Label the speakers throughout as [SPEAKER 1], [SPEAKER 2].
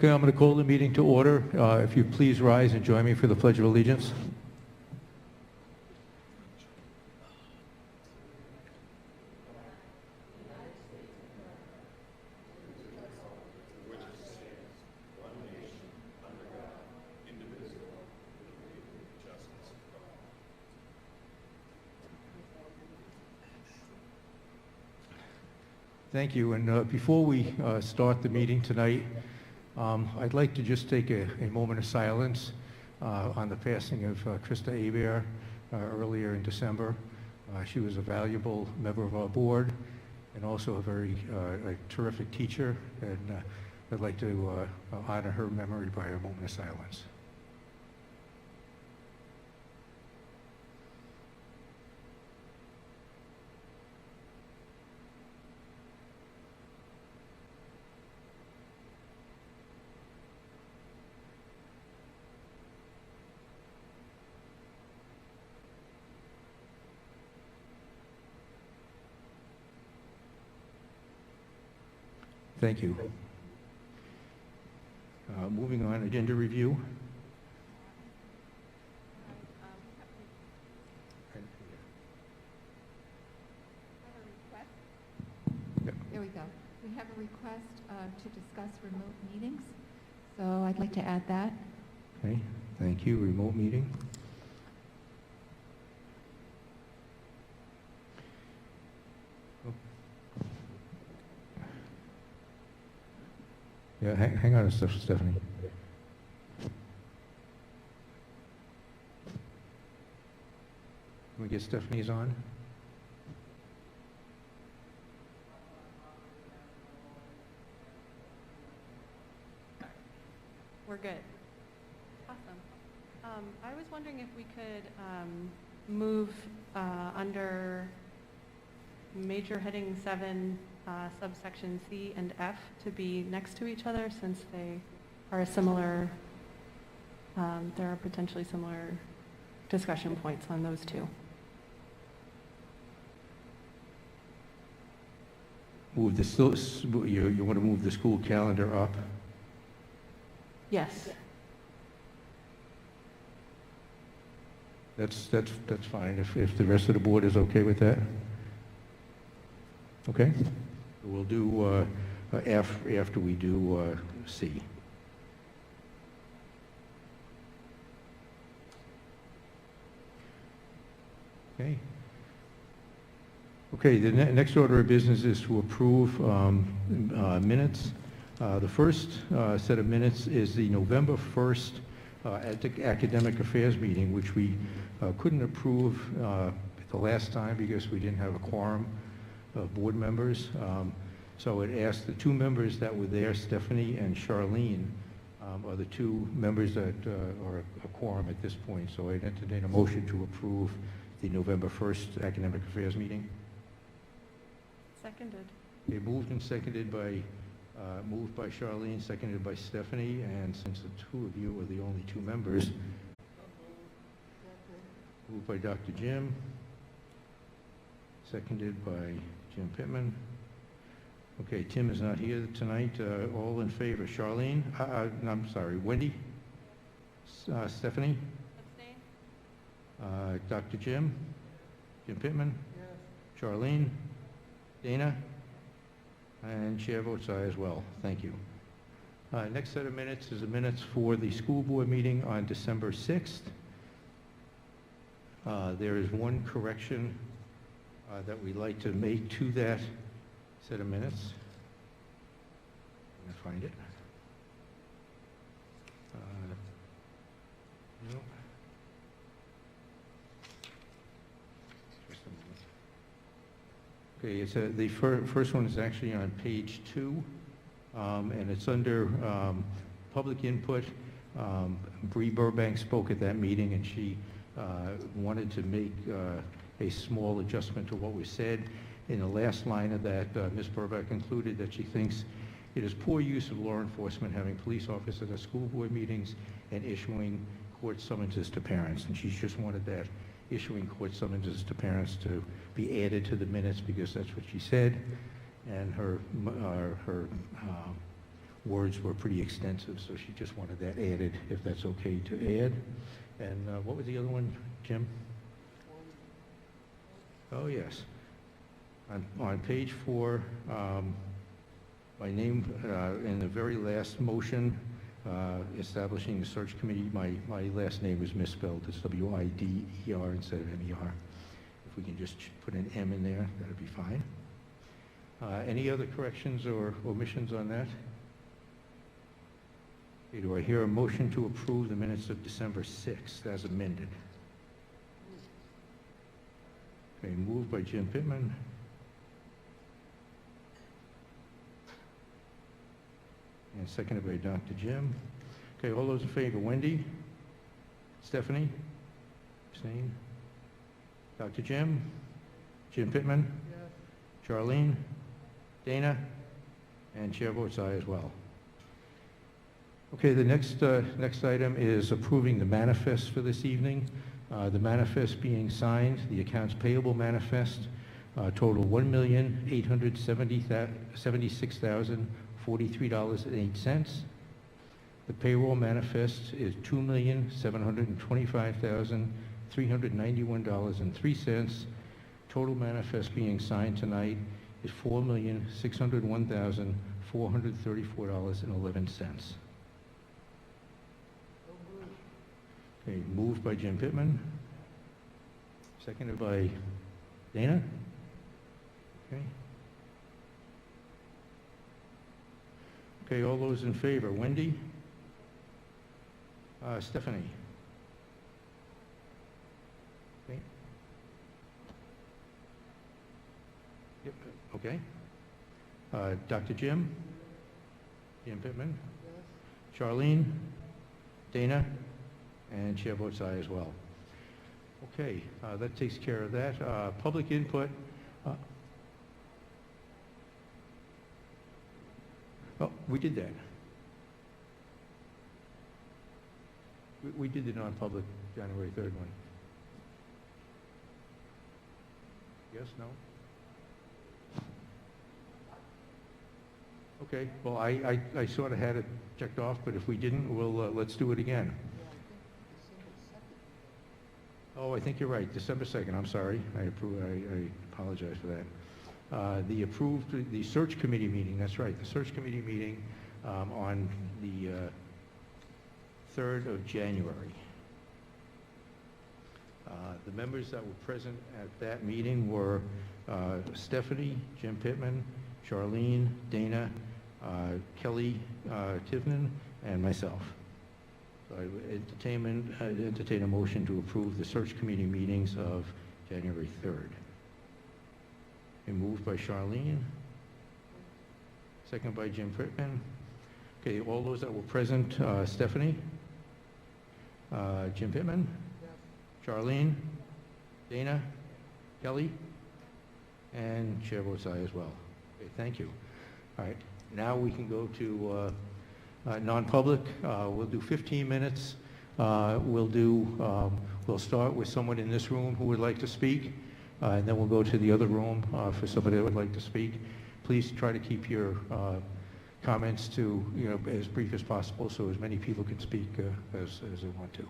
[SPEAKER 1] Okay, I'm going to call the meeting to order. If you please rise and join me for the Pledge of Allegiance. Thank you. And before we start the meeting tonight, I'd like to just take a moment of silence on the passing of Krista Hebert earlier in December. She was a valuable member of our board and also a very terrific teacher, and I'd like to honor her memory by a moment of silence. Thank you. Moving on, agenda review.
[SPEAKER 2] There we go. We have a request to discuss remote meetings, so I'd like to add that.
[SPEAKER 1] Okay, thank you. Remote meeting. Yeah, hang on a second, Stephanie. Can we get Stephanie's on?
[SPEAKER 3] We're good. Awesome. I was wondering if we could move under major heading 7, subsection C and F to be next to each other, since they are similar, there are potentially similar discussion points on those two.
[SPEAKER 1] Move the you want to move the school calendar up?
[SPEAKER 3] Yes.
[SPEAKER 1] That's fine, if the rest of the board is okay with that. Okay? We'll do after we do C. Okay. Okay, the next order of business is to approve minutes. The first set of minutes is the November 1st Academic Affairs meeting, which we couldn't approve the last time because we didn't have a quorum of board members. So it asked the two members that were there, Stephanie and Charlene, are the two members that are a quorum at this point. So I'd entertain a motion to approve the November 1st Academic Affairs meeting.
[SPEAKER 3] Seconded.
[SPEAKER 1] Okay, moved and seconded by, moved by Charlene, seconded by Stephanie, and since the two of you are the only two members, moved by Dr. Jim, seconded by Jim Pittman. Okay, Tim is not here tonight. All in favor? Charlene? No, I'm sorry, Wendy? Stephanie?
[SPEAKER 3] Abstain?
[SPEAKER 1] Dr. Jim? Jim Pittman? Yes. Charlene? Dana? And chair votes aye as well. Thank you. Next set of minutes is the minutes for the school board meeting on December 6th. There is one correction that we'd like to make to that set of minutes. I'm going to find it. No. Just a moment. Okay, it's the first one is actually on page 2, and it's under public input. Bree Burbank spoke at that meeting, and she wanted to make a small adjustment to what was said. In the last line of that, Ms. Burbank concluded that she thinks it is poor use of law enforcement having police officers at school board meetings and issuing court summonses to parents. And she just wanted that issuing court summonses to parents to be added to the minutes because that's what she said. And her words were pretty extensive, so she just wanted that added, if that's okay to add. And what was the other one, Jim? Oh, yes. On page 4, my name in the very last motion, establishing the search committee, my last name is misspelled. It's W-I-D-E-R instead of M-E-R. If we can just put an M in there, that'd be fine. Any other corrections or omissions on that? Okay, do I hear a motion to approve the minutes of December 6th as amended? Okay, moved by Jim Pittman. And seconded by Dr. Jim. Okay, all those in favor, Wendy? Stephanie? Abstain? Dr. Jim? Jim Pittman? Yes. Charlene? Dana? And chair votes aye as well. Okay, the next item is approving the manifest for this evening. The manifest being signed, the accounts payable manifest, total $1,876,043.08. The payroll manifest is $2,725,391.03. Total manifest being signed tonight is $4,601,434.11. Okay, moved by Jim Pittman. Seconded by Dana. Okay. Okay, all those in favor, Wendy? Stephanie? Okay. Yep, okay. Dr. Jim? Jim Pittman? Yes. Charlene? Dana? And chair votes aye as well. Okay, that takes care of that. Public input. Oh, we did that. We did the non-public January 3rd one. Yes, no? Okay, well, I sort of had it checked off, but if we didn't, we'll, let's do it again. Oh, I think you're right, December 2nd, I'm sorry. I apologize for that. The search committee meeting, that's right, the search committee meeting on the 3rd of January. The members that were present at that meeting were Stephanie, Jim Pittman, Charlene, Dana, Kelly Tivnan, and myself. So I entertain a motion to approve the search committee meetings of January 3rd. And moved by Charlene, second by Jim Pittman. Okay, all those that were present, Stephanie, Jim Pittman, yes. Charlene, Dana, Kelly, and chair votes aye as well. Okay, thank you. All right, now we can go to non-public. We'll do 15 minutes. We'll start with someone in this room who would like to speak, and then we'll go to the other room for somebody that would like to speak. Please try to keep your comments to as brief as possible, so as many people can speak as they want to.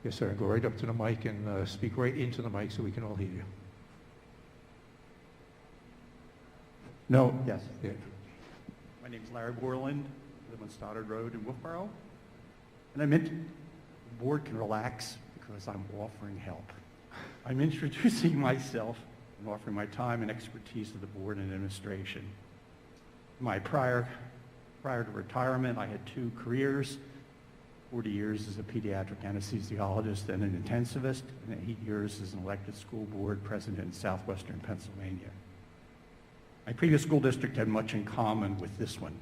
[SPEAKER 1] Yes, sir. Go right up to the mic and speak right into the mic so we can all hear you.
[SPEAKER 4] No. Yes.
[SPEAKER 1] Yeah.
[SPEAKER 4] My name's Larry Borland. I live on Stoddard Road in Wolfeboro. And I meant the board can relax because I'm offering help. I'm introducing myself and offering my time and expertise to the board and administration. Prior to retirement, I had 2 careers, 40 years as a pediatric anesthesiologist and an intensivist, and 8 years as an elected school board president in southwestern Pennsylvania. My previous school district had much in common with this one,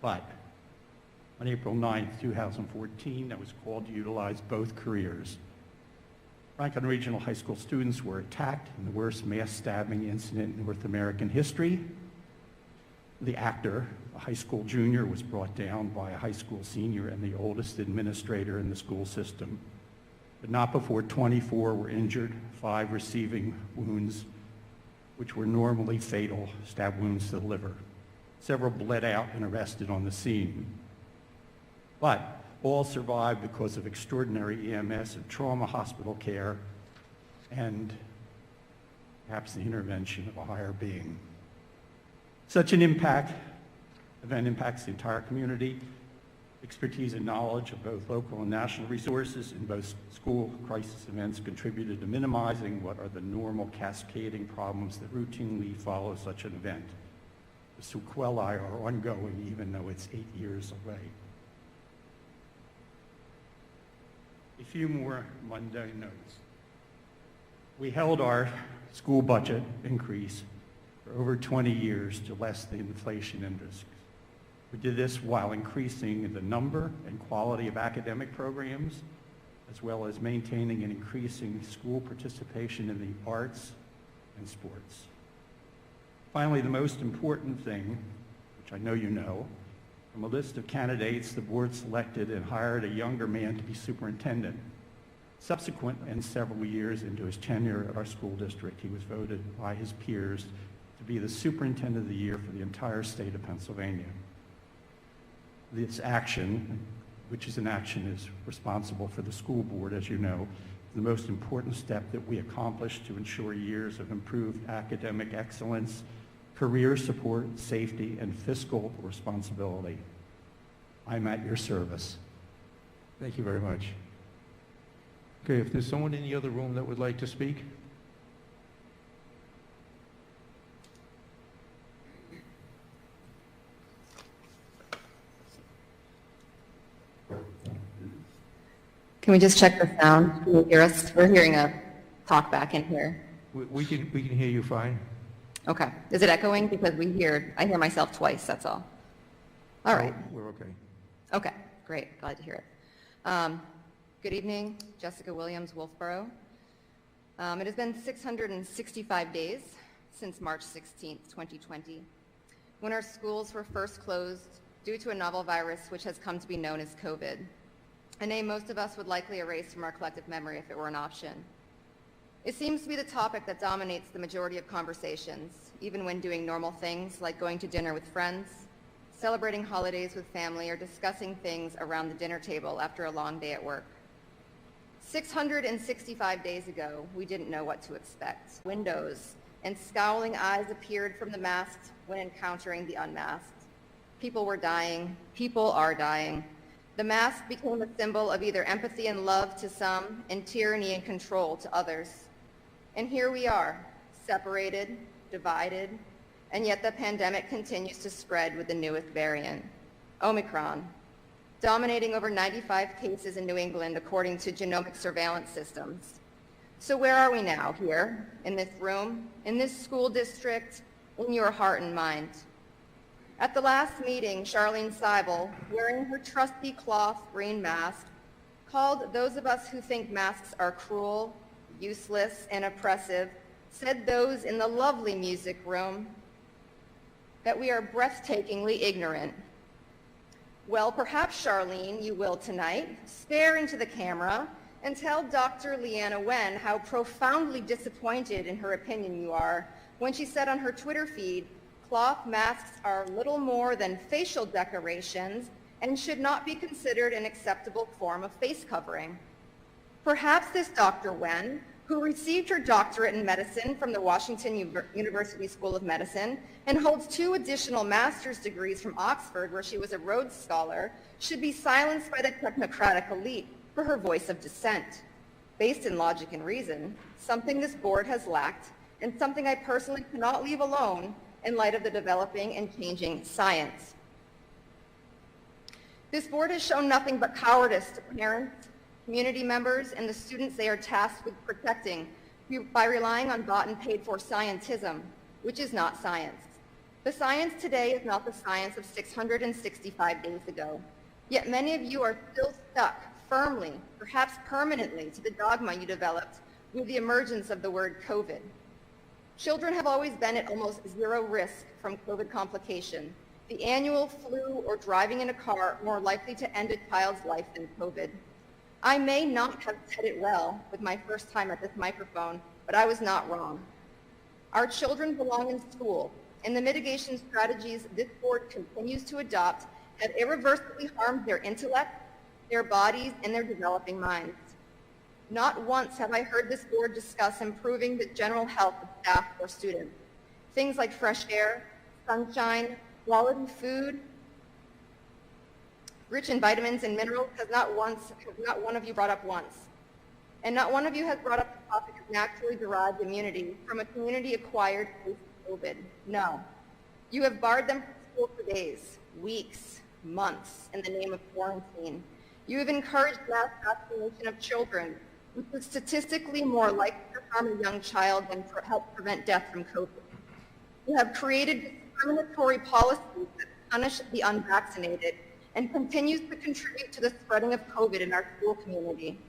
[SPEAKER 4] but on April 9th, 2014, I was called to utilize both careers. Franklin Regional High School students were attacked in the worst mass stabbing incident in North American history. The actor, a high school junior, was brought down by a high school senior and the oldest administrator in the school system. But not before 24 were injured, 5 receiving wounds, which were normally fatal, stab wounds to the liver. Several bled out and arrested on the scene. But all survived because of extraordinary EMS and trauma hospital care and perhaps the intervention of a higher being. Such an event impacts the entire community. Expertise and knowledge of both local and national resources in both school crisis events contributed to minimizing what are the normal cascading problems that routinely follow such an event. The sequelae are ongoing even though it's 8 years away. A few more mundane notes. We held our school budget increase for over 20 years to less than inflation index. We did this while increasing the number and quality of academic programs, as well as maintaining and increasing school participation in the arts and sports. Finally, the most important thing, which I know you know, from a list of candidates, the board selected and hired a younger man to be superintendent. Subsequent and several years into his tenure at our school district, he was voted by his peers to be the superintendent of the year for the entire state of Pennsylvania. This action, which is responsible for the school board, as you know, is the most important step that we accomplished to ensure years of improved academic excellence, career support, safety, and fiscal responsibility. I'm at your service.
[SPEAKER 1] Thank you very much. Okay, if there's someone in the other room that would like to speak?
[SPEAKER 5] Can we just check the sound? Can you hear us? We're hearing a talk back in here.
[SPEAKER 1] We can hear you fine.
[SPEAKER 5] Okay. Is it echoing? Because I hear myself twice, that's all. All right.
[SPEAKER 1] We're okay.
[SPEAKER 5] Okay, great. Glad to hear it. Good evening, Jessica Williams, Wolfeboro. It has been 665 days since March 16th, 2020, when our schools were first closed due to a novel virus which has come to be known as COVID, a name most of us would likely erase from our collective memory if it were an option. It seems to be the topic that dominates the majority of conversations, even when doing normal things like going to dinner with friends, celebrating holidays with family, or discussing things around the dinner table after a long day at work. 665 days ago, we didn't know what to expect. Windows and scowling eyes appeared from the masked when encountering the unmasked. People were dying. People are dying. The mask became a symbol of either empathy and love to some and tyranny and control to others. And here we are, separated, divided, and yet the pandemic continues to spread with the newest variant, Omicron, dominating over 95 cases in New England according to genomic surveillance systems. So where are we now? Here, in this room, in this school district, in your heart and mind? At the last meeting, Charlene Seibel, wearing her trusty cloth green mask, called those of us who think masks are cruel, useless, and oppressive, said those in the lovely music room that we are breathtakingly ignorant. Well, perhaps, Charlene, you will tonight stare into the camera and tell Dr. Leanna Wen how profoundly disappointed in her opinion you are when she said on her Twitter feed, cloth masks are little more than facial decorations and should not be considered an acceptable form of face covering. Perhaps this Dr. Wen, who received her doctorate in medicine from the Washington University School of Medicine and holds 2 additional master's degrees from Oxford, where she was a Rhodes Scholar, should be silenced by the technocratic elite for her voice of dissent. Based in logic and reason, something this board has lacked and something I personally cannot leave alone in light of the developing and changing science. This board has shown nothing but cowardice to parents, community members, and the students they are tasked with protecting by relying on bought and paid for scientism, which is not science. The science today is not the science of 665 days ago, yet many of you are still stuck firmly, perhaps permanently, to the dogma you developed with the emergence of the word COVID. Children have always been at almost zero risk from COVID complication. The annual flu or driving in a car are more likely to end a child's life than COVID. I may not have said it well with my first time at this microphone, but I was not wrong. Our children belong in school, and the mitigation strategies this board continues to adopt have irreversibly harmed their intellect, their bodies, and their developing minds. Not once have I heard this board discuss improving the general health of staff or students. Things like fresh air, sunshine, quality food, rich in vitamins and minerals have not one of you brought up once. And not one of you has brought up the topic of naturally derived immunity from a community-acquired case of COVID. No. You have barred them from school for days, weeks, months in the name of quarantine. You have encouraged mass vaccination of children, which is statistically more likely to harm a young child than help prevent death from COVID. You have created discriminatory policies that punish the unvaccinated and continues to contribute to the spreading of COVID in our school community.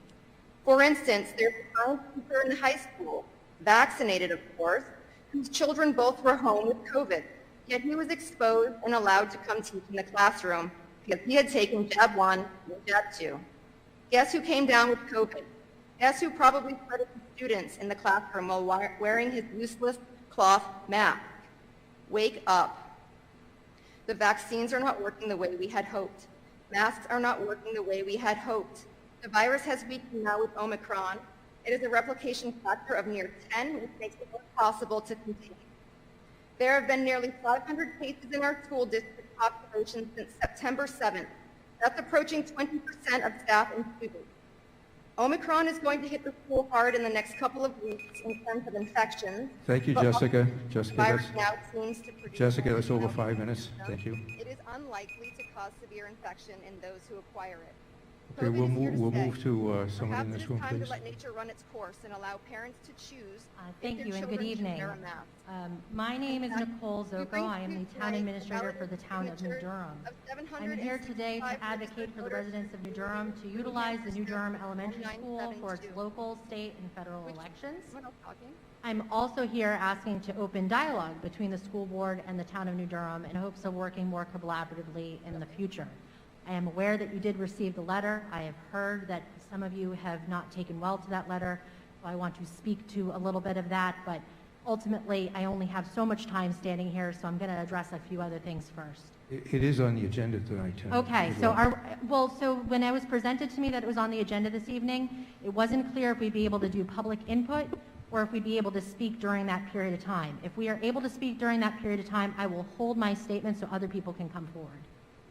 [SPEAKER 5] For instance, there's a science teacher in high school, vaccinated of course, whose children both were home with COVID, yet he was exposed and allowed to come teach in the classroom because he had taken jab 1 and jab 2. Guess who came down with COVID? Guess who probably spread it to students in the classroom while wearing his useless cloth mask? Wake up. The vaccines are not working the way we had hoped. Masks are not working the way we had hoped. The virus has weakened now with Omicron. It is a replication factor of near 10, which makes it impossible to contain. There have been nearly 500 cases in our school district population since September 7th. That's approaching 20% of staff and students. Omicron is going to hit the school hard in the next couple of weeks in terms of infections.
[SPEAKER 1] Thank you,
[SPEAKER 5] but
[SPEAKER 1] Jessica.
[SPEAKER 5] the virus now seems to produce
[SPEAKER 1] Jessica, that's over
[SPEAKER 5] more
[SPEAKER 1] 5 minutes. Thank you.
[SPEAKER 5] It is unlikely to cause severe infection in those who acquire it.
[SPEAKER 1] Okay,
[SPEAKER 5] COVID is here to
[SPEAKER 1] we'll
[SPEAKER 5] stay.
[SPEAKER 1] move to someone in
[SPEAKER 5] Perhaps
[SPEAKER 1] this
[SPEAKER 5] it
[SPEAKER 1] room,
[SPEAKER 5] is time
[SPEAKER 1] please.
[SPEAKER 5] to let nature run its course and allow parents to choose
[SPEAKER 6] Thank
[SPEAKER 5] if
[SPEAKER 6] you
[SPEAKER 5] their
[SPEAKER 6] and good
[SPEAKER 5] children should
[SPEAKER 6] evening.
[SPEAKER 5] wear a mask.
[SPEAKER 6] My name is Nicole
[SPEAKER 5] You
[SPEAKER 6] Zoko.
[SPEAKER 5] bring
[SPEAKER 6] I am the
[SPEAKER 5] to
[SPEAKER 6] town
[SPEAKER 5] light
[SPEAKER 6] administrator
[SPEAKER 5] valid
[SPEAKER 6] for the town of New
[SPEAKER 5] signatures
[SPEAKER 6] Durham.
[SPEAKER 5] of
[SPEAKER 6] I'm here today
[SPEAKER 5] 765
[SPEAKER 6] to advocate for the
[SPEAKER 5] voters
[SPEAKER 6] residents of New Durham to utilize the New Durham Elementary School for its
[SPEAKER 5] 972.
[SPEAKER 6] local, state, and federal
[SPEAKER 5] Which-
[SPEAKER 6] elections.
[SPEAKER 5] Someone else talking?
[SPEAKER 6] I'm also here asking to open dialogue between the school board and the town of New Durham in hopes of working more collaboratively in the future. I am aware that you did receive the letter. I have heard that some of you have not taken well to that letter, so I want to speak to a little bit of that, but ultimately, I only have so much time standing here, so I'm going to address a few other things first.
[SPEAKER 1] It is on the agenda tonight, Tim.
[SPEAKER 6] Okay,
[SPEAKER 1] Good
[SPEAKER 6] so
[SPEAKER 1] luck.
[SPEAKER 6] so when it was presented to me that it was on the agenda this evening, it wasn't clear if we'd be able to do public input or if we'd be able to speak during that period of time. If we are able to speak during that period of time, I will hold my statement so other people can come forward.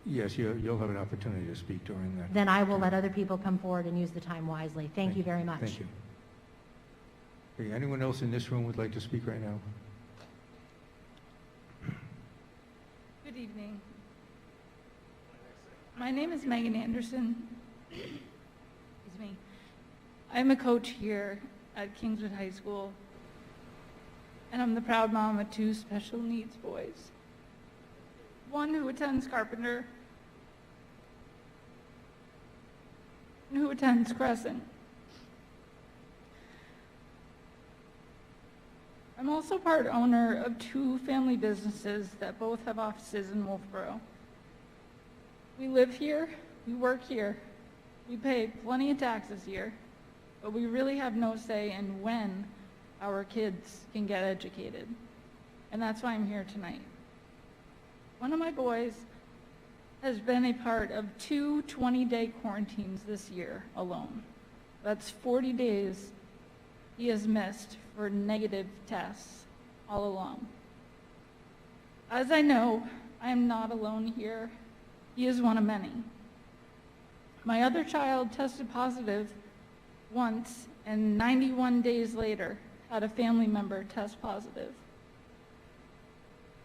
[SPEAKER 1] Yes, you'll have an opportunity to speak during that.
[SPEAKER 6] Then I will let other people come forward and use the time wisely. Thank you very much.
[SPEAKER 1] Thank you. Okay, anyone else in this room would like to speak right now?
[SPEAKER 7] Good evening. My name is Megan Anderson. Excuse me. I'm a coach here at Kingswood High School, and I'm the proud mom of 2 special needs boys. One who attends Carpenter, and who attends Crescent. I'm also part owner of 2 family businesses that both have offices in Wolfeboro. We live here, we work here, we pay plenty of taxes here, but we really have no say in when our kids can get educated. And that's why I'm here tonight. One of my boys has been a part of 2 20-day quarantines this year alone. That's 40 days he has missed for negative tests all along. As I know, I am not alone here. He is one of many. My other child tested positive once, and 91 days later had a family member test positive.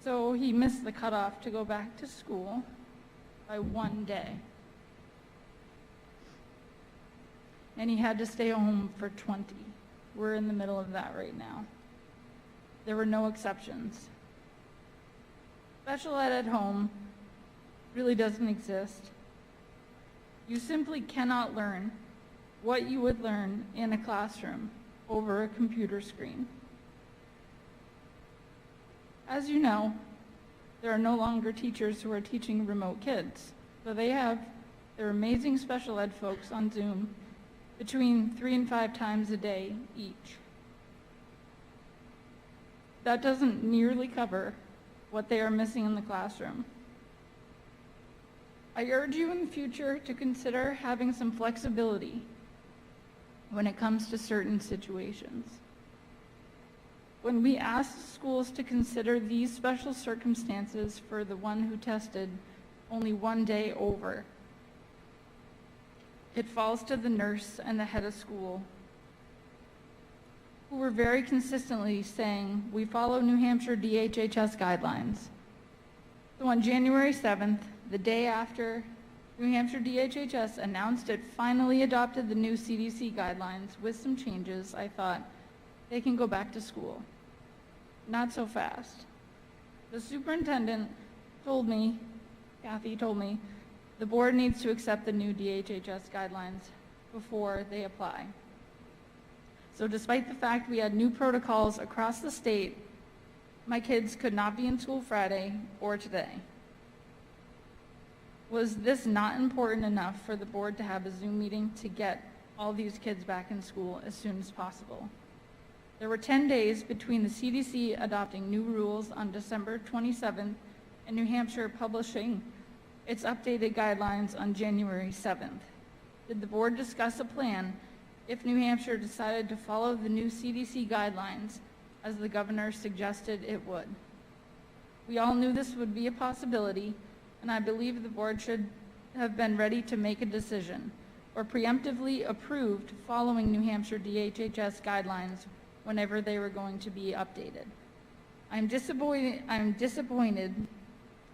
[SPEAKER 7] So he missed the cutoff to go back to school by 1 day. And he had to stay home for 20. We're in the middle of that right now. There were no exceptions. Special ed at home really doesn't exist. You simply cannot learn what you would learn in a classroom over a computer screen. As you know, there are no longer teachers who are teaching remote kids, so they have their amazing special ed folks on Zoom between 3 and 5 times a day each. That doesn't nearly cover what they are missing in the classroom. I urge you in the future to consider having some flexibility when it comes to certain situations. When we asked schools to consider these special circumstances for the one who tested only one day over, it falls to the nurse and the head of school, who were very consistently saying, we follow New Hampshire DHHS guidelines. So on January 7th, the day after New Hampshire DHHS announced it finally adopted the new CDC guidelines with some changes, I thought, they can go back to school. Not so fast. The superintendent told me, Kathy told me, the board needs to accept the new DHHS guidelines before they apply. So despite the fact we had new protocols across the state, my kids could not be in school Friday or today. Was this not important enough for the board to have a Zoom meeting to get all these kids back in school as soon as possible? There were 10 days between the CDC adopting new rules on December 27th and New Hampshire publishing its updated guidelines on January 7th. Did the board discuss a plan if New Hampshire decided to follow the new CDC guidelines as the governor suggested it would? We all knew this would be a possibility, and I believe the board should have been ready to make a decision or preemptively approved following New Hampshire DHHS guidelines whenever they were going to be updated. I'm disappointed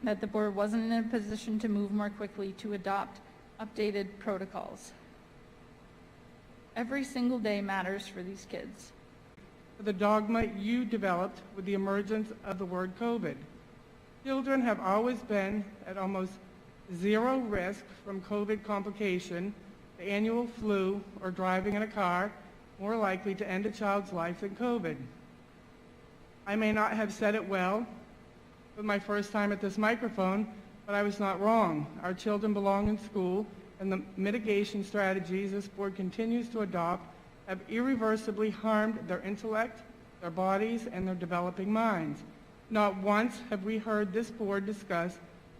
[SPEAKER 7] that the board wasn't in a position to move more quickly to adopt updated protocols. Every single day matters for these kids.
[SPEAKER 8] The dogma you developed with the emergence of the word COVID. Children have always been at almost zero risk from COVID complication, the annual flu, or driving in a car, more likely to end a child's life than COVID. I may not have said it well with my first time at this microphone, but I was not wrong. Our children belong in school, and the mitigation strategies this board continues to adopt have irreversibly harmed their intellect, their bodies, and their developing minds. Not once have we heard this board discuss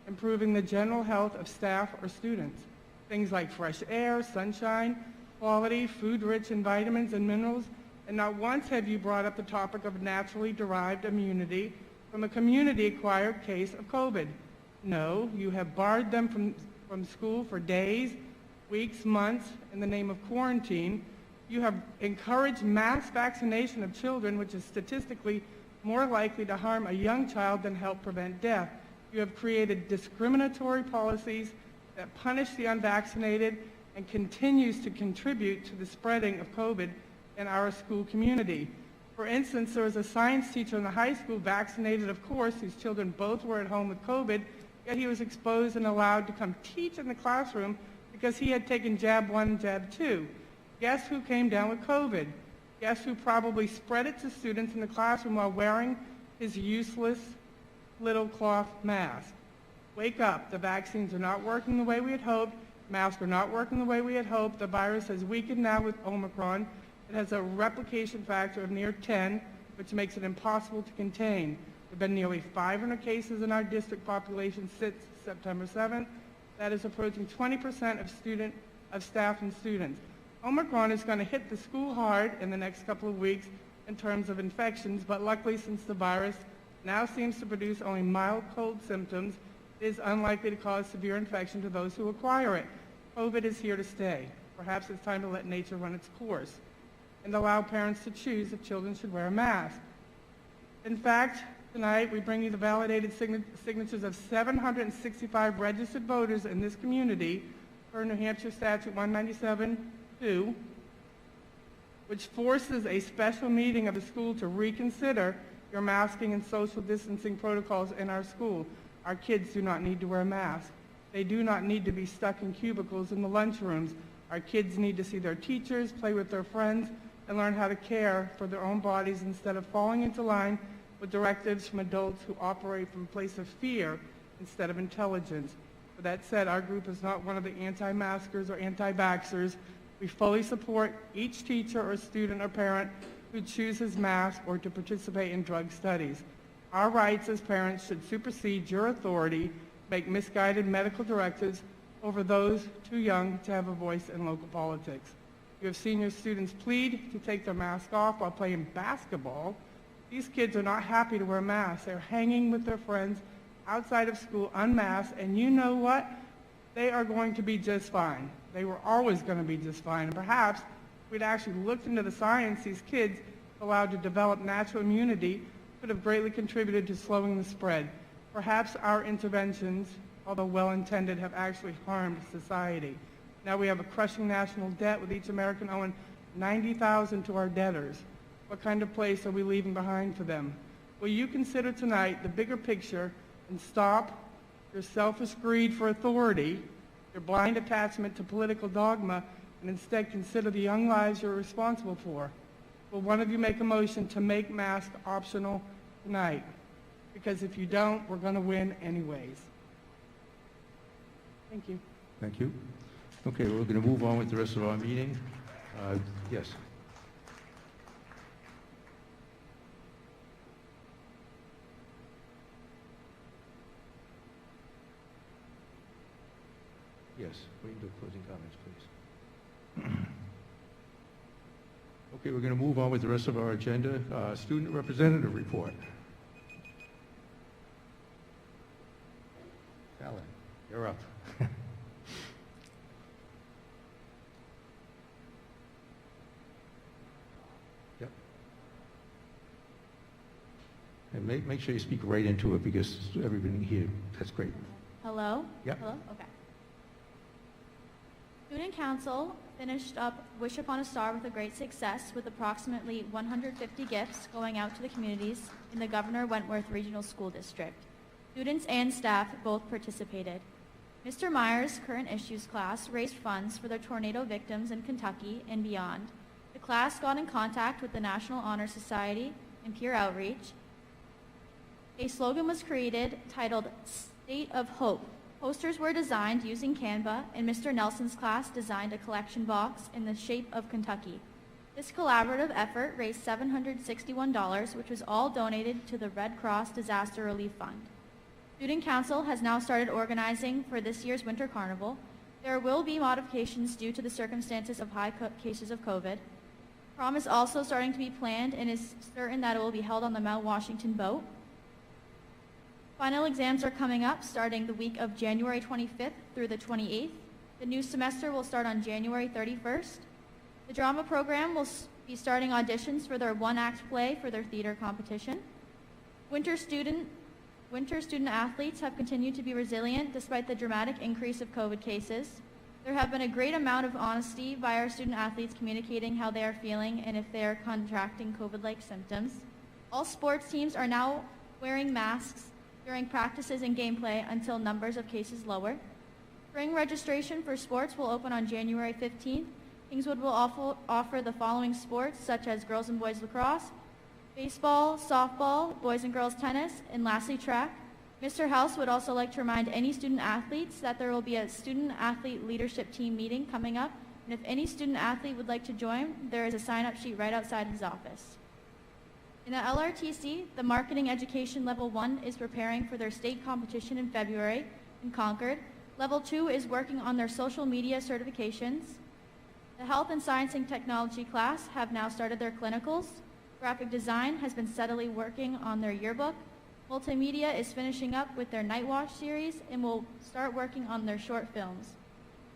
[SPEAKER 8] improving the general health of staff or students. Things like fresh air, sunshine, quality, food rich in vitamins and minerals, and not once have you brought up the topic of naturally derived immunity from a community-acquired case of COVID. No, you have barred them from school for days, weeks, months in the name of quarantine. You have encouraged mass vaccination of children, which is statistically more likely to harm a young child than help prevent death. You have created discriminatory policies that punish the unvaccinated and continues to contribute to the spreading of COVID in our school community. For instance, there was a science teacher in the high school, vaccinated of course, whose children both were at home with COVID, yet he was exposed and allowed to come teach in the classroom because he had taken jab 1 and jab 2. Guess who came down with COVID? Guess who probably spread it to students in the classroom while wearing his useless little cloth mask? Wake up. The vaccines are not working the way we had hoped. Masks are not working the way we had hoped. The virus has weakened now with Omicron. It has a replication factor of near 10, which makes it impossible to contain. There have been nearly 500 cases in our district population since September 7th. That is approaching 20% of staff and students. Omicron is going to hit the school hard in the next couple of weeks in terms of infections, but luckily, since the virus now seems to produce only mild cold symptoms, it is unlikely to cause severe infection to those who acquire it. COVID is here to stay. Perhaps it's time to let nature run its course and allow parents to choose if children should wear a mask. In fact, tonight we bring you the validated signatures of 765 registered voters in this community per New Hampshire Statute 197-2, which forces a special meeting of the school to reconsider your masking and social distancing protocols in our school. Our kids do not need to wear a mask. They do not need to be stuck in cubicles in the lunchrooms. Our kids need to see their teachers, play with their friends, and learn how to care for their own bodies instead of falling into line with directives from adults who operate from a place of fear instead of intelligence. With that said, our group is not one of the anti-maskers or anti-vaxxers. We fully support each teacher or student or parent who chooses masks or to participate in drug studies. Our rights as parents should supersede your authority to make misguided medical directives over those too young to have a voice in local politics. You have seen your students plead to take their mask off while playing basketball. These kids are not happy to wear masks. They're hanging with their friends outside of school unmasked, and you know what? They are going to be just fine. They were always going to be just fine. And perhaps if we'd actually looked into the science, these kids allowed to develop natural immunity could have greatly contributed to slowing the spread. Perhaps our interventions, although well-intended, have actually harmed society. Now we have a crushing national debt with each American owing $90,000 to our debtors. What kind of place are we leaving behind for them? Will you consider tonight the bigger picture and stop your selfish greed for authority, your blind attachment to political dogma, and instead consider the young lives you're responsible for? Will one of you make a motion to make masks optional tonight? Because if you don't, we're going to win anyways. Thank you.
[SPEAKER 1] Thank you. Okay, we're going to move on with the rest of our meeting. Yes. Yes, wait until closing comments, please. Okay, we're going to move on with the rest of our agenda. Student representative report. Alan, you're up. Yep. And make sure you speak right into it because everybody here, that's great.
[SPEAKER 9] Hello?
[SPEAKER 1] Yep.
[SPEAKER 9] Hello? Okay. Student Council finished up Wish Upon a Star with a great success with approximately 150 gifts going out to the communities in the Governor Wentworth Regional School District. Students and staff both participated. Mr. Myers' current issues class raised funds for the tornado victims in Kentucky and beyond. The class got in contact with the National Honor Society and peer outreach. A slogan was created titled State of Hope. Posters were designed using Canva, and Mr. Nelson's class designed a collection box in the shape of Kentucky. This collaborative effort raised $761, which was all donated to the Red Cross Disaster Relief Fund. Student Council has now started organizing for this year's Winter Carnival. There will be modifications due to the circumstances of high cases of COVID. Prom is also starting to be planned and is certain that it will be held on the Mount Washington boat. Final exams are coming up starting the week of January 25th through the 28th. The new semester will start on January 31st. The drama program will be starting auditions for their one-act play for their theater competition. Winter student athletes have continued to be resilient despite the dramatic increase of COVID cases. There have been a great amount of honesty by our student athletes communicating how they are feeling and if they are contracting COVID-like symptoms. All sports teams are now wearing masks during practices and gameplay until numbers of cases lower. Spring registration for sports will open on January 15th. Kingswood will offer the following sports such as girls and boys lacrosse, baseball, softball, boys and girls tennis, and lastly track. Mr. House would also like to remind any student athletes that there will be a student athlete leadership team meeting coming up, and if any student athlete would like to join, there is a sign-up sheet right outside his office. In the LRTC, the Marketing Education Level 1 is preparing for their state competition in February in Concord. Level 2 is working on their social media certifications. The Health and Science and Technology class have now started their clinicals. Graphic Design has been steadily working on their yearbook. Multimedia is finishing up with their Night Watch series and will start working on their short films.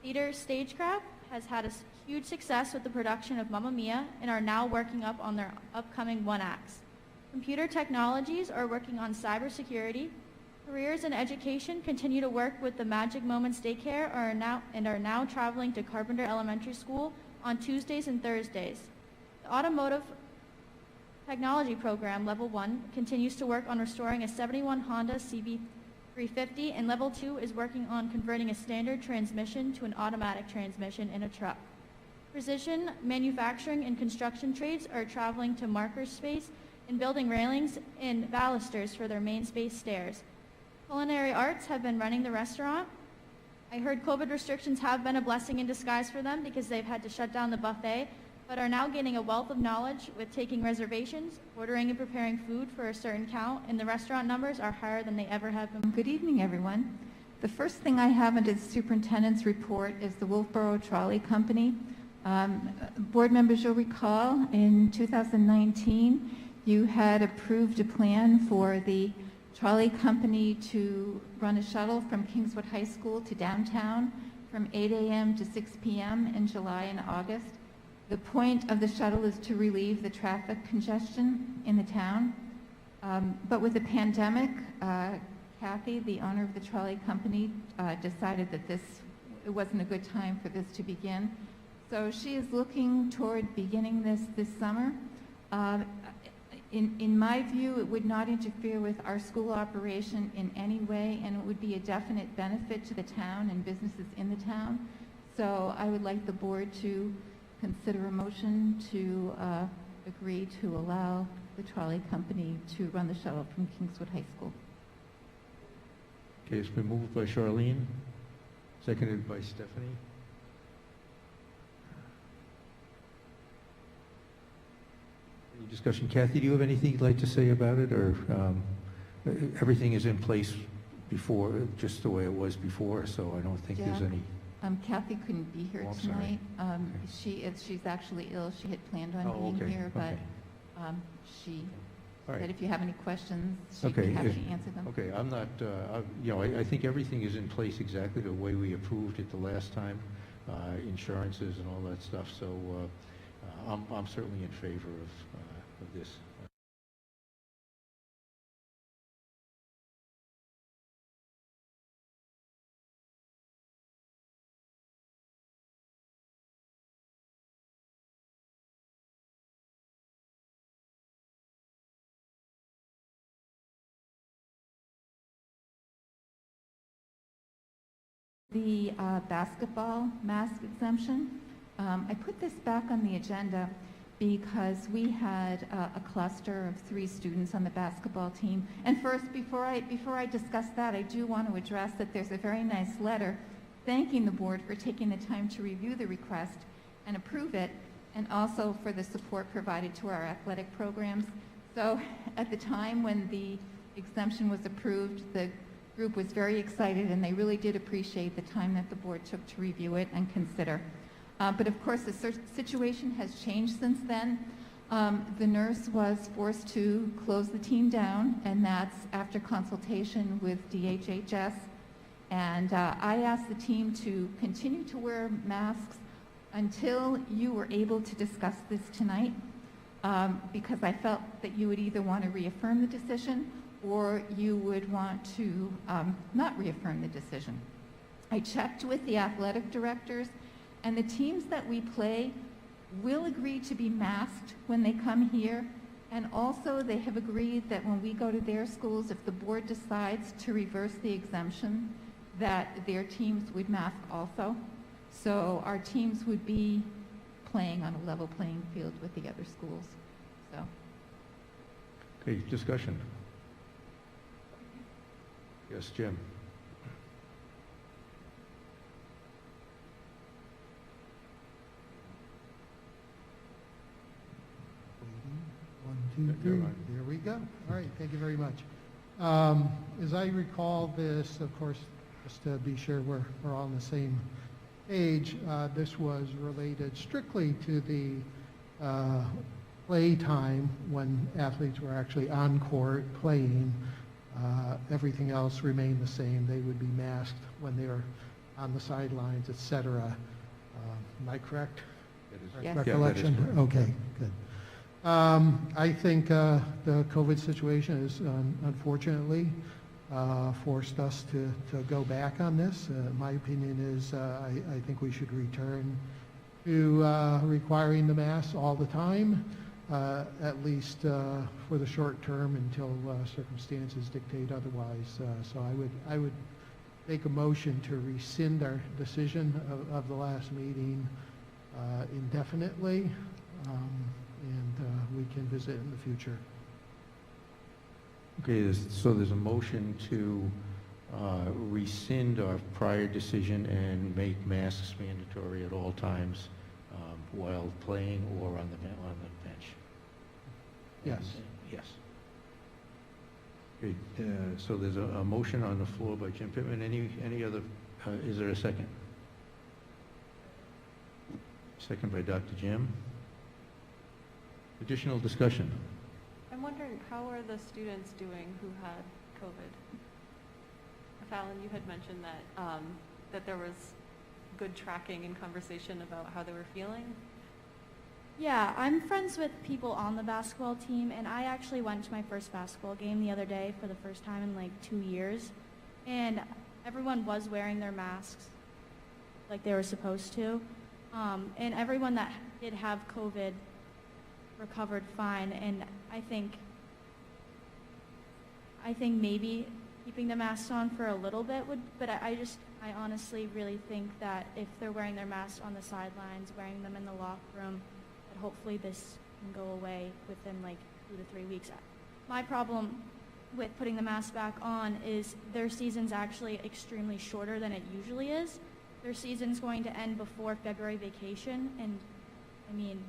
[SPEAKER 9] Theater Stagecraft has had a huge success with the production of Mamma Mia and are now working up on their upcoming one-acts. Computer Technologies are working on cybersecurity. Careers in Education continue to work with the Magic Moments Daycare are now traveling to Carpenter Elementary School on Tuesdays and Thursdays. The Automotive Technology Program, Level 1, continues to work on restoring a 71 Honda CB350, and Level 2 is working on converting a standard transmission to an automatic transmission in a truck. Precision Manufacturing and Construction Trades are traveling to Markers Space and building railings and balusters for their main space stairs. Culinary Arts have been running the restaurant. I heard COVID restrictions have been a blessing in disguise for them because they've had to shut down the buffet, but are now gaining a wealth of knowledge with taking reservations, ordering and preparing food for a certain count, and the restaurant numbers are higher than they ever have been.
[SPEAKER 2] Good evening, everyone. The first thing I have under the superintendent's report is the Wolfeboro Trolley Company. Board members, you'll recall in 2019, you had approved a plan for the trolley company to run a shuttle from Kingswood High School to downtown from 8 a.m. to 6 p.m. in July and August. The point of the shuttle is to relieve the traffic congestion in the town. But with the pandemic, Kathy, the owner of the trolley company, decided that it wasn't a good time for this to begin. So she is looking toward beginning this summer. In my view, it would not interfere with our school operation in any way, and it would be a definite benefit to the town and businesses in the town. So I would like the board to consider a motion to agree to allow the trolley company to run the shuttle from Kingswood High School.
[SPEAKER 1] Okay, it's been moved by Charlene, seconded by Stephanie. Any discussion? Kathy, do you have anything you'd like to say about it, or everything is in place before, just the way it was before, so I don't think there's
[SPEAKER 2] Jack?
[SPEAKER 1] any...
[SPEAKER 2] Kathy couldn't be here
[SPEAKER 1] Oh, I'm sorry.
[SPEAKER 2] tonight. She's actually ill. She had planned on
[SPEAKER 1] Oh,
[SPEAKER 2] being
[SPEAKER 1] okay,
[SPEAKER 2] here, but
[SPEAKER 1] okay.
[SPEAKER 2] she
[SPEAKER 1] All right.
[SPEAKER 2] said if you have any questions, she'd
[SPEAKER 1] Okay,
[SPEAKER 2] be happy
[SPEAKER 1] if-
[SPEAKER 2] to answer them.
[SPEAKER 1] Okay, I'm not, I think everything is in place exactly the way we approved it the last time, insurances and all that stuff, so I'm certainly in favor of this.
[SPEAKER 2] The basketball mask exemption, I put this back on the agenda because we had a cluster of 3 students on the basketball team. And first, before I discuss that, I do want to address that there's a very nice letter thanking the board for taking the time to review the request and approve it, and also for the support provided to our athletic programs. So at the time when the exemption was approved, the group was very excited, and they really did appreciate the time that the board took to review it and consider. But of course, the situation has changed since then. The nurse was forced to close the team down, and that's after consultation with DHHS. And I asked the team to continue to wear masks until you were able to discuss this tonight, because I felt that you would either want to reaffirm the decision or you would want to not reaffirm the decision. I checked with the athletic directors, and the teams that we play will agree to be masked when they come here, and also they have agreed that when we go to their schools, if the board decides to reverse the exemption, that their teams would mask also. So our teams would be playing on a level playing field with the other schools. So.
[SPEAKER 1] Okay, discussion. Yes, Jim.
[SPEAKER 10] One, two,
[SPEAKER 1] You're
[SPEAKER 10] three.
[SPEAKER 1] on.
[SPEAKER 10] There we go. All right, thank you very much. As I recall this, of course, just to be sure we're all on the same page, this was related strictly to the play time when athletes were actually on court playing. Everything else remained the same. They would be masked when they were on the sidelines, et cetera. Am I correct?
[SPEAKER 2] Yes.
[SPEAKER 10] Recollection?
[SPEAKER 1] Yeah, that is correct.
[SPEAKER 10] Okay, good. I think the COVID situation has unfortunately forced us to go back on this. My opinion is I think we should return to requiring the masks all the time, at least for the short term until circumstances dictate otherwise. So I would make a motion to rescind our decision of the last meeting indefinitely, and we can visit in the future.
[SPEAKER 1] Okay, so there's a motion to rescind our prior decision and make masks mandatory at all times while playing or on the bench?
[SPEAKER 10] Yes.
[SPEAKER 1] Yes. Okay, so there's a motion on the floor by Jim Pittman. Any other, is there a second? Second by Dr. Jim. Additional discussion?
[SPEAKER 3] I'm wondering, how are the students doing who had COVID? Fallon, you had mentioned that, that there was good tracking and conversation about how they were feeling.
[SPEAKER 9] Yeah, I'm friends with people on the basketball team, and I actually went to my first basketball game the other day for the first time in like 2 years, and everyone was wearing their masks like they were supposed to, and everyone that did have COVID recovered fine, and I think maybe keeping the masks on for a little bit would, but I honestly really think that if they're wearing their masks on the sidelines, wearing them in the locker room, that hopefully this can go away within like 2 to 3 weeks. My problem with putting the mask back on is their season's actually extremely shorter than it usually is. Their season's going to end before February vacation, and I mean,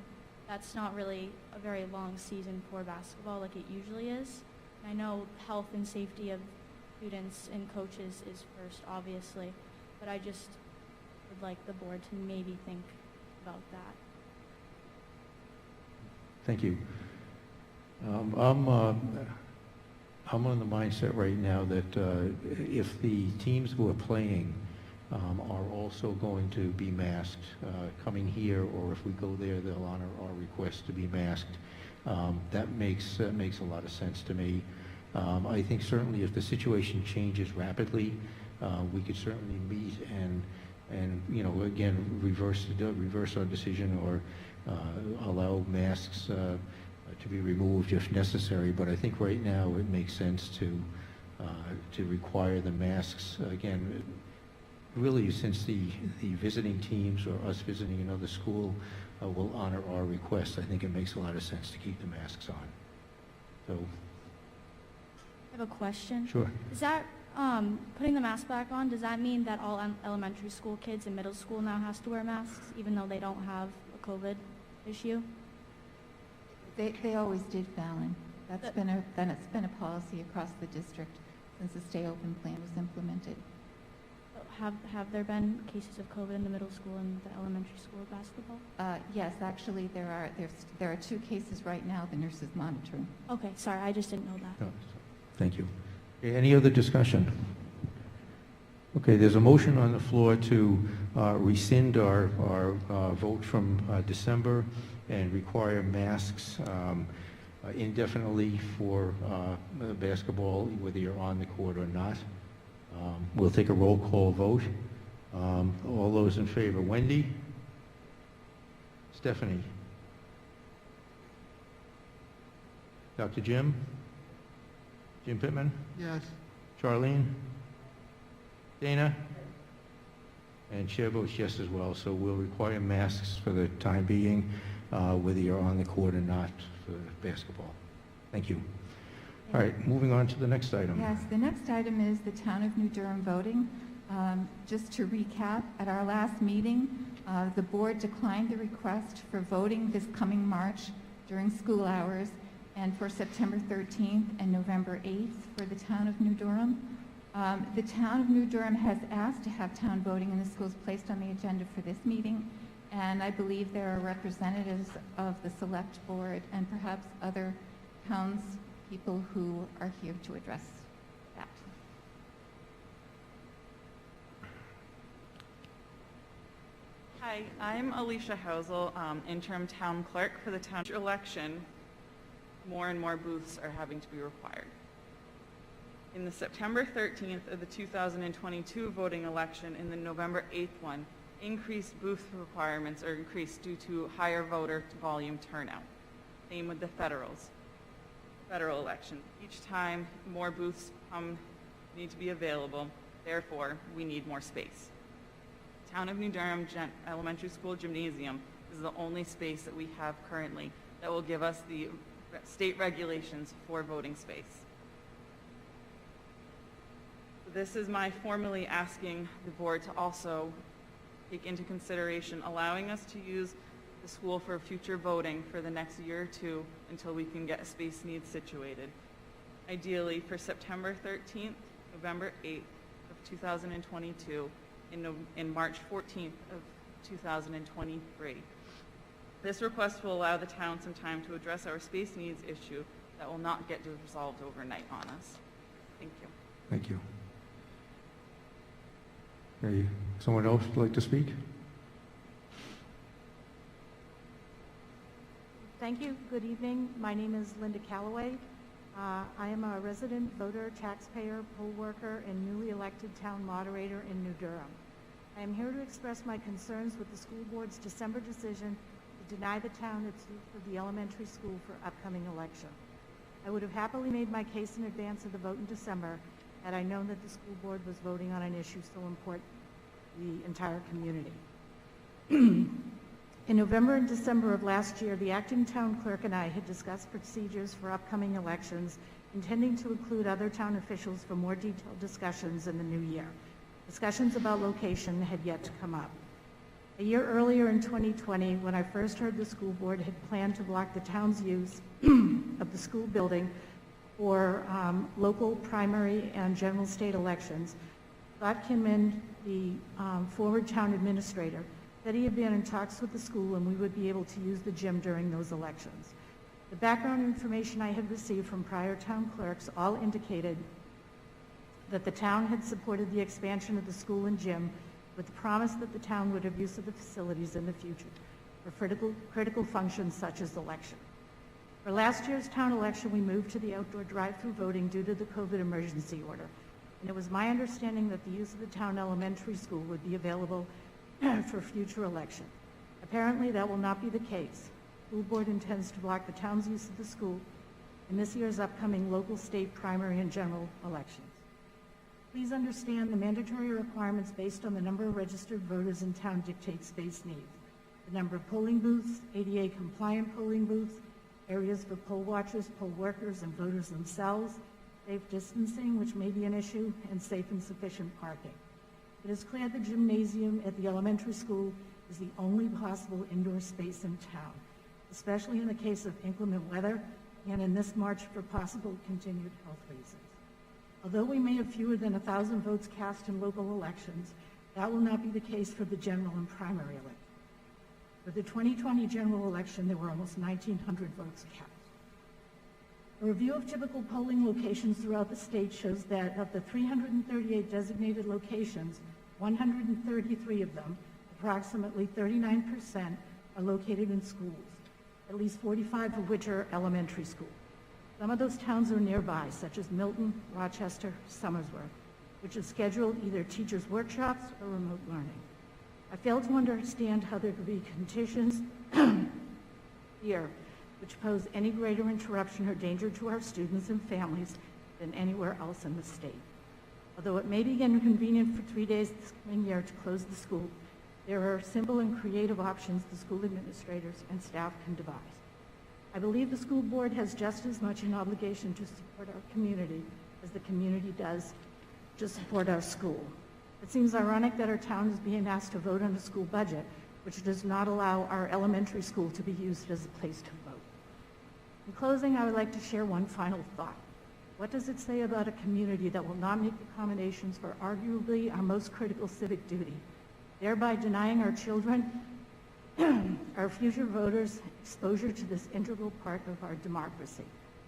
[SPEAKER 9] that's not really a very long season for basketball like it usually is. I know health and safety of students and coaches is first, obviously, but I just would like the board to maybe think about that.
[SPEAKER 1] Thank you. I'm on the mindset right now that if the teams who are playing are also going to be masked coming here, or if we go there, they'll honor our request to be masked. That makes a lot of sense to me. I think certainly if the situation changes rapidly, we could certainly meet and you know, again, reverse our decision, or allow masks to be removed if necessary. But I think right now it makes sense to require the masks again. Really, since the visiting teams or us visiting another school will honor our request, I think it makes a lot of sense to keep the masks on. So.
[SPEAKER 9] I have a question.
[SPEAKER 1] Sure.
[SPEAKER 9] Is that, putting the mask back on, does that mean that all elementary school kids in middle school now has to wear masks, even though they don't have a COVID issue?
[SPEAKER 2] They always did, Fallon. That's been a policy across the district since the stay open plan was implemented.
[SPEAKER 9] Have there been cases of COVID in the middle school and the elementary school basketball?
[SPEAKER 2] Yes, actually, there are 2 cases right now the nurse is monitoring.
[SPEAKER 9] Okay, sorry, I just didn't know that.
[SPEAKER 1] No, thank you. Okay, any other discussion? Okay, there's a motion on the floor to rescind our vote from December and require masks indefinitely for basketball, whether you're on the court or not. We'll take a roll call vote. All those in favor, Wendy? Stephanie? Dr. Jim? Jim Pittman?
[SPEAKER 10] Yes.
[SPEAKER 1] Charlene? Dana? And chair votes yes as well, so we'll require masks for the time being, whether you're on the court or not for basketball. Thank you. All right, moving on to the next item.
[SPEAKER 2] Yes, the next item is the Town of New Durham voting. Just to recap, at our last meeting, the board declined the request for voting this coming March during school hours and for September 13th and November 8th for the Town of New Durham. The Town of New Durham has asked to have town voting in the schools placed on the agenda for this meeting, and I believe there are representatives of the select board and perhaps other townspeople who are here to address that.
[SPEAKER 11] Hi, I'm Alicia Housel, interim town clerk for the town election. More and more booths are having to be required. In the September 13th of the 2022 voting election and the November 8th one, increased booth requirements are increased due to higher voter volume turnout. Same with the federal election. Each time more booths need to be available, therefore we need more space. Town of New Durham Elementary School Gymnasium is the only space that we have currently that will give us the state regulations for voting space. This is my formally asking the board to also take into consideration allowing us to use the school for future voting for the next year or two until we can get space needs situated. Ideally for September 13th, November 8th of 2022, and March 14th of 2023. This request will allow the town some time to address our space needs issue that will not get resolved overnight on us. Thank you.
[SPEAKER 1] Thank you. Okay, someone else would like to speak?
[SPEAKER 12] Thank you. Good evening. My name is Linda Calloway. I am a resident voter, taxpayer, poll worker, and newly elected town moderator in New Durham. I am here to express my concerns with the school board's December decision to deny the town its use of the elementary school for upcoming election. I would have happily made my case in advance of the vote in December had I known that the school board was voting on an issue so important to the entire community. In November and December of last year, the acting town clerk and I had discussed procedures for upcoming elections, intending to include other town officials for more detailed discussions in the new year. Discussions about location had yet to come up. A year earlier in 2020, when I first heard the school board had planned to block the town's use of the school building for local, primary, and general state elections, Scott Kinman, the former town administrator, said he had been in talks with the school and we would be able to use the gym during those elections. The background information I had received from prior town clerks all indicated that the town had supported the expansion of the school and gym with the promise that the town would have use of the facilities in the future for critical functions such as election. For last year's town election, we moved to the outdoor drive-through voting due to the COVID emergency order. And it was my understanding that the use of the town elementary school would be available for future election. Apparently, that will not be the case. The school board intends to block the town's use of the school in this year's upcoming local, state, primary, and general elections. Please understand the mandatory requirements based on the number of registered voters in town dictate space needs. The number of polling booths, ADA compliant polling booths, areas for poll watchers, poll workers, and voters themselves, safe distancing, which may be an issue, and safe and sufficient parking. It is clear the gymnasium at the elementary school is the only possible indoor space in town, especially in the case of inclement weather and in this March for possible continued health reasons. Although we may have fewer than 1,000 votes cast in local elections, that will not be the case for the general and primary elections. For the 2020 general election, there were almost 1,900 votes cast. A review of typical polling locations throughout the state shows that of the 338 designated locations, 133 of them, approximately 39%, are located in schools, at least 45 of which are elementary schools. Some of those towns are nearby, such as Milton, Rochester, Somersworth, which have scheduled either teachers' workshops or remote learning. I fail to understand how there could be conditions here which pose any greater interruption or danger to our students and families than anywhere else in the state. Although it may be inconvenient for 3 days this coming year to close the school, there are simple and creative options the school administrators and staff can devise. I believe the school board has just as much an obligation to support our community as the community does to support our school. It seems ironic that our town is being asked to vote on a school budget, which does not allow our elementary school to be used as a place to vote. In closing, I would like to share one final thought. What does it say about a community that will not make accommodations for arguably our most critical civic duty, thereby denying our children, our future voters, exposure to this integral part of our democracy?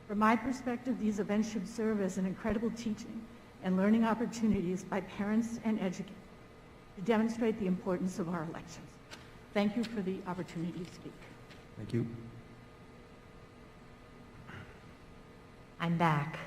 [SPEAKER 12] From my perspective, these events should serve as an incredible teaching and learning opportunities by parents and educators to demonstrate the importance of our elections. Thank you for the opportunity to speak.
[SPEAKER 1] Thank you.
[SPEAKER 6] I'm back.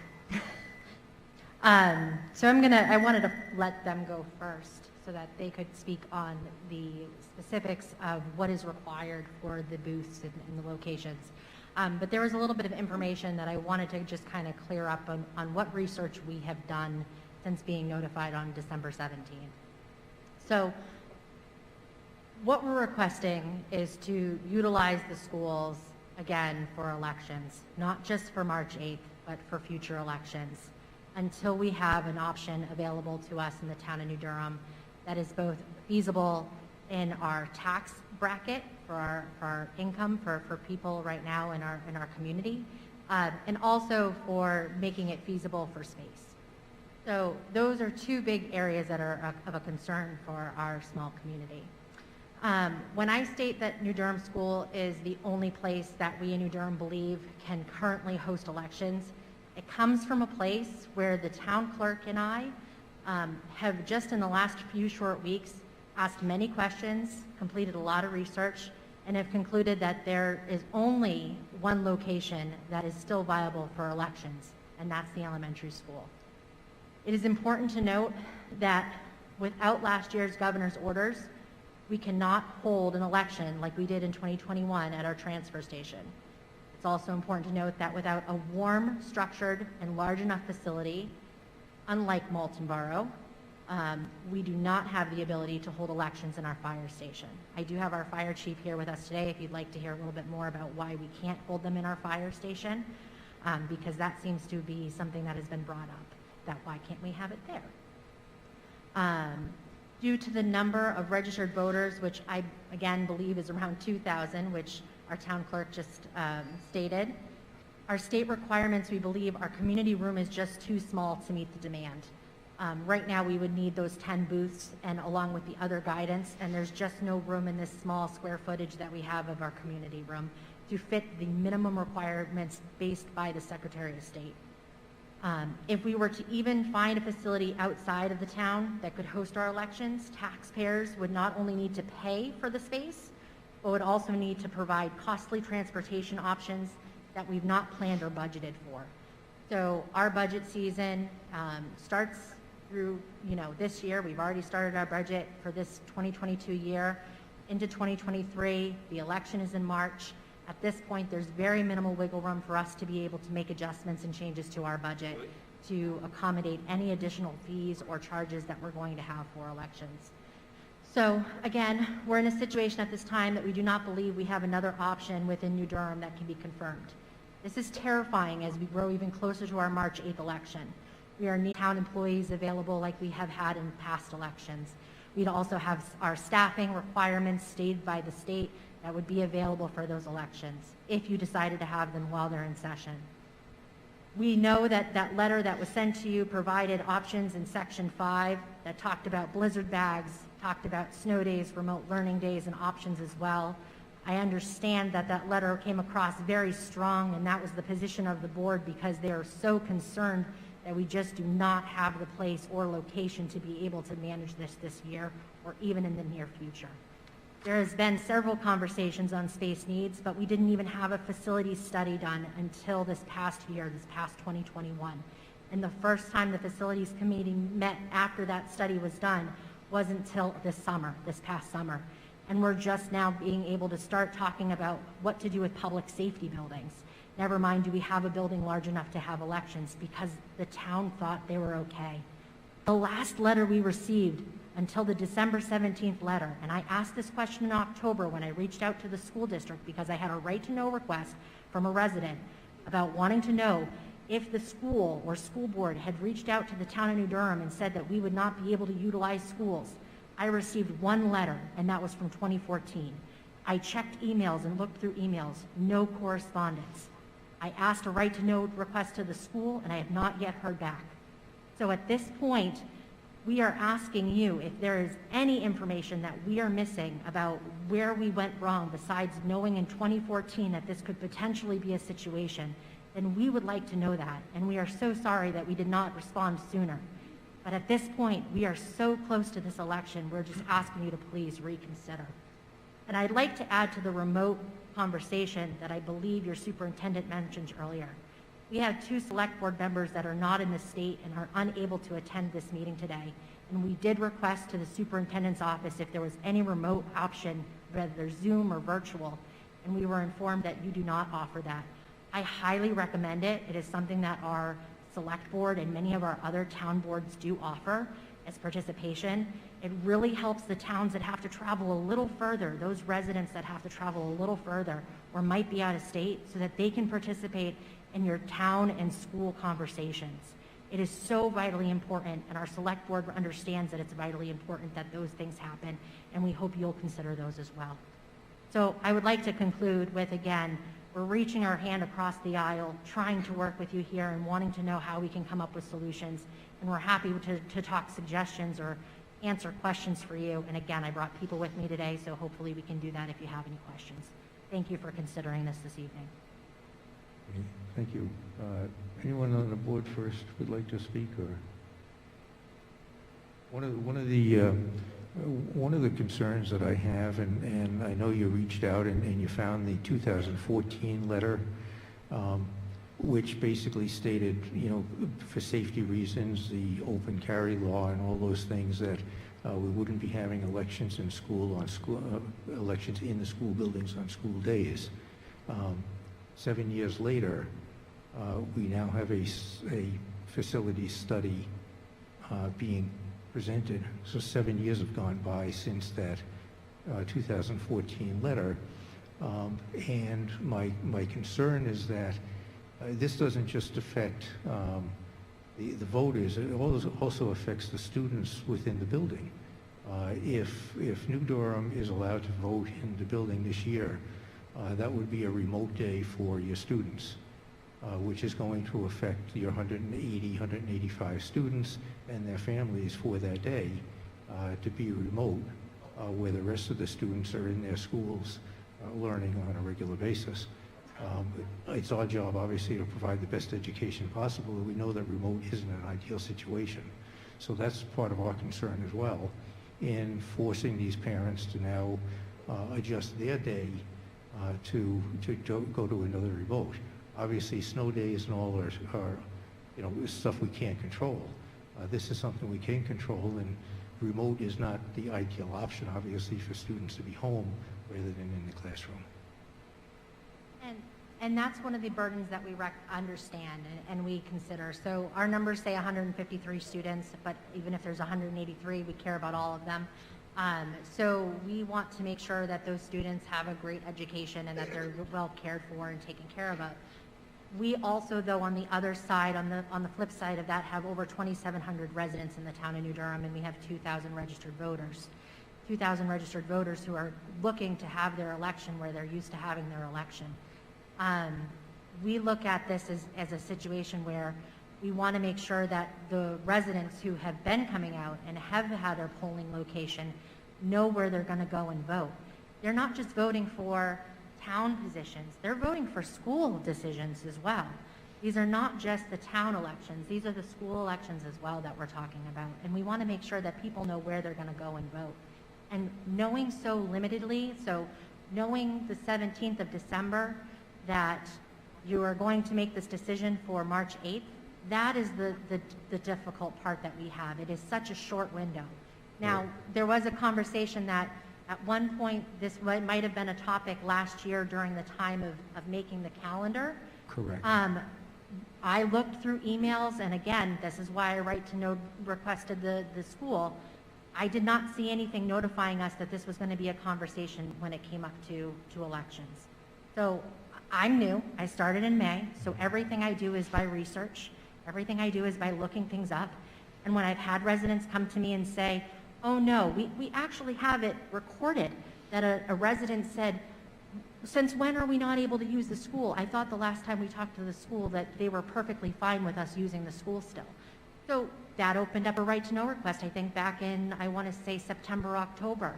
[SPEAKER 6] So I wanted to let them go first so that they could speak on the specifics of what is required for the booths and the locations. But there was a little bit of information that I wanted to just kind of clear up on what research we have done since being notified on December 17th. So what we're requesting is to utilize the schools again for elections, not just for March 8th, but for future elections, until we have an option available to us in the town of New Durham that is both feasible in our tax bracket for our income for people right now in our community, and also for making it feasible for space. So those are two big areas that are of a concern for our small community. When I state that New Durham School is the only place that we in New Durham believe can currently host elections, it comes from a place where the town clerk and I have just in the last few short weeks asked many questions, completed a lot of research, and have concluded that there is only one location that is still viable for elections, and that's the elementary school. It is important to note that without last year's governor's orders, we cannot hold an election like we did in 2021 at our transfer station. It's also important to note that without a warm, structured, and large enough facility, unlike Moultonborough, we do not have the ability to hold elections in our fire station. I do have our fire chief here with us today if you'd like to hear a little bit more about why we can't hold them in our fire station, because that seems to be something that has been brought up, that why can't we have it there? Due to the number of registered voters, which I, again, believe is around 2,000, which our town clerk just stated, our state requirements, we believe our community room is just too small to meet the demand. Right now, we would need those 10 booths and along with the other guidance, and there's just no room in this small square footage that we have of our community room to fit the minimum requirements based by the Secretary of State. If we were to even find a facility outside of the town that could host our elections, taxpayers would not only need to pay for the space, but would also need to provide costly transportation options that we've not planned or budgeted for. So our budget season starts through, this year. We've already started our budget for this 2022 year into 2023. The election is in March. At this point, there's very minimal wiggle room for us to be able to make adjustments and changes to our budget to accommodate any additional fees or charges that we're going to have for elections. So again, we're in a situation at this time that we do not believe we have another option within New Durham that can be confirmed. This is terrifying as we grow even closer to our March 8th election. We are need town employees available like we have had in past elections. We'd also have our staffing requirements stated by the state that would be available for those elections if you decided to have them while they're in session. We know that that letter that was sent to you provided options in Section 5 that talked about blizzard bags, talked about snow days, remote learning days, and options as well. I understand that that letter came across very strong, and that was the position of the board because they are so concerned that we just do not have the place or location to be able to manage this year or even in the near future. There has been several conversations on space needs, but we didn't even have a facilities study done until this past year, this past 2021. And the first time the facilities committee met after that study was done wasn't until this past summer. And we're just now being able to start talking about what to do with public safety buildings. Never mind, do we have a building large enough to have elections because the town thought they were okay. The last letter we received until the December 17th letter, and I asked this question in October when I reached out to the school district because I had a right to know request from a resident about wanting to know if the school or school board had reached out to the town of New Durham and said that we would not be able to utilize schools. I received one letter, and that was from 2014. I checked emails and looked through emails, no correspondence. I asked a right to know request to the school, and I have not yet heard back. So at this point, we are asking you if there is any information that we are missing about where we went wrong besides knowing in 2014 that this could potentially be a situation, then we would like to know that. And we are so sorry that we did not respond sooner. But at this point, we are so close to this election, we're just asking you to please reconsider. And I'd like to add to the remote conversation that I believe your superintendent mentioned earlier. We have 2 select board members that are not in the state and are unable to attend this meeting today. And we did request to the superintendent's office if there was any remote option, whether Zoom or virtual, and we were informed that you do not offer that. I highly recommend it. It is something that our select board and many of our other town boards do offer as participation. It really helps the towns that have to travel a little further, those residents that have to travel a little further or might be out of state, so that they can participate in your town and school conversations. It is so vitally important, and our select board understands that it's vitally important that those things happen, and we hope you'll consider those as well. So I would like to conclude with, again, we're reaching our hand across the aisle, trying to work with you here and wanting to know how we can come up with solutions. And we're happy to talk suggestions or answer questions for you. And again, I brought people with me today, so hopefully we can do that if you have any questions. Thank you for considering this evening.
[SPEAKER 1] Okay, thank you. Anyone on the board first would like to speak, or? One of the concerns that I have, and I know you reached out and you found the 2014 letter, which basically stated, you know, for safety reasons, the open carry law and all those things, that we wouldn't be having elections in school elections in the school buildings on school days. 7 years later, we now have a facility study being presented. So 7 years have gone by since that 2014 letter. And my concern is that this doesn't just affect the voters, it also affects the students within the building. If New Durham is allowed to vote in the building this year, that would be a remote day for your students, which is going to affect your 180, 185 students and their families for that day to be remote, where the rest of the students are in their schools learning on a regular basis. It's our job, obviously, to provide the best education possible, and we know that remote isn't an ideal situation. So that's part of our concern as well, in forcing these parents to now adjust their day to go to another remote. Obviously, snow days and all are you know, stuff we can't control. This is something we can control, and remote is not the ideal option, obviously, for students to be home rather than in the classroom.
[SPEAKER 6] And that's one of the burdens that we understand and we consider. So our numbers say 153 students, but even if there's 183, we care about all of them. So we want to make sure that those students have a great education and that they're well cared for and taken care of. We also, though, on the other side, on the flip side of that, have over 2,700 residents in the town of New Durham, and we have 2,000 registered voters. 2,000 registered voters who are looking to have their election where they're used to having their election. We look at this as a situation where we want to make sure that the residents who have been coming out and have had their polling location know where they're going to go and vote. They're not just voting for town positions, they're voting for school decisions as well. These are not just the town elections, these are the school elections as well that we're talking about. And we want to make sure that people know where they're going to go and vote. And knowing so limitedly, so knowing the 17th of December, that you are going to make this decision for March 8th, that is the difficult part that we have. It is such a short window. Now, there was a conversation that at one point, this might have been a topic last year during the time of making the calendar.
[SPEAKER 1] Correct.
[SPEAKER 6] I looked through emails, and again, this is why I requested the school. I did not see anything notifying us that this was going to be a conversation when it came up to elections. So I'm new. I started in May, so everything I do is by research. Everything I do is by looking things up. And when I've had residents come to me and say, oh no, we actually have it recorded that a resident said, since when are we not able to use the school? I thought the last time we talked to the school that they were perfectly fine with us using the school still. So that opened up a right to know request, I think back in, I want to say September, October.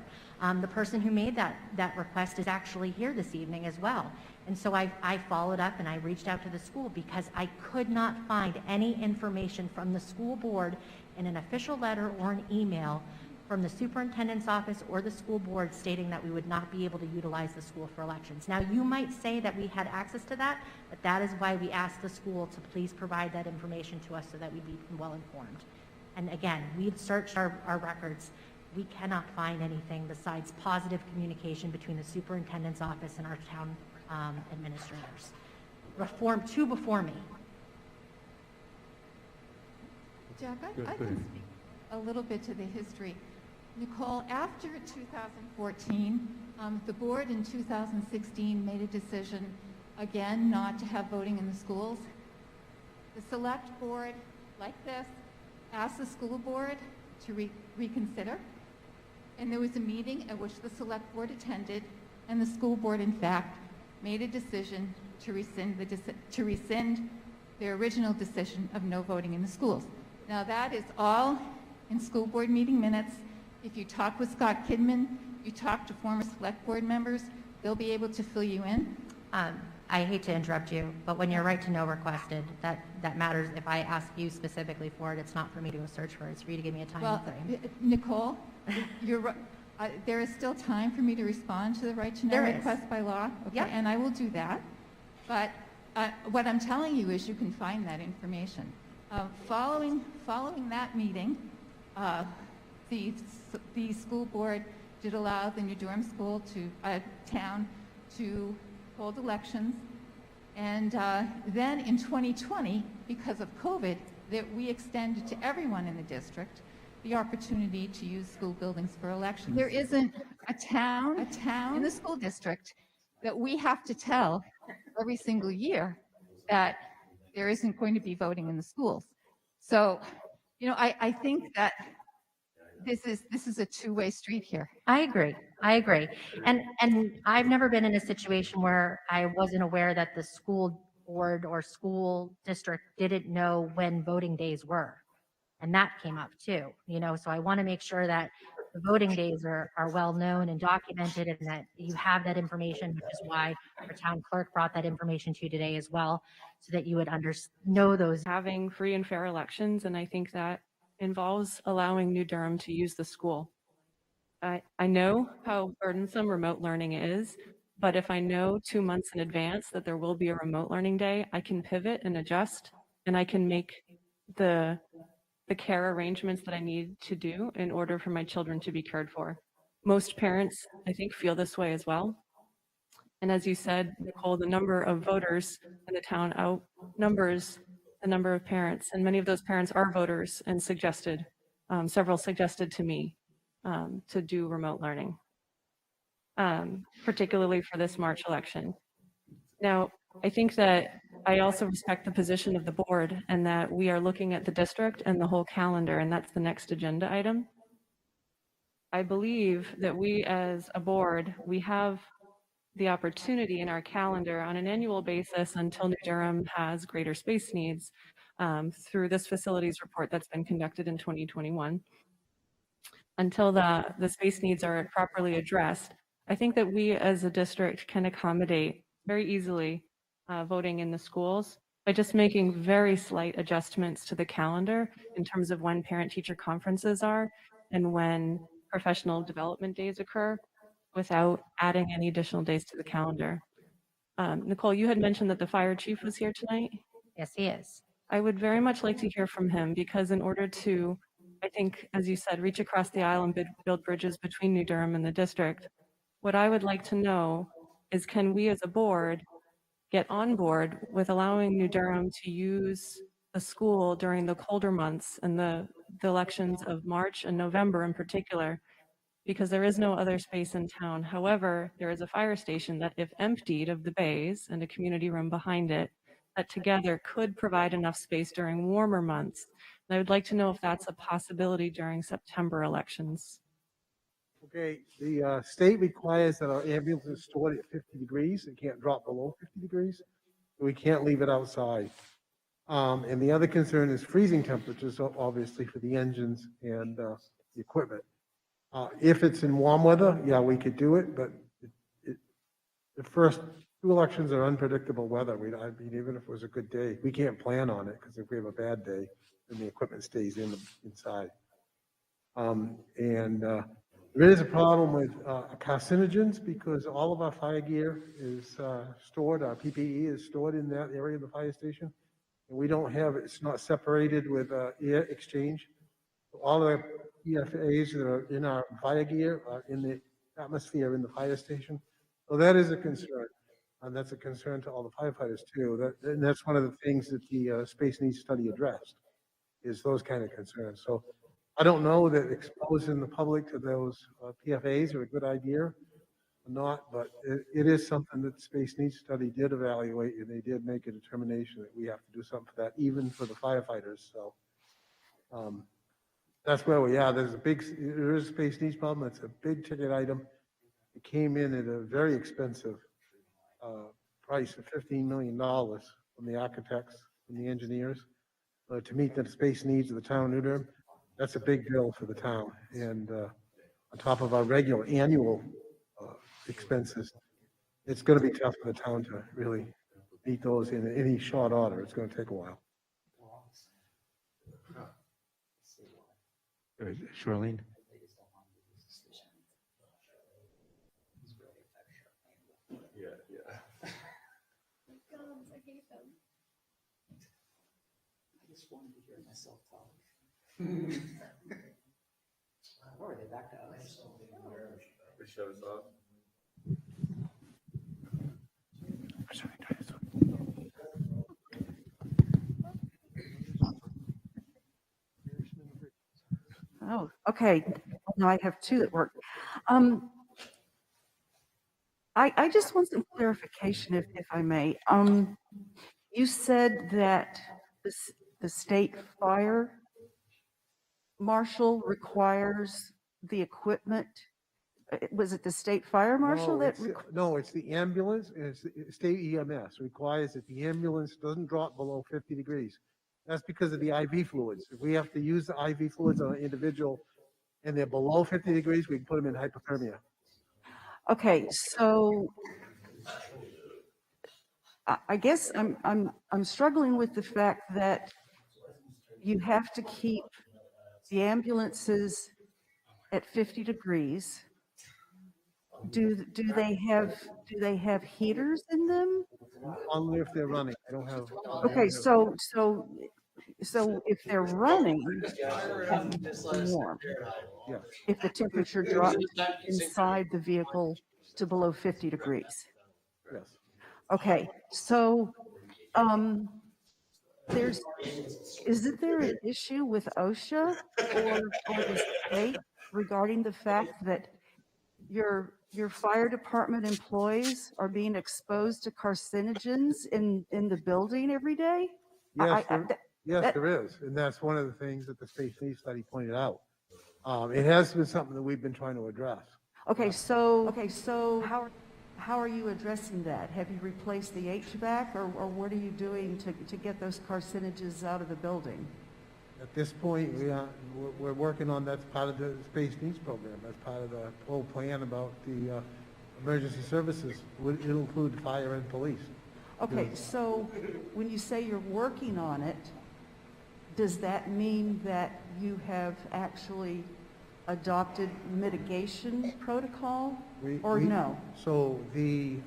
[SPEAKER 6] The person who made that request is actually here this evening as well. And so I followed up and I reached out to the school because I could not find any information from the school board in an official letter or an email from the superintendent's office or the school board stating that we would not be able to utilize the school for elections. Now, you might say that we had access to that, but that is why we asked the school to please provide that information to us so that we'd be well informed. And again, we've searched our records. We cannot find anything besides positive communication between the superintendent's office and our town administrators. Two before me.
[SPEAKER 2] Jack,
[SPEAKER 1] Go
[SPEAKER 2] I
[SPEAKER 1] ahead.
[SPEAKER 2] can speak a little bit to the history. Nicole, after 2014, the board in 2016 made a decision, again, not to have voting in the schools. The select board like this, asked the school board to reconsider. And there was a meeting at which the select board attended, and the school board, in fact, made a decision to rescind their original decision of no voting in the schools. Now, that is all in school board meeting minutes. If you talk with Scott Kidman, you talk to former select board members, they'll be able to fill you in.
[SPEAKER 6] I hate to interrupt you, but when your right to know requested, that matters. If I ask you specifically for it, it's not for me to go search for it. It's for you to give me a time frame.
[SPEAKER 2] Nicole, there is still time for me to respond to the right to know
[SPEAKER 6] There is.
[SPEAKER 2] request by law. Okay,
[SPEAKER 6] Yep.
[SPEAKER 2] and I will do that. But what I'm telling you is you can find that information. Following that meeting, the school board did allow the New Durham town to hold elections. And then in 2020, because of COVID, that we extended to everyone in the district the opportunity to use school buildings for elections. There isn't a town in the school district that we have to tell every single year that there isn't going to be voting in the schools. So, I think that this is a two-way street here.
[SPEAKER 6] I agree. And I've never been in a situation where I wasn't aware that the school board or school district didn't know when voting days were. And that came up too, so I want to make sure that the voting days are well known and documented, and that you have that information, which is why our town clerk brought that information to you today as well, so that you would know those.
[SPEAKER 3] Having free and fair elections, and I think that involves allowing New Durham to use the school. I know how burdensome remote learning is, but if I know 2 months in advance that there will be a remote learning day, I can pivot and adjust, and I can make the care arrangements that I need to do in order for my children to be cared for. Most parents, I think, feel this way as well. And as you said, Nicole, the number of voters in the town outnumbers the number of parents, and many of those parents are voters and several suggested to me to do remote learning, particularly for this March election. Now, I think that I also respect the position of the board, and that we are looking at the district and the whole calendar, and that's the next agenda item. I believe that we as a board, we have the opportunity in our calendar on an annual basis until New Durham has greater space needs through this facilities report that's been conducted in 2021. Until the space needs are properly addressed, I think that we as a district can accommodate very easily voting in the schools by just making very slight adjustments to the calendar in terms of when parent-teacher conferences are and when professional development days occur, without adding any additional days to the calendar. Nicole, you had mentioned that the fire chief was here tonight.
[SPEAKER 6] Yes, he is.
[SPEAKER 3] I would very much like to hear from him, because in order to, I think, as you said, reach across the aisle and build bridges between New Durham and the district, what I would like to know is, can we as a board get on board with allowing New Durham to use the school during the colder months and the elections of March and November in particular, because there is no other space in town. However, there is a fire station that, if emptied of the bays and a community room behind it, that together could provide enough space during warmer months. And I would like to know if that's a possibility during September elections.
[SPEAKER 13] Okay, the state requires that our ambulance is stored at 50 degrees. It can't drop below 50 degrees. We can't leave it outside. And the other concern is freezing temperatures, obviously, for the engines and the equipment. If it's in warm weather, yeah, we could do it, but the first 2 elections are unpredictable weather. I mean, even if it was a good day, we can't plan on it, because if we have a bad day, then the equipment stays inside. There is a problem with carcinogens, because all of our fire gear is stored, our PPE is stored in that area of the fire station. And we don't have, it's not separated with air exchange. All of the PFAs that are in our fire gear are in the atmosphere in the fire station. So that is a concern. And that's a concern to all the firefighters too. And that's one of the things that the space needs study addressed, is those kind of concerns. So I don't know that exposing the public to those PFAs are a good idea or not, but it is something that the Space Needs Study did evaluate, and they did make a determination that we have to do something for that, even for the firefighters. So That's where we are. There is a space needs problem. It's a big ticket item. It came in at a very expensive price of $15 million from the architects and the engineers to meet the space needs of the town of New Durham. That's a big bill for the town. And on top of our regular annual expenses, it's going to be tough for the town to really meet those in any short order. It's going to take a while.
[SPEAKER 1] Charlene?
[SPEAKER 14] Oh, okay. Now I have two that work. I just want some clarification, if I may. You said that the state fire marshal requires the equipment. Was it the state fire marshal that?
[SPEAKER 13] No, it's the ambulance, and it's the state EMS requires that the ambulance doesn't drop below 50 degrees. That's because of the IV fluids. If we have to use the IV fluids on an individual and they're below 50 degrees, we can put them in hypothermia.
[SPEAKER 14] Okay, so I guess I'm struggling with the fact that you have to keep the ambulances at 50 degrees. Do they have heaters in them?
[SPEAKER 13] Only if they're running. I don't have.
[SPEAKER 14] Okay, so if they're running, warm.
[SPEAKER 13] Yeah.
[SPEAKER 14] If the temperature drops inside the vehicle to below 50 degrees.
[SPEAKER 13] Yes.
[SPEAKER 14] Okay, so isn't there an issue with OSHA or the state regarding the fact that your fire department employees are being exposed to carcinogens in the building every day?
[SPEAKER 13] Yes, there is, and that's one of the things that the space needs study pointed out. It has been something that we've been trying to address.
[SPEAKER 14] Okay, so how are you addressing that? Have you replaced the HVAC, or what are you doing to get those carcinogens out of the building?
[SPEAKER 13] At this point, we're working on, that's part of the space needs program. That's part of the whole plan about the emergency services. It'll include fire and police.
[SPEAKER 14] Okay, so when you say you're working on it, does that mean that you have actually adopted mitigation protocol or no?
[SPEAKER 13] So the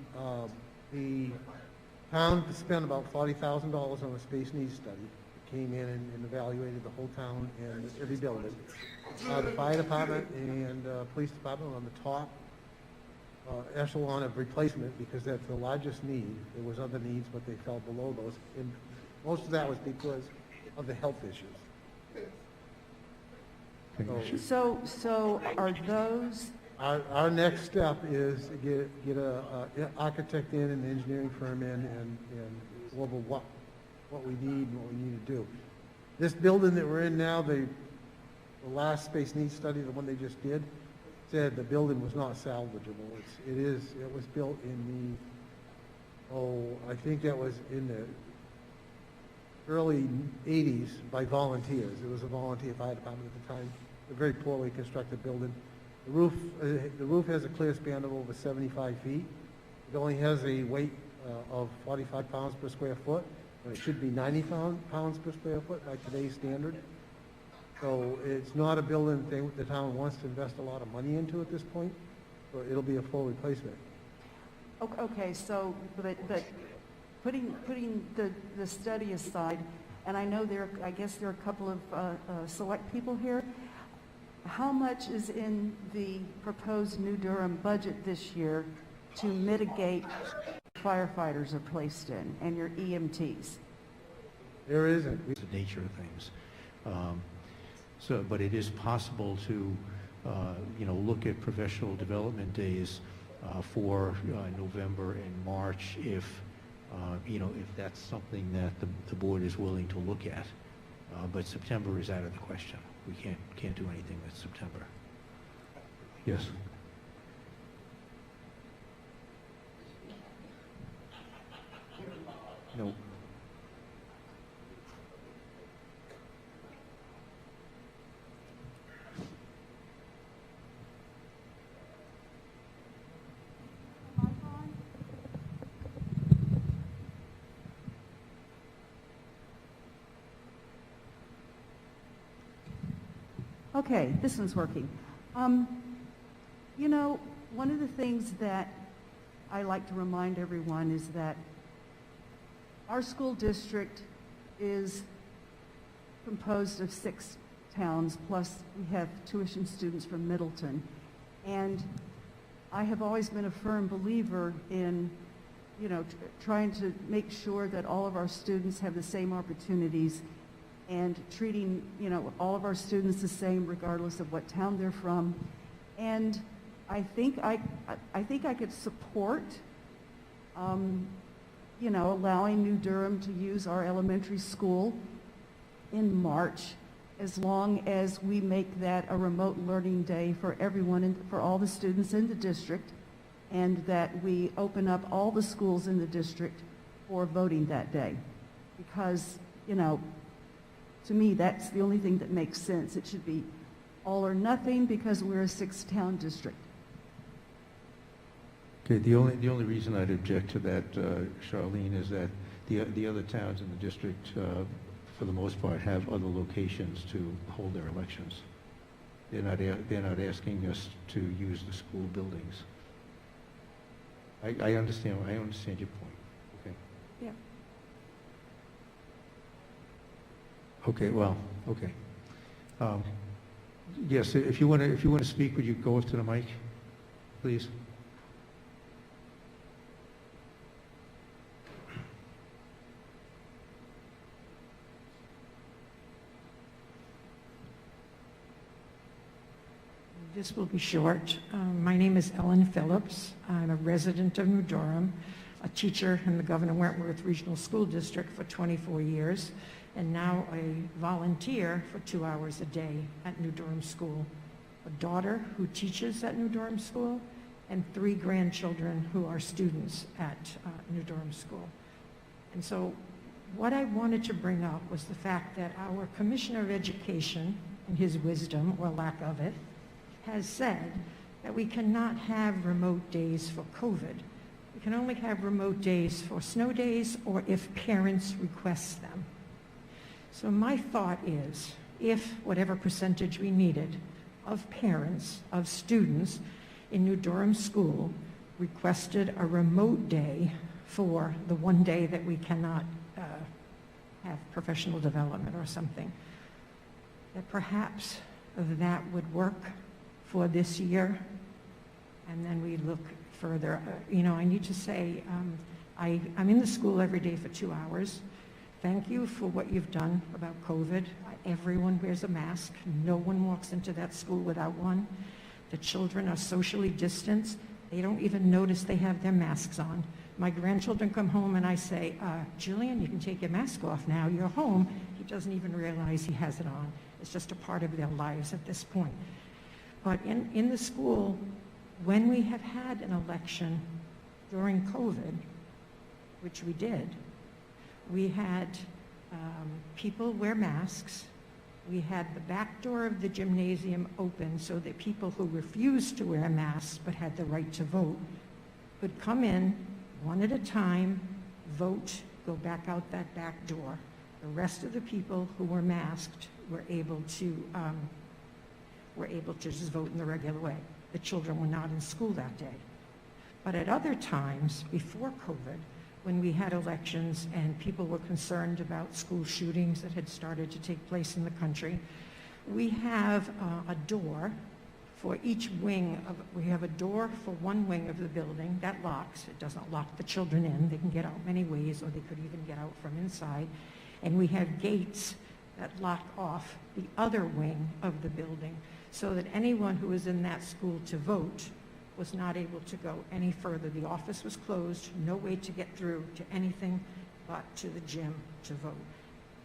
[SPEAKER 13] town spent about $40,000 on a space needs study. It came in and evaluated the whole town and every building. The fire department and police department on the top echelon of replacement because that's the largest need. There was other needs, but they fell below those. And most of that was because of the health issues.
[SPEAKER 14] So are those?
[SPEAKER 13] Our next step is to get a architect in, an engineering firm in, and go over what we need and what we need to do. This building that we're in now, the last space needs study, the one they just did, said the building was not salvageable. It was built in I think that was in the early 80s by volunteers. It was a volunteer fire department at the time. A very poorly constructed building. The roof has a clear span of over 75 feet. It only has a weight of 45 pounds per square foot, and it should be 90 pounds per square foot by today's standard. So it's not a building the town wants to invest a lot of money into at this point, so it'll be a full replacement.
[SPEAKER 14] Okay, so, but putting the study aside, and I know I guess there are a couple of select people here, how much is in the proposed New Durham budget this year to mitigate firefighters are placed in and your EMTs?
[SPEAKER 13] There isn't.
[SPEAKER 1] The nature of things. But it is possible to, look at professional development days for November and March if that's something that the board is willing to look at. but September is out of the question. We can't do anything with September. Yes. No.
[SPEAKER 14] Okay, this one's working. You know, one of the things that I like to remind everyone is that our school district is composed of 6 towns, plus we have tuition students from Middleton. And I have always been a firm believer in, you know, trying to make sure that all of our students have the same opportunities and treating, you know, all of our students the same regardless of what town they're from. And I think I could support, you know, allowing New Durham to use our elementary school in March, as long as we make that a remote learning day for everyone and for all the students in the district, and that we open up all the schools in the district for voting that day. Because, you know, to me, that's the only thing that makes sense. It should be all or nothing because we're a 6-town district.
[SPEAKER 1] Okay, the only reason I'd object to that, Charlene, is that the other towns in the district, for the most part, have other locations to hold their elections. They're not asking us to use the school buildings. I understand your point. Okay.
[SPEAKER 14] Yeah.
[SPEAKER 1] Okay. Well. Okay. Yes. If you want to speak, would you go up to the mic, please?
[SPEAKER 15] This will be short. My name is Ellen Phillips. I'm a resident of New Durham, a teacher in the Governor Wentworth Regional School District for 24 years, and now a volunteer for 2 hours a day at New Durham School. A daughter who teaches at New Durham School, and 3 grandchildren who are students at New Durham School. And so what I wanted to bring up was the fact that our Commissioner of Education, in his wisdom or lack of it, has said that we cannot have remote days for COVID. We can only have remote days for snow days or if parents request them. So my thought is, if whatever percentage we needed of parents, of students in New Durham School requested a remote day for the one day that we cannot have professional development or something, that perhaps that would work for this year, and then we look further. You know, I need to say, I'm in the school every day for 2 hours. Thank you for what you've done about COVID. Everyone wears a mask. No one walks into that school without one. The children are socially distanced. They don't even notice they have their masks on. My grandchildren come home and I say, Jillian, you can take your mask off now. You're home. He doesn't even realize he has it on. It's just a part of their lives at this point. But in the school, when we have had an election during COVID, which we did, we had people wear masks. We had the back door of the gymnasium open so that people who refused to wear masks but had the right to vote could come in one at a time, vote, go back out that back door. The rest of the people who were masked were able to just vote in the regular way. The children were not in school that day. But at other times, before COVID, when we had elections and people were concerned about school shootings that had started to take place in the country, we have a door for each wing of, we have a door for one wing of the building that locks. It doesn't lock the children in. They can get out many ways, or they could even get out from inside. And we have gates that lock off the other wing of the building, so that anyone who was in that school to vote was not able to go any further. The office was closed, no way to get through to anything but to the gym to vote.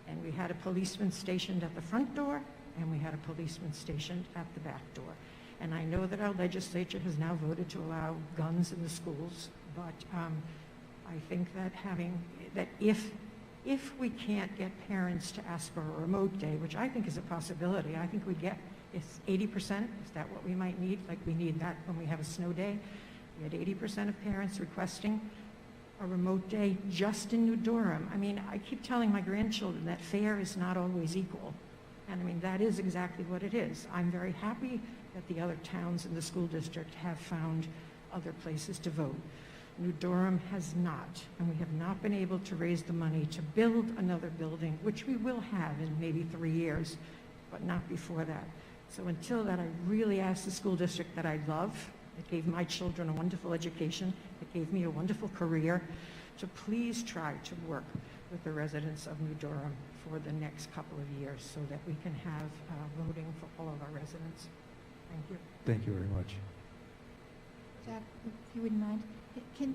[SPEAKER 15] And we had a policeman stationed at the front door, and we had a policeman stationed at the back door. And I know that our legislature has now voted to allow guns in the schools, but I think that if we can't get parents to ask for a remote day, which I think is a possibility, I think we get, it's 80%, is that what we might need? Like we need that when we have a snow day. We had 80% of parents requesting a remote day just in New Durham. I mean, I keep telling my grandchildren that fair is not always equal. And I mean, that is exactly what it is. I'm very happy that the other towns in the school district have found other places to vote. New Durham has not, and we have not been able to raise the money to build another building, which we will have in maybe 3 years, but not before that. So until that, I really ask the school district that I love, that gave my children a wonderful education, that gave me a wonderful career, to please try to work with the residents of New Durham for the next couple of years so that we can have voting for all of our residents. Thank you.
[SPEAKER 1] Thank you very much.
[SPEAKER 2] Jack, if you wouldn't mind, can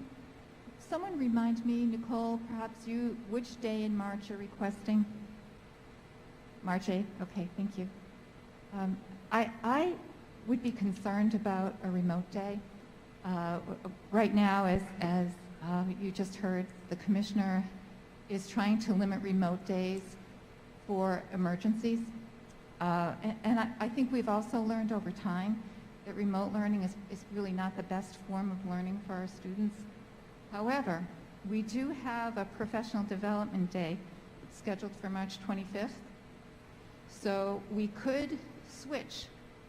[SPEAKER 2] someone remind me, Nicole, perhaps you, which day in March you're requesting? March 8th? Okay, thank you. I would be concerned about a remote day. Right now, as you just heard, the commissioner is trying to limit remote days for emergencies. And I think we've also learned over time that remote learning is really not the best form of learning for our students. However, we do have a professional development day scheduled for March 25th. So we could switch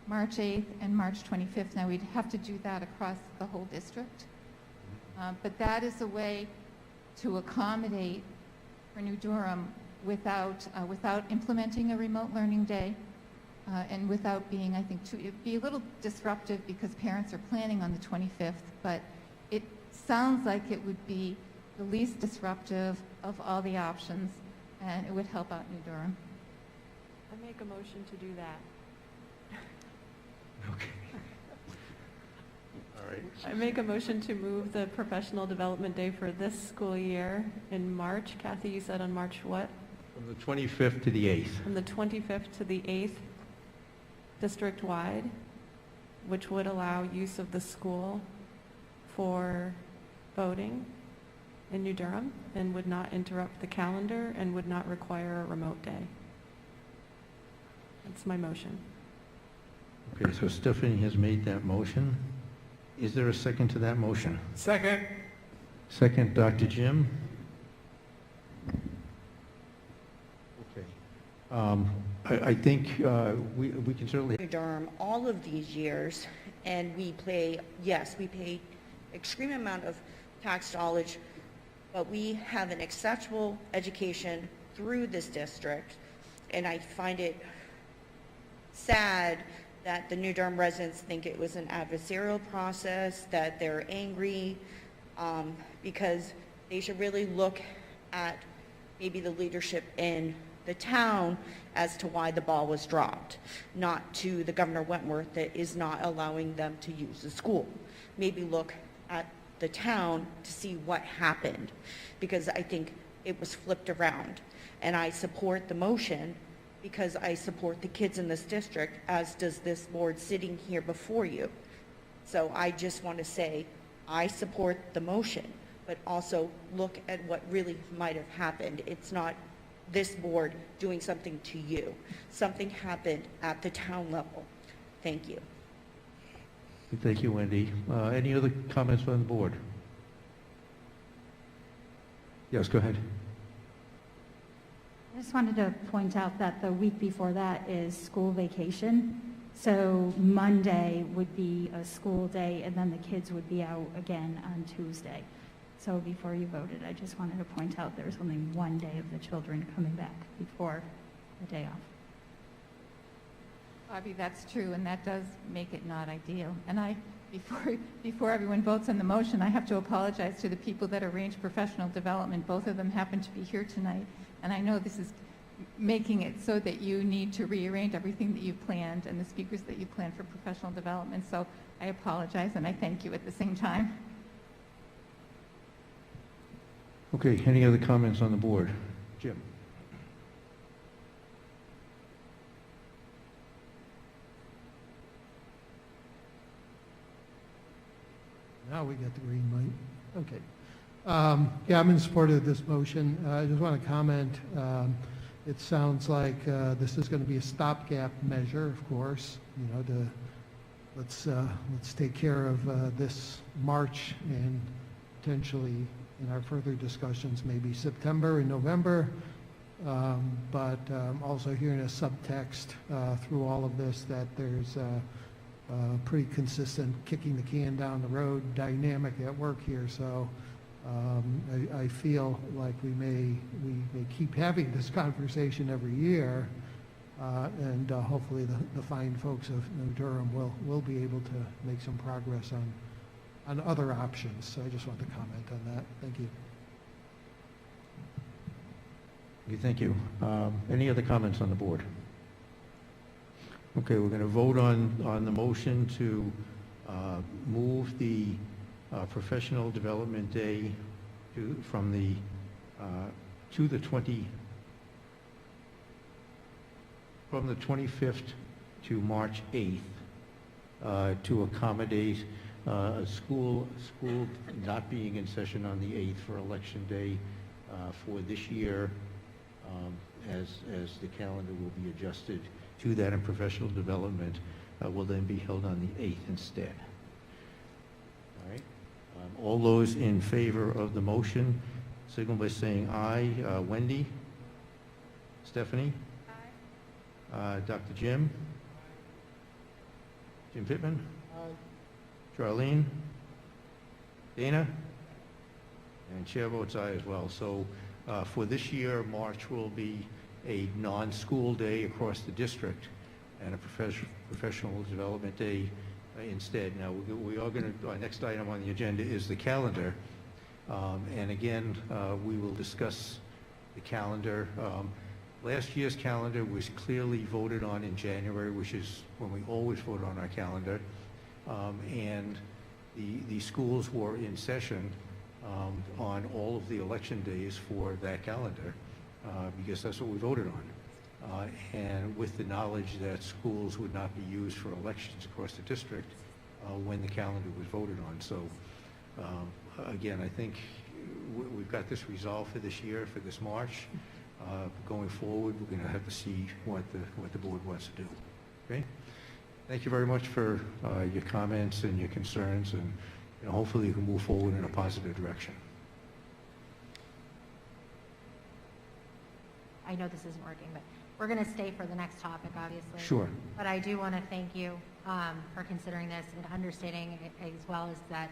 [SPEAKER 2] March 8th and March 25th. Now, we'd have to do that across the whole district. But that is a way to accommodate for New Durham without implementing a remote learning day and without being, I think, it'd be a little disruptive because parents are planning on the 25th, but it sounds like it would be the least disruptive of all the options, and it would help out New Durham.
[SPEAKER 3] I make a motion to do that.
[SPEAKER 1] Okay. All right.
[SPEAKER 3] I make a motion to move the professional development day for this school year in March. Kathy, you said on March what?
[SPEAKER 1] From the 25th to the 8th.
[SPEAKER 3] From the 25th to the 8th, district-wide, which would allow use of the school for voting in New Durham and would not interrupt the calendar and would not require a remote day. That's my motion.
[SPEAKER 1] Okay, so Stephanie has made that motion. Is there a second to that motion?
[SPEAKER 8] Second.
[SPEAKER 1] Second, Dr. Jim. Okay. I think we can certainly...
[SPEAKER 16] New Durham all of these years, and we pay extreme amount of tax dollars, but we have an exceptional education through this district, and I find it sad that the New Durham residents think it was an adversarial process, that they're angry, because they should really look at maybe the leadership in the town as to why the ball was dropped, not to the Governor Wentworth that is not allowing them to use the school. Maybe look at the town to see what happened, because I think it was flipped around. And I support the motion because I support the kids in this district, as does this board sitting here before you. So I just want to say I support the motion, but also look at what really might have happened. It's not this board doing something to you. Something happened at the town level. Thank you.
[SPEAKER 1] Thank you, Wendy. Any other comments from the board? Yes, go ahead.
[SPEAKER 17] I just wanted to point out that the week before that is school vacation. So Monday would be a school day, and then the kids would be out again on Tuesday. So before you voted, I just wanted to point out there's only one day of the children coming back before the day off.
[SPEAKER 2] Bobby, that's true, and that does make it not ideal. And before everyone votes on the motion, I have to apologize to the people that arranged professional development. Both of them happen to be here tonight, and I know this is making it so that you need to rearrange everything that you've planned and the speakers that you planned for professional development. So I apologize, and I thank you at the same time.
[SPEAKER 1] Okay, any other comments on the board? Jim?
[SPEAKER 10] Now we get the green light. Okay. Yeah, I'm in support of this motion. I just want to comment. It sounds like this is going to be a stopgap measure, of course. You know, let's take care of this March and potentially in our further discussions, maybe September and November. But also hearing a subtext through all of this that there's pretty consistent kicking the can down the road dynamic at work here. So I feel like we may keep having this conversation every year, and hopefully the fine folks of New Durham will be able to make some progress on other options. So I just want to comment on that. Thank you.
[SPEAKER 1] Okay, thank you. Any other comments on the board? Okay, we're going to vote on the motion to move the professional development day from the 25th to March 8th to accommodate school not being in session on the 8th for Election Day for this year, as the calendar will be adjusted to that, and professional development will then be held on the 8th instead. All right. All those in favor of the motion signal by saying aye. Wendy? Stephanie? Aye. Dr. Jim? Jim Pittman? Aye. Charlene? Dana? And chair votes aye as well. So for this year, March will be a non-school day across the district and a professional development day instead. Now, we are going to, our next item on the agenda is the calendar. And again, we will discuss the calendar. Last year's calendar was clearly voted on in January, which is when we always vote on our calendar. And the schools were in session on all of the election days for that calendar, because that's what we voted on. And with the knowledge that schools would not be used for elections across the district when the calendar was voted on. So again, I think we've got this resolved for this year, for this March. Going forward, we're going to have to see what the board wants to do. Okay? Thank you very much for your comments and your concerns, and hopefully you can move forward in a positive direction.
[SPEAKER 6] I know this isn't working, but we're going to stay for the next topic, obviously.
[SPEAKER 1] Sure.
[SPEAKER 6] But I do want to thank you for considering this and understanding as well as that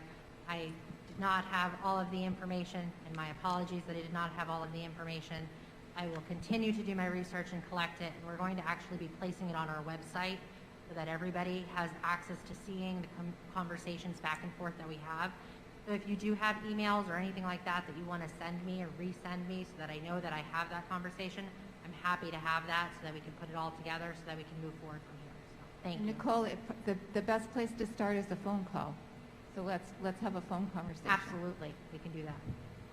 [SPEAKER 6] I did not have all of the information, and my apologies that I did not have all of the information. I will continue to do my research and collect it, and we're going to actually be placing it on our website so that everybody has access to seeing the conversations back and forth that we have. So if you do have emails or anything like that that you want to send me or resend me so that I know that I have that conversation, I'm happy to have that so that we can put it all together so that we can move forward from here. So, thank you.
[SPEAKER 2] Nicole, the best place to start is a phone call. So let's have a phone conversation.
[SPEAKER 6] Absolutely, we can do that.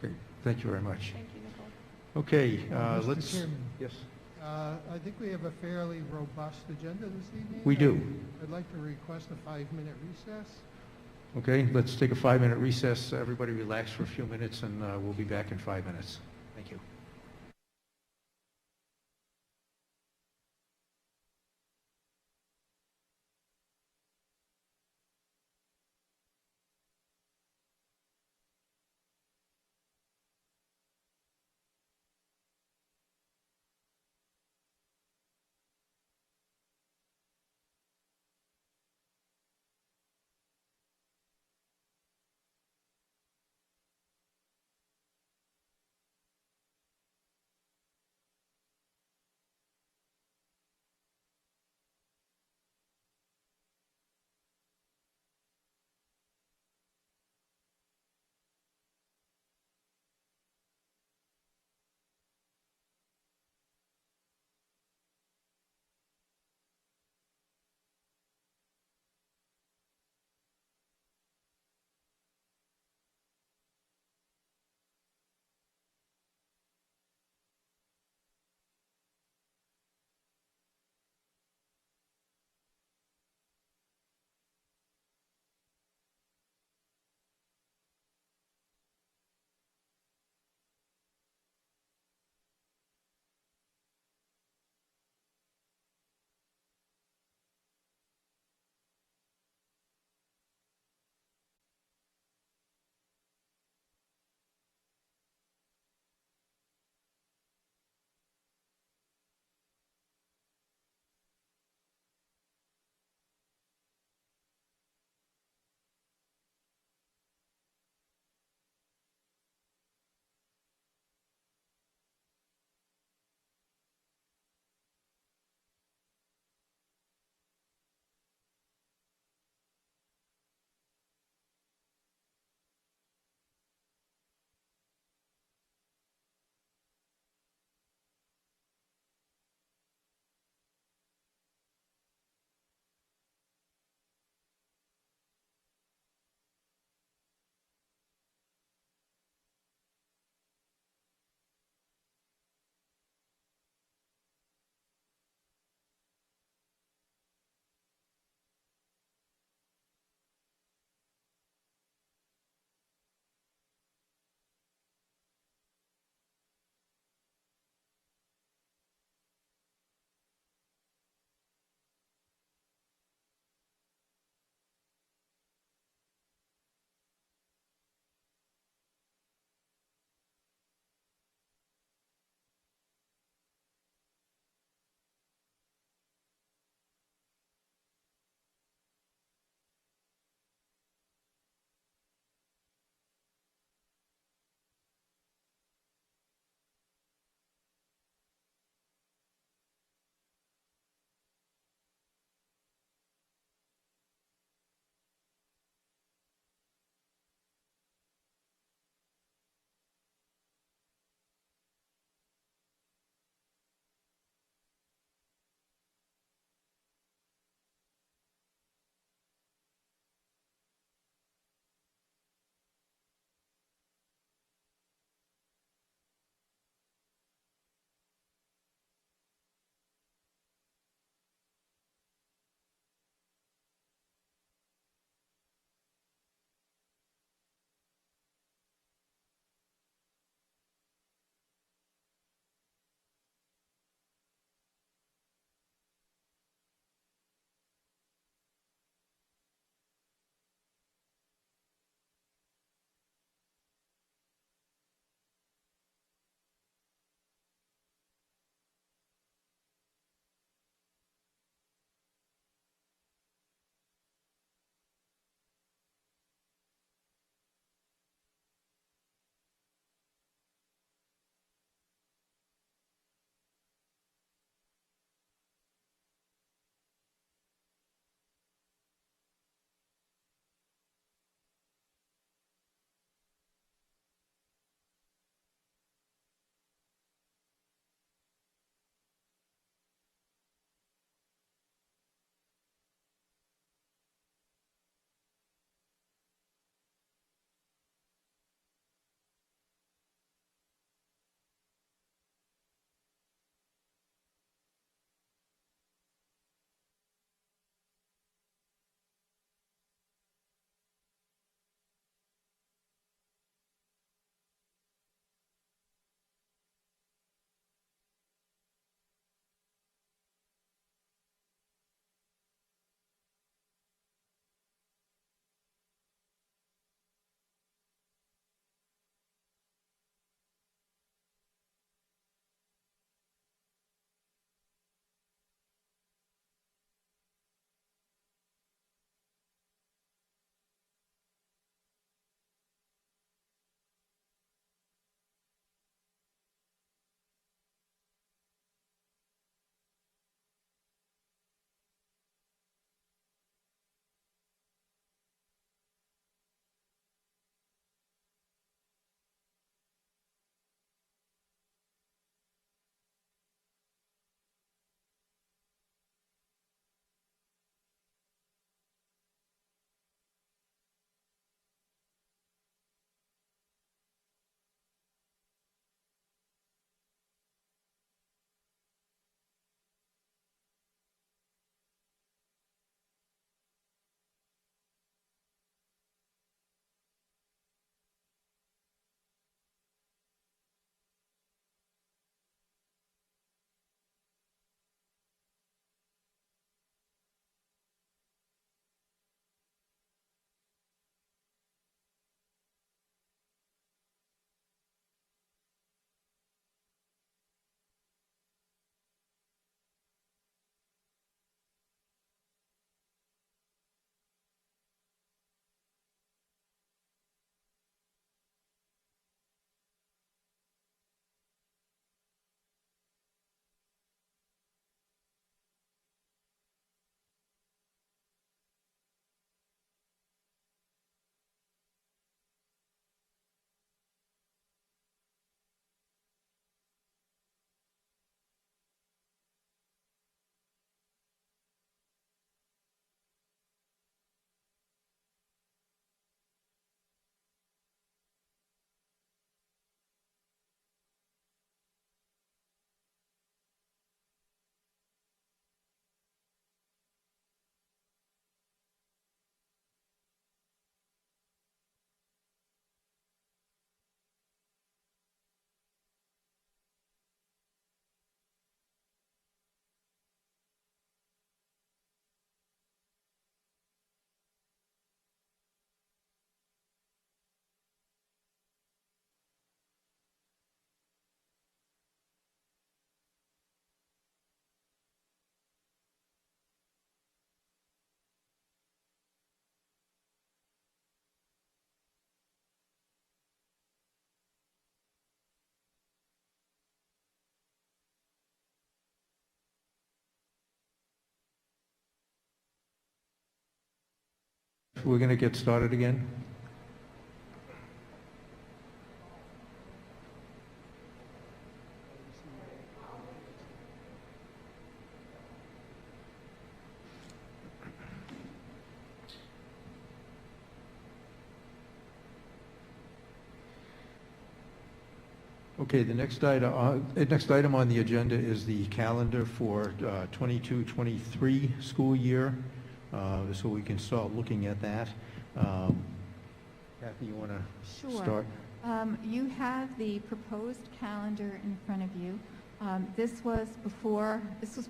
[SPEAKER 1] Great. Thank you very much.
[SPEAKER 3] Thank you, Nicole.
[SPEAKER 1] Okay,
[SPEAKER 10] Mr.
[SPEAKER 1] let's...
[SPEAKER 10] Chairman.
[SPEAKER 1] Yes.
[SPEAKER 10] I think we have a fairly robust agenda this evening.
[SPEAKER 1] We do.
[SPEAKER 10] I'd like to request a 5-minute recess.
[SPEAKER 1] Okay, let's take a 5-minute recess. Everybody relax for a few minutes, and we'll be back in 5 minutes. Thank you. we're going to get started again. Okay, the next item on the agenda is the calendar for 22-23 school year, so we can start looking at that. Kathy, you want to start?
[SPEAKER 2] You have the proposed calendar in front of you. This was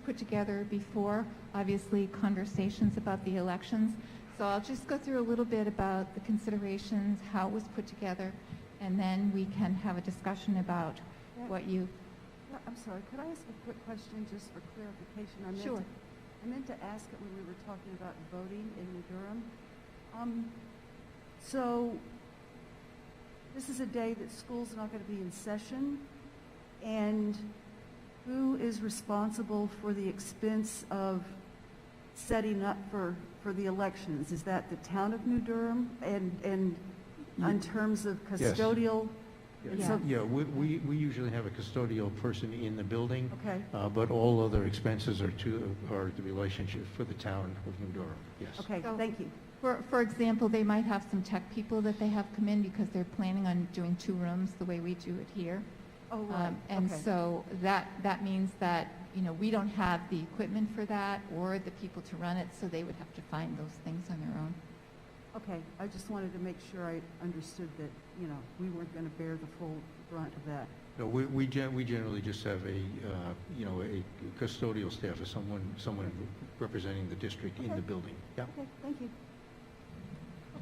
[SPEAKER 2] put together before, obviously, conversations about the elections. So I'll just go through a little bit about the considerations, how it was put together, and then we can have a discussion about what you...
[SPEAKER 14] I'm sorry, could I ask a quick question just for clarification?
[SPEAKER 2] Sure.
[SPEAKER 14] I meant to ask it when we were talking about voting in New Durham. So this is a day that school's not going to be in session, and who is responsible for the expense of setting up for the elections? Is that the town of New Durham? And in terms of custodial?
[SPEAKER 1] Yes. Yeah, we usually have a custodial person in the building.
[SPEAKER 14] Okay.
[SPEAKER 1] But all other expenses are the relationship for the town of New Durham, yes.
[SPEAKER 14] Okay,
[SPEAKER 2] So,
[SPEAKER 14] thank you.
[SPEAKER 2] For example, they might have some tech people that they have come in because they're planning on doing 2 rooms the way we do it here.
[SPEAKER 14] Oh, right.
[SPEAKER 2] And
[SPEAKER 14] Okay.
[SPEAKER 2] so that means that, we don't have the equipment for that or the people to run it, so they would have to find those things on their own.
[SPEAKER 14] Okay, I just wanted to make sure I understood that, we weren't going to bear the full brunt of that.
[SPEAKER 1] No, we generally just have a custodial staff or someone representing the district in the building. Yeah.
[SPEAKER 14] Okay, thank you.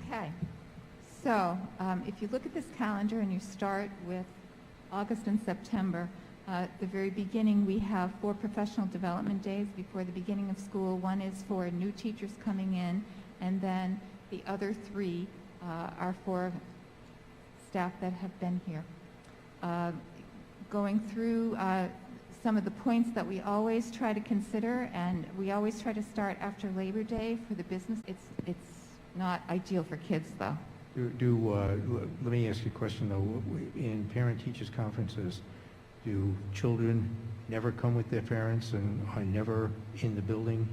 [SPEAKER 2] Okay, so if you look at this calendar and you start with August and September, at the very beginning we have 4 professional development days before the beginning of school. One is for new teachers coming in, and then the other 3 are for staff that have been here. Going through some of the points that we always try to consider, and we always try to start after Labor Day for the business. It's not ideal for kids, though.
[SPEAKER 1] Let me ask you a question, though. In parent-teachers conferences, do children never come with their parents and are never in the building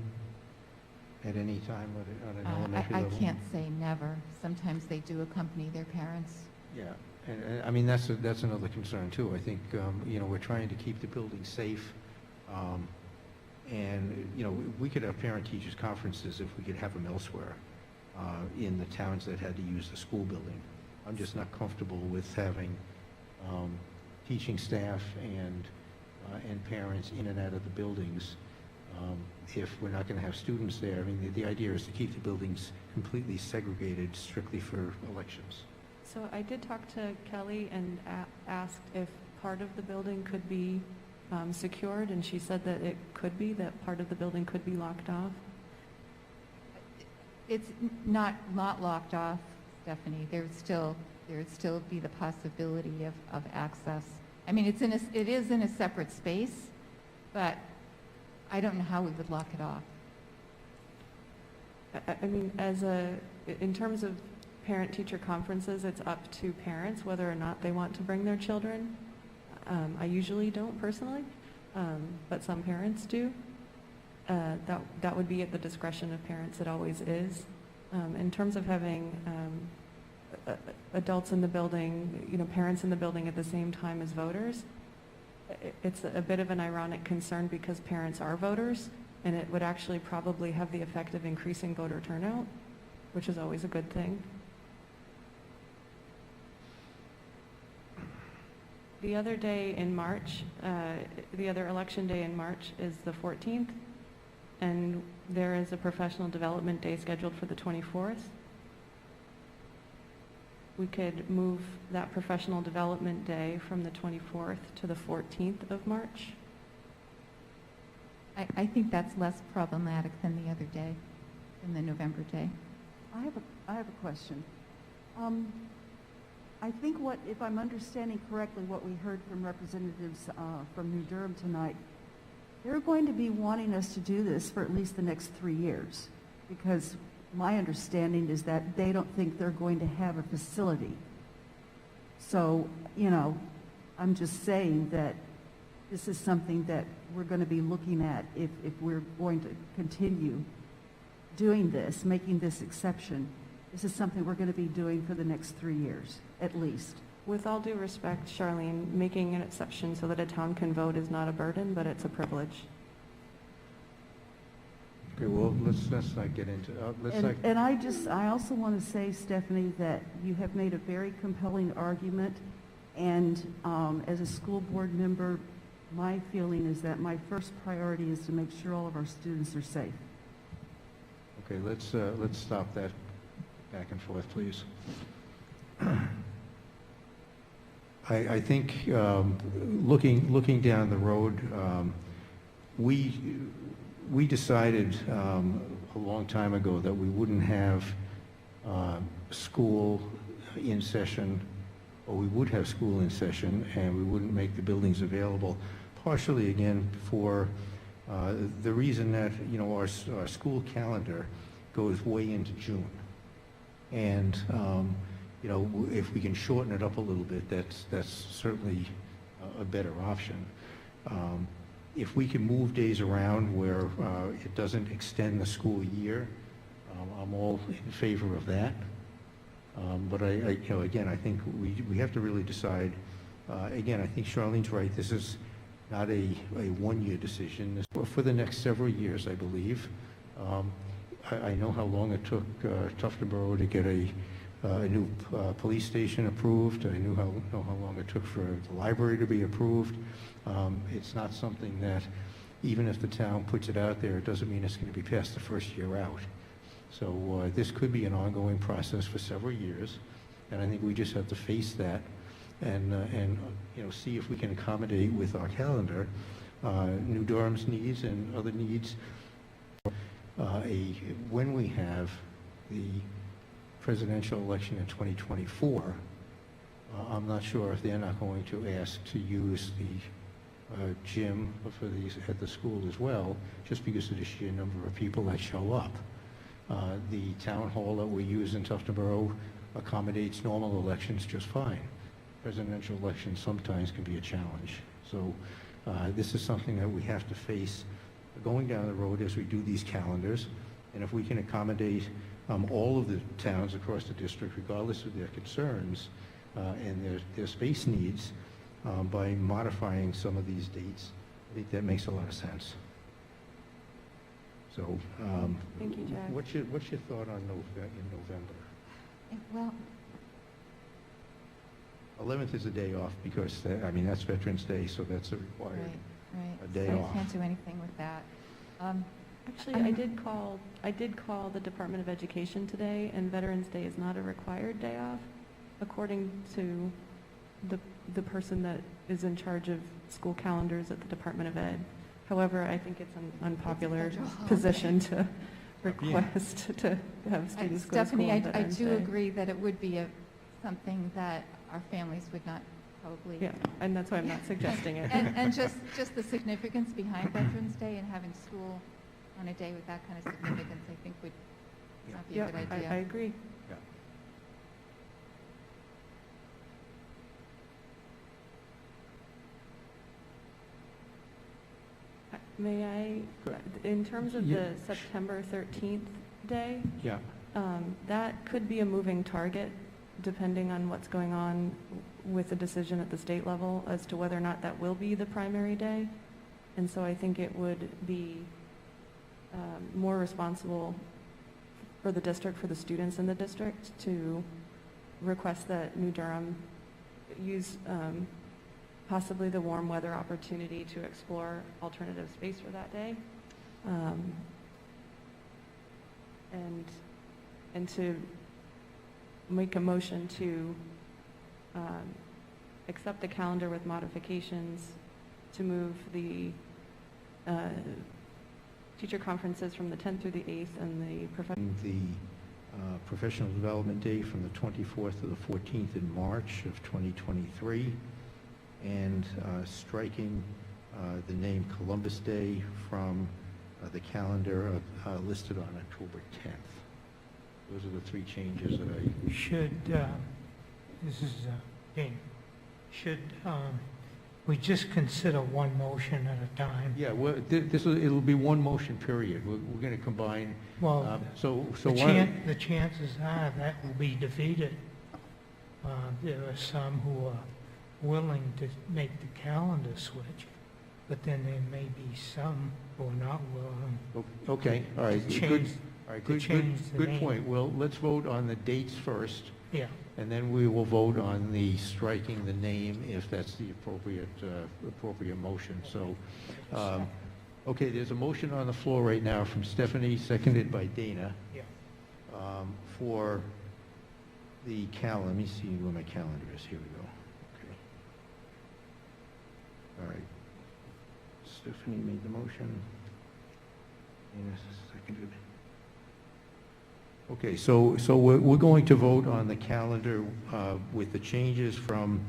[SPEAKER 1] at any time on an elementary level?
[SPEAKER 2] I can't say never. Sometimes they do accompany their parents.
[SPEAKER 1] Yeah, and I mean, that's another concern, too. I think, we're trying to keep the building safe. And, we could have parent-teachers conferences if we could have them elsewhere in the towns that had to use the school building. I'm just not comfortable with having teaching staff and parents in and out of the buildings if we're not going to have students there. I mean, the idea is to keep the buildings completely segregated strictly for elections.
[SPEAKER 3] So I did talk to Kelly and asked if part of the building could be secured, and she said that it could be, that part of the building could be locked off.
[SPEAKER 2] It's not locked off, Stephanie. There would still be the possibility of access. I mean, it is in a separate space, but I don't know how we would lock it off.
[SPEAKER 3] I mean, in terms of parent-teacher conferences, it's up to parents whether or not they want to bring their children. I usually don't personally, but some parents do. That would be at the discretion of parents. It always is. In terms of having adults in the building, parents in the building at the same time as voters, it's a bit of an ironic concern because parents are voters, and it would actually probably have the effect of increasing voter turnout, which is always a good thing. The other day in March, the other election day in March is the 14th, and there is a professional development day scheduled for the 24th. We could move that professional development day from the 24th to the 14th of March.
[SPEAKER 2] I think that's less problematic than the other day, than the November day.
[SPEAKER 14] I have a question. I think if I'm understanding correctly what we heard from representatives from New Durham tonight, they're going to be wanting us to do this for at least the next 3 years, because my understanding is that they don't think they're going to have a facility. So, you know, I'm just saying that this is something that we're going to be looking at if we're going to continue doing this, making this exception. This is something we're going to be doing for the next 3 years, at least.
[SPEAKER 3] With all due respect, Charlene, making an exception so that a town can vote is not a burden, but it's a privilege.
[SPEAKER 1] Okay, well, let's not get into,
[SPEAKER 14] And I also want to say, Stephanie, that you have made a very compelling argument, and as a school board member, my feeling is that my first priority is to make sure all of our students are safe.
[SPEAKER 1] okay, let's stop that back and forth, please. I think looking down the road, we decided a long time ago that we wouldn't have school in session, or we would have school in session, and we wouldn't make the buildings available, partially again for the reason that, you know, our school calendar goes way into June. And, you know, if we can shorten it up a little bit, that's certainly a better option. If we can move days around where it doesn't extend the school year, I'm all in favor of that. But you know, again, I think we have to really decide. Again, I think Charlene's right. This is not a one-year decision. This is for the next several years, I believe. I know how long it took Tuftonboro to get a new police station approved. I know how long it took for the library to be approved. It's not something that, even if the town puts it out there, it doesn't mean it's going to be past the first year out. So this could be an ongoing process for several years, and I think we just have to face that and you know, see if we can accommodate with our calendar New Durham's needs and other needs. When we have the presidential election in 2024, I'm not sure if they're not going to ask to use the gym for these at the school as well, just because of the sheer number of people that show up. The town hall that we use in Tuftonboro accommodates normal elections just fine. Presidential elections sometimes can be a challenge. So this is something that we have to face going down the road as we do these calendars. And if we can accommodate all of the towns across the district, regardless of their concerns and their space needs, by modifying some of these dates, I think that makes a lot of sense. So,
[SPEAKER 3] thank you, Jack.
[SPEAKER 1] What's your thought on in November?
[SPEAKER 2] Well,
[SPEAKER 1] 11th is a day off because I mean that's Veterans Day, so that's a required
[SPEAKER 2] right.
[SPEAKER 1] day
[SPEAKER 2] So
[SPEAKER 1] off.
[SPEAKER 2] I can't do anything with that.
[SPEAKER 3] Actually, I did call the Department of Education today, and Veterans Day is not a required day off, according to the person that is in charge of school calendars at the Department of Ed. However, I think it's an unpopular position to request to have students go to school
[SPEAKER 2] Stephanie,
[SPEAKER 3] on
[SPEAKER 2] I
[SPEAKER 3] Veterans
[SPEAKER 2] do
[SPEAKER 3] Day.
[SPEAKER 2] agree that it would be something that our families would not probably.
[SPEAKER 3] Yeah, and that's why I'm not suggesting it.
[SPEAKER 2] And just the significance behind Veterans Day and having school on a day with that kind of significance, I think would not be a good idea.
[SPEAKER 3] I agree.
[SPEAKER 1] Yeah.
[SPEAKER 3] May I, in terms of the September 13th day,
[SPEAKER 1] Yeah.
[SPEAKER 3] that could be a moving target depending on what's going on with the decision at the state level as to whether or not that will be the primary day. And so I think it would be more responsible for the district, for the students in the district, to request that New Durham use possibly the warm weather opportunity to explore alternative space for that day. And to make a motion to accept the calendar with modifications to move the teacher conferences from the 10th through the 8th and the
[SPEAKER 1] professional development day from the 24th to the 14th in March of 2023, and striking the name Columbus Day from the calendar listed on October 10th. Those are the three changes that I...
[SPEAKER 18] Should, this is Dane, should we just consider one motion at a time?
[SPEAKER 1] Yeah, well, it'll be one motion, period. We're going to combine...
[SPEAKER 18] Well, the chances are that will be defeated. There are some who are willing to make the calendar switch, but then there may be some who are not willing.
[SPEAKER 1] Okay, all right.
[SPEAKER 18] Change,
[SPEAKER 1] all right,
[SPEAKER 18] the
[SPEAKER 1] good
[SPEAKER 18] name.
[SPEAKER 1] point. Well, let's vote on the dates first.
[SPEAKER 18] Yeah.
[SPEAKER 1] And then we will vote on the striking the name if that's the appropriate motion. So, okay, there's a motion on the floor right now from Stephanie, seconded by Dana,
[SPEAKER 18] Yeah.
[SPEAKER 1] for the calendar. Let me see where my calendar is. Here we go. Okay. All right. Stephanie made the motion. Dana seconded. Okay, so we're going to vote on the calendar with the changes from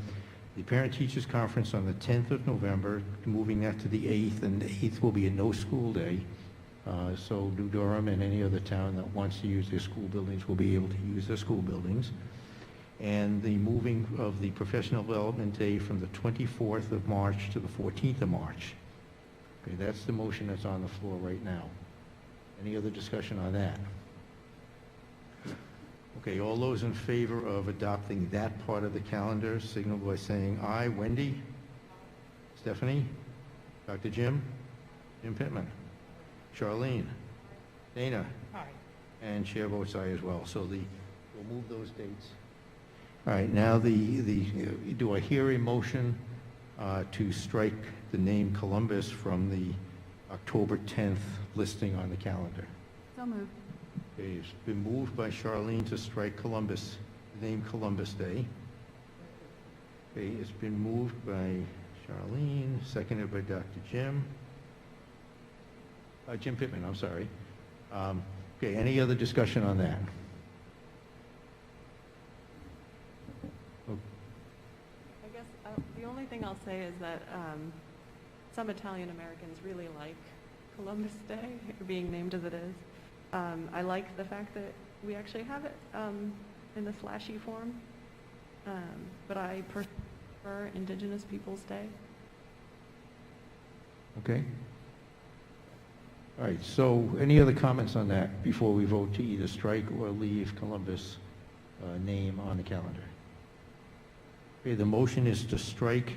[SPEAKER 1] the Parent-Teachers Conference on the 10th of November, moving that to the 8th, and the 8th will be a no-school day. So New Durham and any other town that wants to use their school buildings will be able to use their school buildings. And the moving of the Professional Development Day from the 24th of March to the 14th of March. Okay, that's the motion that's on the floor right now. Any other discussion on that? Okay, all those in favor of adopting that part of the calendar, signal by saying aye. Wendy? Stephanie? Dr. Jim? Jim Pittman? Charlene? Dana?
[SPEAKER 18] Aye.
[SPEAKER 1] And chair votes aye as well. So we'll move those dates. All right, now do I hear a motion to strike the name Columbus from the October 10th listing on the calendar?
[SPEAKER 14] So moved.
[SPEAKER 1] Okay, it's been moved by Charlene to strike Columbus, the name Columbus Day. Okay, it's been moved by Charlene, seconded by Dr. Jim. Jim Pittman, I'm sorry. Okay, any other discussion on that?
[SPEAKER 3] I guess the only thing I'll say is that some Italian Americans really like Columbus Day being named as it is. I like the fact that we actually have it in the slashy form, but I prefer Indigenous Peoples Day.
[SPEAKER 1] Okay. All right, so any other comments on that before we vote to either strike or leave Columbus name on the calendar? Okay, the motion is to strike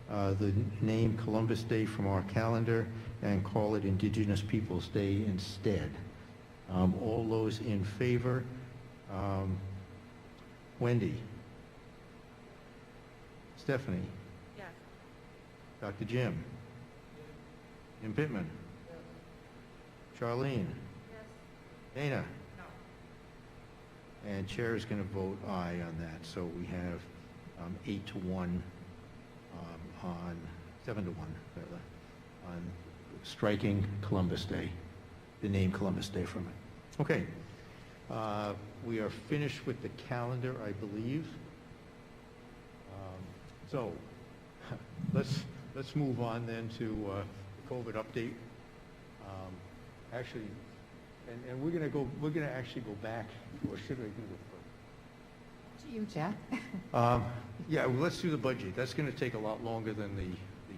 [SPEAKER 1] the name Columbus Day from our calendar and call it Indigenous Peoples Day instead. All those in favor? Wendy? Stephanie?
[SPEAKER 3] Yes.
[SPEAKER 1] Dr. Jim? Jim Pittman? Charlene? Yes. Dana? No. And chair is going to vote aye on that. So we have 8-1 on 7-1 rather on striking Columbus Day, the name Columbus Day from it. Okay. We are finished with the calendar, I believe. So let's move on then to the COVID update. Actually, and we're gonna actually go back, or should I do it first?
[SPEAKER 2] To you, Jack.
[SPEAKER 1] Yeah, well, let's do the budget. That's going to take a lot longer than the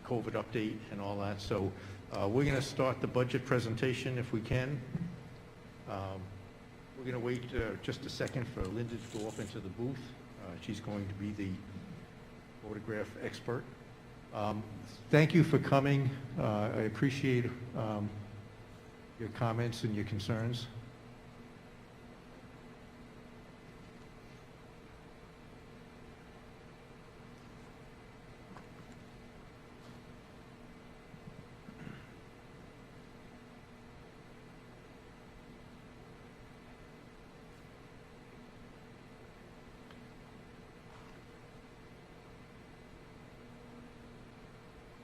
[SPEAKER 1] COVID update and all that. So we're going to start the budget presentation if we can. We're going to wait just a second for Linda to go up into the booth. She's going to be the photograph expert. Thank you for coming. I appreciate your comments and your concerns.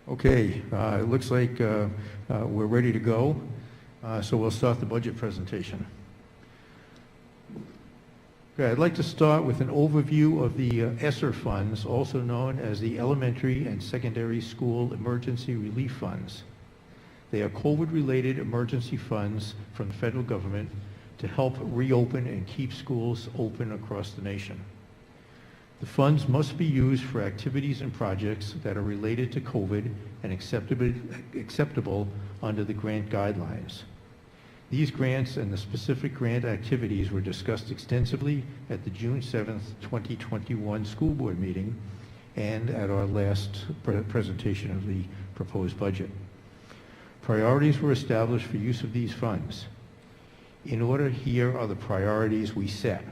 [SPEAKER 1] Okay, it looks like we're ready to go, so we'll start the budget presentation. Okay, I'd like to start with an overview of the ESSER funds, also known as the Elementary and Secondary School Emergency Relief Funds. They are COVID-related emergency funds from the federal government to help reopen and keep schools open across the nation. The funds must be used for activities and projects that are related to COVID and acceptable under the grant guidelines. These grants and the specific grant activities were discussed extensively at the June 7th, 2021 school board meeting and at our last presentation of the proposed budget. Priorities were established for use of these funds. In order, here are the priorities we set.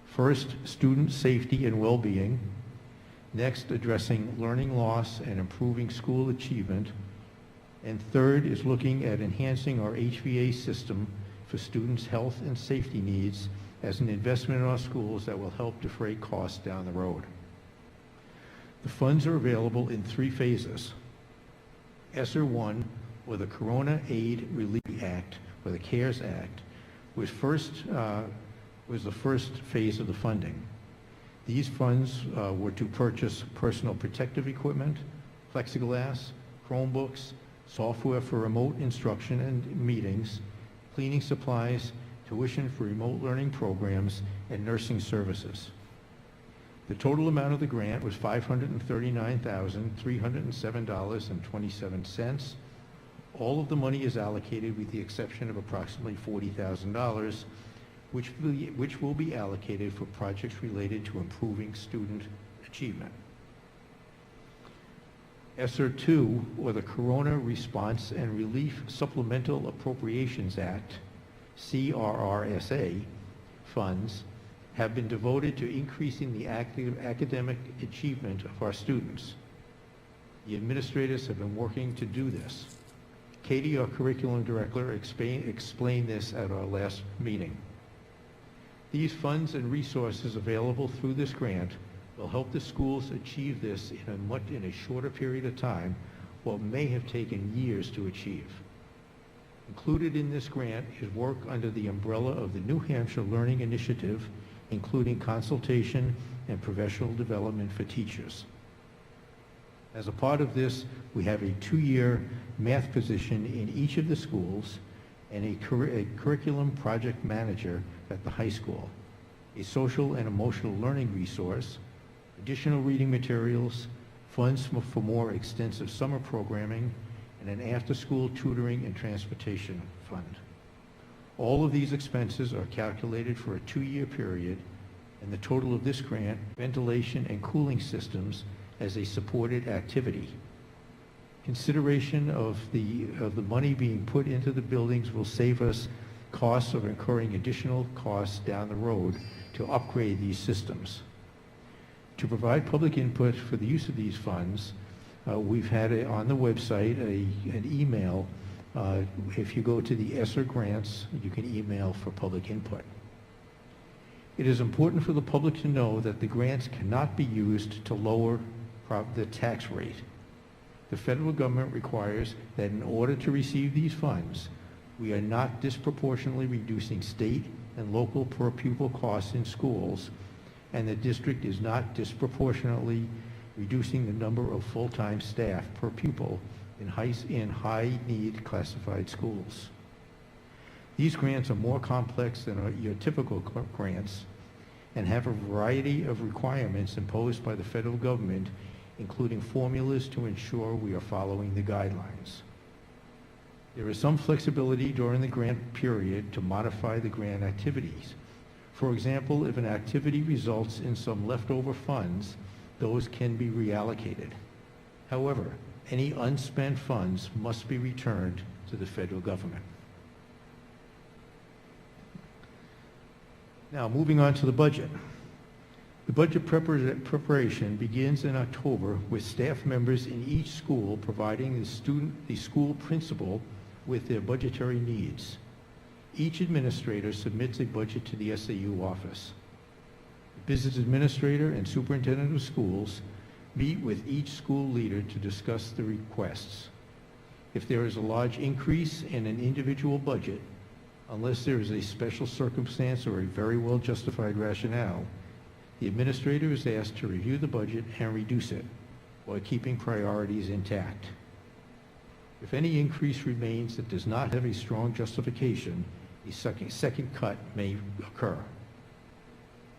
[SPEAKER 1] First, student safety and well-being. Next, addressing learning loss and improving school achievement. And third is looking at enhancing our HVA system for students' health and safety needs as an investment in our schools that will help defray costs down the road. The funds are available in 3 phases. ESSER 1, or the Corona Aid Relief Act, or the CARES Act, was the first phase of the funding. These funds were to purchase personal protective equipment, plexiglass, Chromebooks, software for remote instruction and meetings, cleaning supplies, tuition for remote learning programs, and nursing services. The total amount of the grant was $539,307.27. All of the money is allocated with the exception of approximately $40,000, which will be allocated for projects related to improving student achievement. ESSER 2, or the Corona Response and Relief Supplemental Appropriations Act, CRRSA, funds have been devoted to increasing the academic achievement of our students. The administrators have been working to do this. Katie, our curriculum director, explained this at our last meeting. These funds and resources available through this grant will help the schools achieve this in a shorter period of time, what may have taken years to achieve. Included in this grant is work under the umbrella of the New Hampshire Learning Initiative, including consultation and professional development for teachers. As a part of this, we have a 2-year math position in each of the schools and a curriculum project manager at the high school, a social and emotional learning resource, additional reading materials, funds for more extensive summer programming, and an after-school tutoring and transportation fund. All of these expenses are calculated for a 2-year period, and the total of this grant, ventilation and cooling systems as a supported activity. Consideration of the money being put into the buildings will save us costs of incurring additional costs down the road to upgrade these systems. To provide public input for the use of these funds, we've had on the website an email. If you go to the ESSER grants, you can email for public input. It is important for the public to know that the grants cannot be used to lower the tax rate. The federal government requires that in order to receive these funds, we are not disproportionately reducing state and local per pupil costs in schools, and the district is not disproportionately reducing the number of full-time staff per pupil in high-need classified schools. These grants are more complex than your typical grants and have a variety of requirements imposed by the federal government, including formulas to ensure we are following the guidelines. There is some flexibility during the grant period to modify the grant activities. For example, if an activity results in some leftover funds, those can be reallocated. However, any unspent funds must be returned to the federal government. Now, moving on to the budget. The budget preparation begins in October with staff members in each school providing the school principal with their budgetary needs. Each administrator submits a budget to the SAU office. The business administrator and superintendent of schools meet with each school leader to discuss the requests. If there is a large increase in an individual budget, unless there is a special circumstance or a very well justified rationale, the administrator is asked to review the budget and reduce it while keeping priorities intact. If any increase remains that does not have a strong justification, A second cut may occur.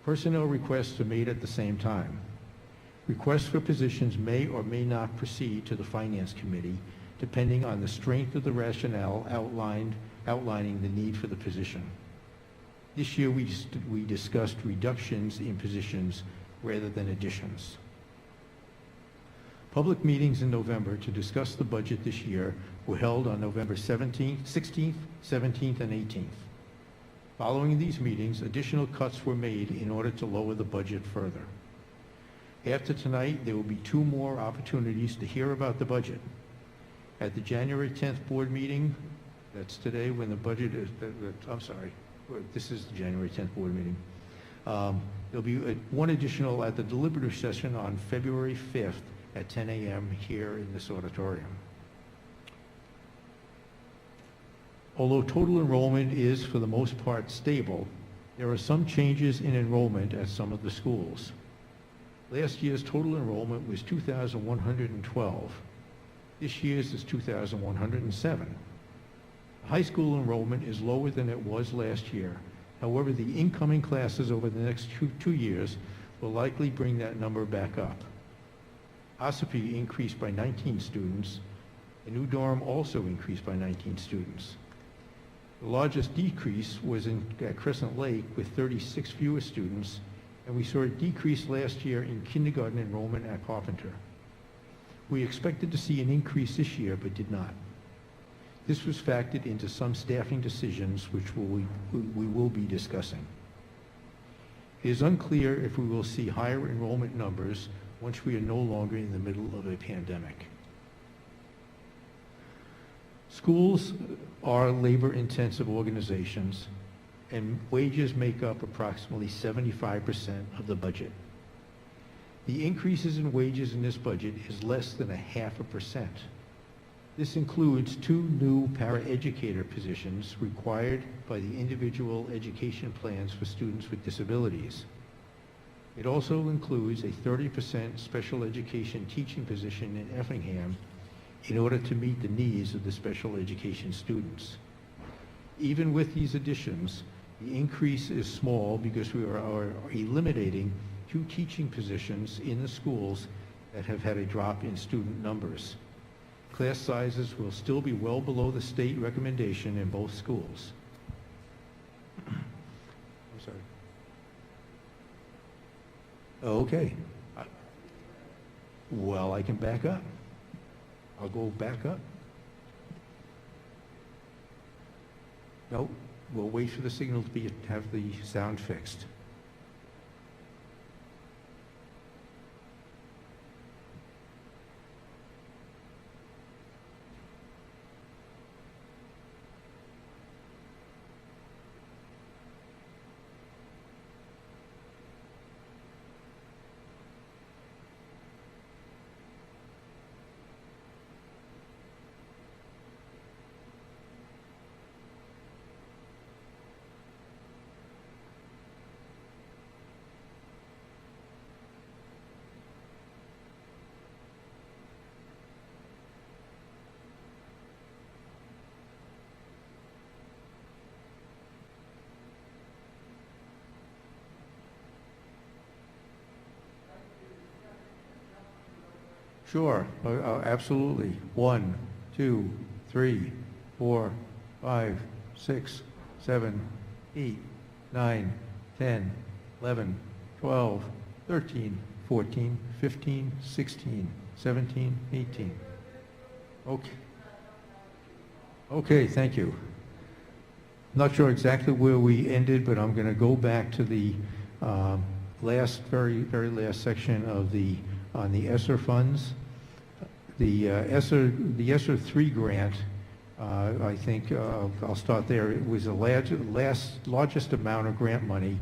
[SPEAKER 1] Personnel requests are made at the same time. Requests for positions may or may not proceed to the Finance Committee, depending on the strength of the rationale outlining the need for the position. This year, we discussed reductions in positions rather than additions. Public meetings in November to discuss the budget this year were held on November 16th, 17th, and 18th. Following these meetings, additional cuts were made in order to lower the budget further. After tonight, there will be 2 more opportunities to hear about the budget. At the January 10th board meeting, that's today when the budget is, I'm sorry, this is the January 10th board meeting. There'll be one additional at the deliberative session on February 5th at 10 a.m. here in this auditorium. Although total enrollment is, for the most part, stable, there are some changes in enrollment at some of the schools. Last year's total enrollment was 2,112. This year's is 2,107. High school enrollment is lower than it was last year. However, the incoming classes over the next two years will likely bring that number back up. Ossipee increased by 19 students, and New Durham also increased by 19 students. The largest decrease was at Crescent Lake with 36 fewer students, and we saw a decrease last year in kindergarten enrollment at Carpenter. We expected to see an increase this year, but did not. This was factored into some staffing decisions, which we will be discussing. It is unclear if we will see higher enrollment numbers once we are no longer in the middle of a pandemic. Schools are labor-intensive organizations, and wages make up approximately 75% of the budget. The increases in wages in this budget is less than 0.5%. This includes 2 new paraeducator positions required by the individual education plans for students with disabilities. It also includes a 30% special education teaching position in Effingham in order to meet the needs of the special education students. Even with these additions, the increase is small because we are eliminating 2 teaching positions in the schools that have had a drop in student numbers. Class sizes will still be well below the state recommendation in both schools. I'm sorry. Okay. Well, I can back up. I'll go back up. No, we'll wait for the signal to have the sound fixed. Sure, absolutely. 1, 2, 3, 4, 5, 6, 7, 8, 9, 10, 11, 12, 13, 14, 15, 16, 17, 18. Okay. Okay, thank you. Not sure exactly where we ended, but I'm going to go back to the very last section of on the ESSER funds. The ESSER 3 grant, I think I'll start there. It was the largest amount of grant money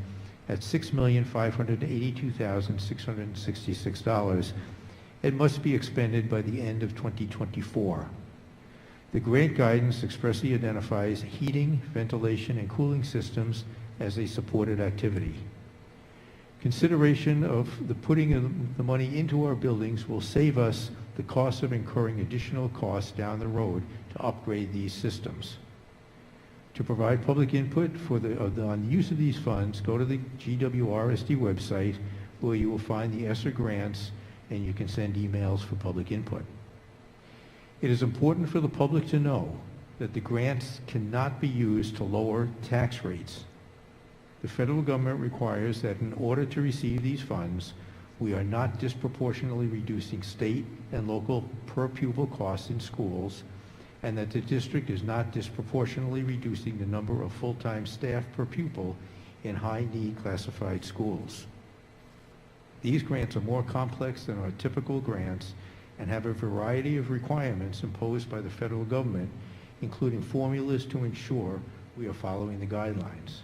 [SPEAKER 1] at $6,582,666. It must be expended by the end of 2024. The grant guidance expressly identifies heating, ventilation, and cooling systems as a supported activity. Consideration of the putting of the money into our buildings will save us the cost of incurring additional costs down the road to upgrade these systems. To provide public input on the use of these funds, go to the GWRSD website where you will find the ESSER grants and you can send emails for public input. It is important for the public to know that the grants cannot be used to lower tax rates. The federal government requires that in order to receive these funds, we are not disproportionately reducing state and local per pupil costs in schools, and that the district is not disproportionately reducing the number of full-time staff per pupil in high-need classified schools. These grants are more complex than our typical grants and have a variety of requirements imposed by the federal government, including formulas to ensure we are following the guidelines.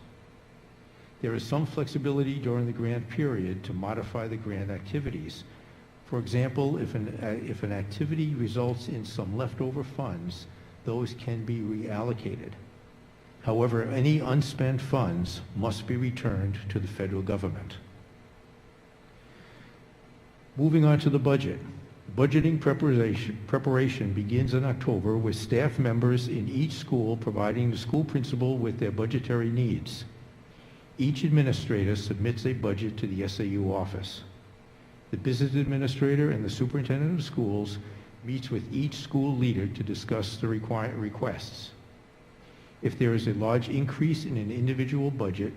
[SPEAKER 1] There is some flexibility during the grant period to modify the grant activities. For example, if an activity results in some leftover funds, those can be reallocated. However, any unspent funds must be returned to the federal government. Moving on to the budget. Budgeting preparation begins in October with staff members in each school providing the school principal with their budgetary needs. Each administrator submits a budget to the SAU office. The business administrator and the superintendent of schools meets with each school leader to discuss the requests. If there is a large increase in an individual budget,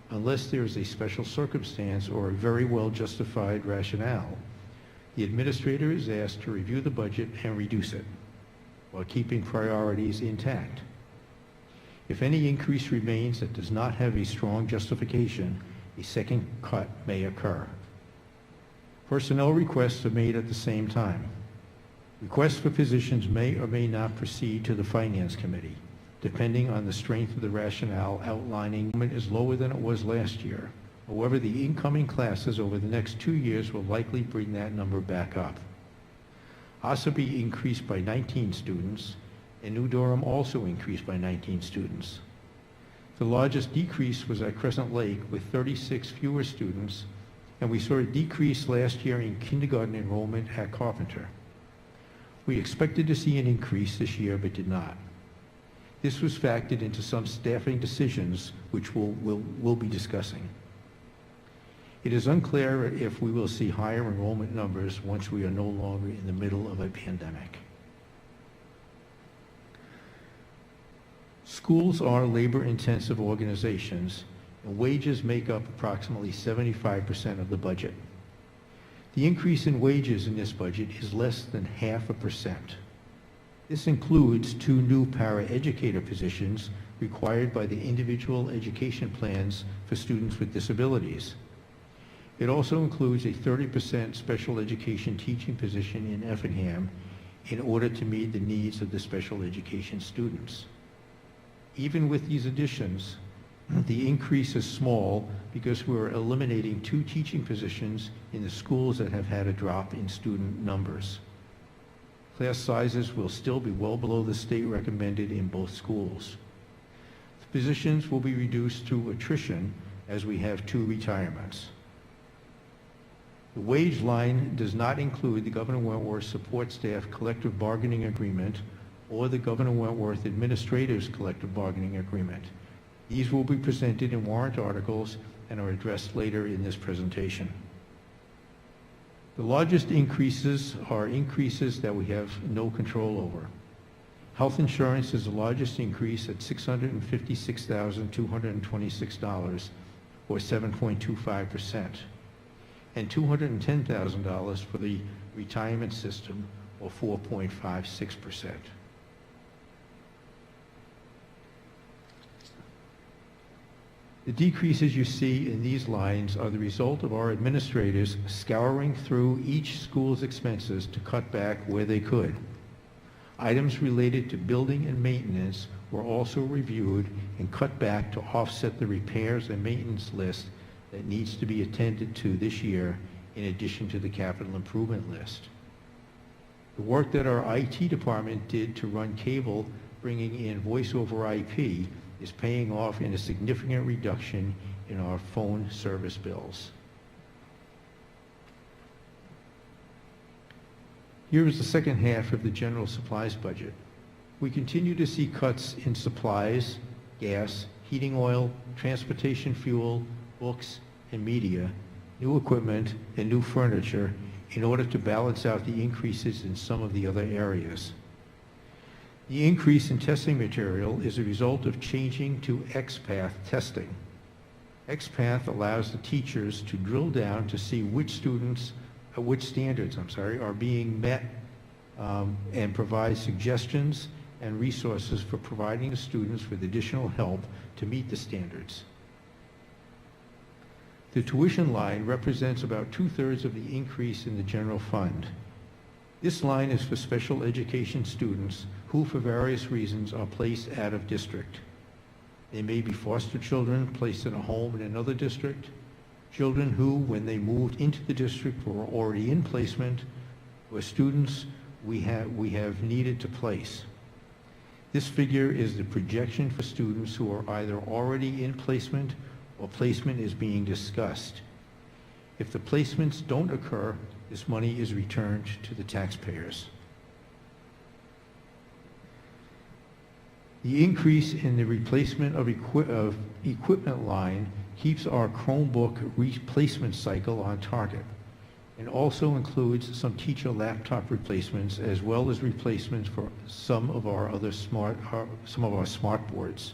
[SPEAKER 1] unless there is a special circumstance or a very well justified rationale, the administrator is asked to review the budget and reduce it, while keeping priorities intact. If any increase remains that does not have a strong justification, a second cut may occur. Personnel requests are made at the same time. Requests for positions may or may not proceed to the Finance Committee, depending on the strength of the rationale outlining it is lower than it was last year. However, the incoming classes over the next 2 years will likely bring that number back up. Ossipee increased by 19 students, and New Durham also increased by 19 students. The largest decrease was at Crescent Lake with 36 fewer students, and we saw a decrease last year in kindergarten enrollment at Carpenter. We expected to see an increase this year but did not. This was factored into some staffing decisions which we'll be discussing. It is unclear if we will see higher enrollment numbers once we are no longer in the middle of a pandemic. Schools are labor-intensive organizations, and wages make up approximately 75% of the budget. The increase in wages in this budget is less than 0.5%. This includes 2 new paraeducator positions required by the individual education plans for students with disabilities. It also includes a 30% special education teaching position in Effingham in order to meet the needs of the special education students. Even with these additions, the increase is small because we're eliminating 2 teaching positions in the schools that have had a drop in student numbers. Class sizes will still be well below the state recommended in both schools. The positions will be reduced through attrition as we have 2 retirements. The wage line does not include the Governor Wentworth Support Staff Collective Bargaining Agreement or the Governor Wentworth Administrators Collective Bargaining Agreement. These will be presented in warrant articles and are addressed later in this presentation. The largest increases are increases that we have no control over. Health insurance is the largest increase at $656,226, or 7.25%, and $210,000 for the retirement system, or 4.56%. The decreases you see in these lines are the result of our administrators scouring through each school's expenses to cut back where they could. Items related to building and maintenance were also reviewed and cut back to offset the repairs and maintenance list that needs to be attended to this year in addition to the capital improvement list. The work that our IT department did to run cable, bringing in voice over IP, is paying off in a significant reduction in our phone service bills. Here is the second half of the general supplies budget. We continue to see cuts in supplies, gas, heating oil, transportation fuel, books, and media, new equipment, and new furniture in order to balance out the increases in some of the other areas. The increase in testing material is a result of changing to XPath testing. XPath allows the teachers to drill down to see which standards are being met and provide suggestions and resources for providing the students with additional help to meet the standards. The tuition line represents about 2/3 of the increase in the general fund. This line is for special education students who, for various reasons, are placed out of district. They may be foster children placed in a home in another district, children who, when they moved into the district, were already in placement, or students we have needed to place. This figure is the projection for students who are either already in placement or placement is being discussed. If the placements don't occur, this money is returned to the taxpayers. The increase in the replacement of equipment line keeps our Chromebook replacement cycle on target and also includes some teacher laptop replacements as well as replacements for some of our smart boards.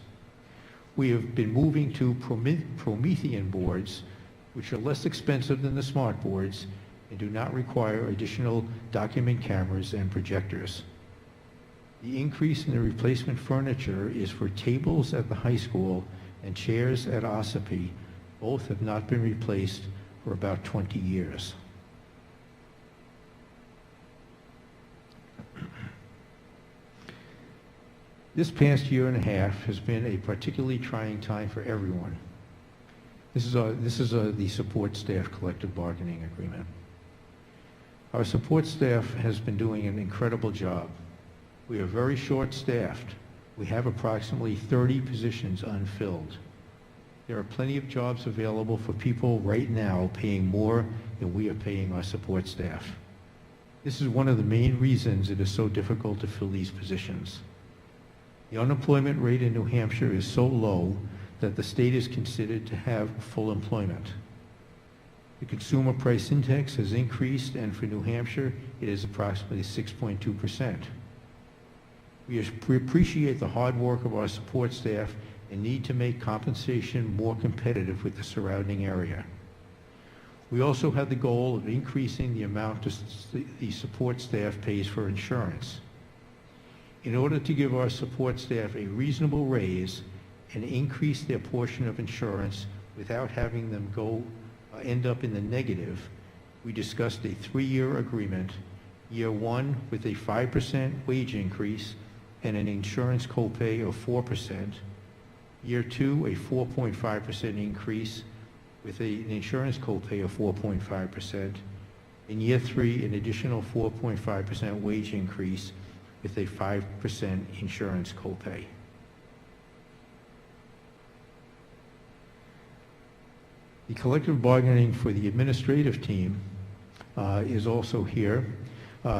[SPEAKER 1] We have been moving to Promethean boards, which are less expensive than the smart boards and do not require additional document cameras and projectors. The increase in the replacement furniture is for tables at the high school and chairs at Ossipee. Both have not been replaced for about 20 years. This past year and a half has been a particularly trying time for everyone. This is the support staff collective bargaining agreement. Our support staff has been doing an incredible job. We are very short-staffed. We have approximately 30 positions unfilled. There are plenty of jobs available for people right now paying more than we are paying our support staff. This is one of the main reasons it is so difficult to fill these positions. The unemployment rate in New Hampshire is so low that the state is considered to have full employment. The consumer price index has increased, and for New Hampshire, it is approximately 6.2%. We appreciate the hard work of our support staff and need to make compensation more competitive with the surrounding area. We also have the goal of increasing the amount the support staff pays for insurance. In order to give our support staff a reasonable raise and increase their portion of insurance without having them end up in the negative, we discussed a 3-year agreement, year 1 with a 5% wage increase and an insurance copay of 4%, year 2 a 4.5% increase with an insurance copay of 4.5%, and year 3 an additional 4.5% wage increase with a 5% insurance copay. The collective bargaining for the administrative team is also here.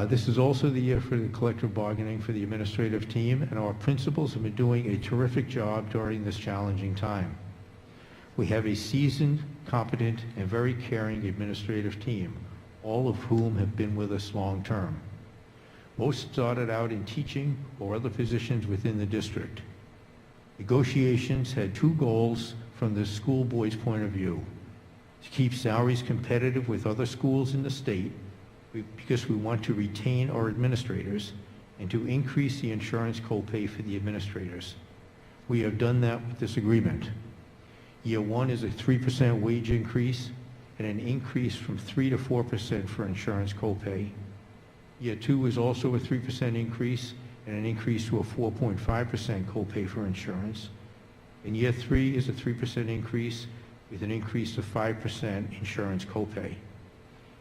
[SPEAKER 1] This is also the year for the collective bargaining for the administrative team, and our principals have been doing a terrific job during this challenging time. We have a seasoned, competent, and very caring administrative team, all of whom have been with us long term. Most started out in teaching or other positions within the district. Negotiations had 2 goals from the school board's point of view: to keep salaries competitive with other schools in the state, because we want to retain our administrators, and to increase the insurance copay for the administrators. We have done that with this agreement. Year 1 is a 3% wage increase and an increase from 3 to 4% for insurance copay. Year 2 is also a 3% increase and an increase to a 4.5% copay for insurance. And year 3 is a 3% increase with an increase of 5% insurance copay.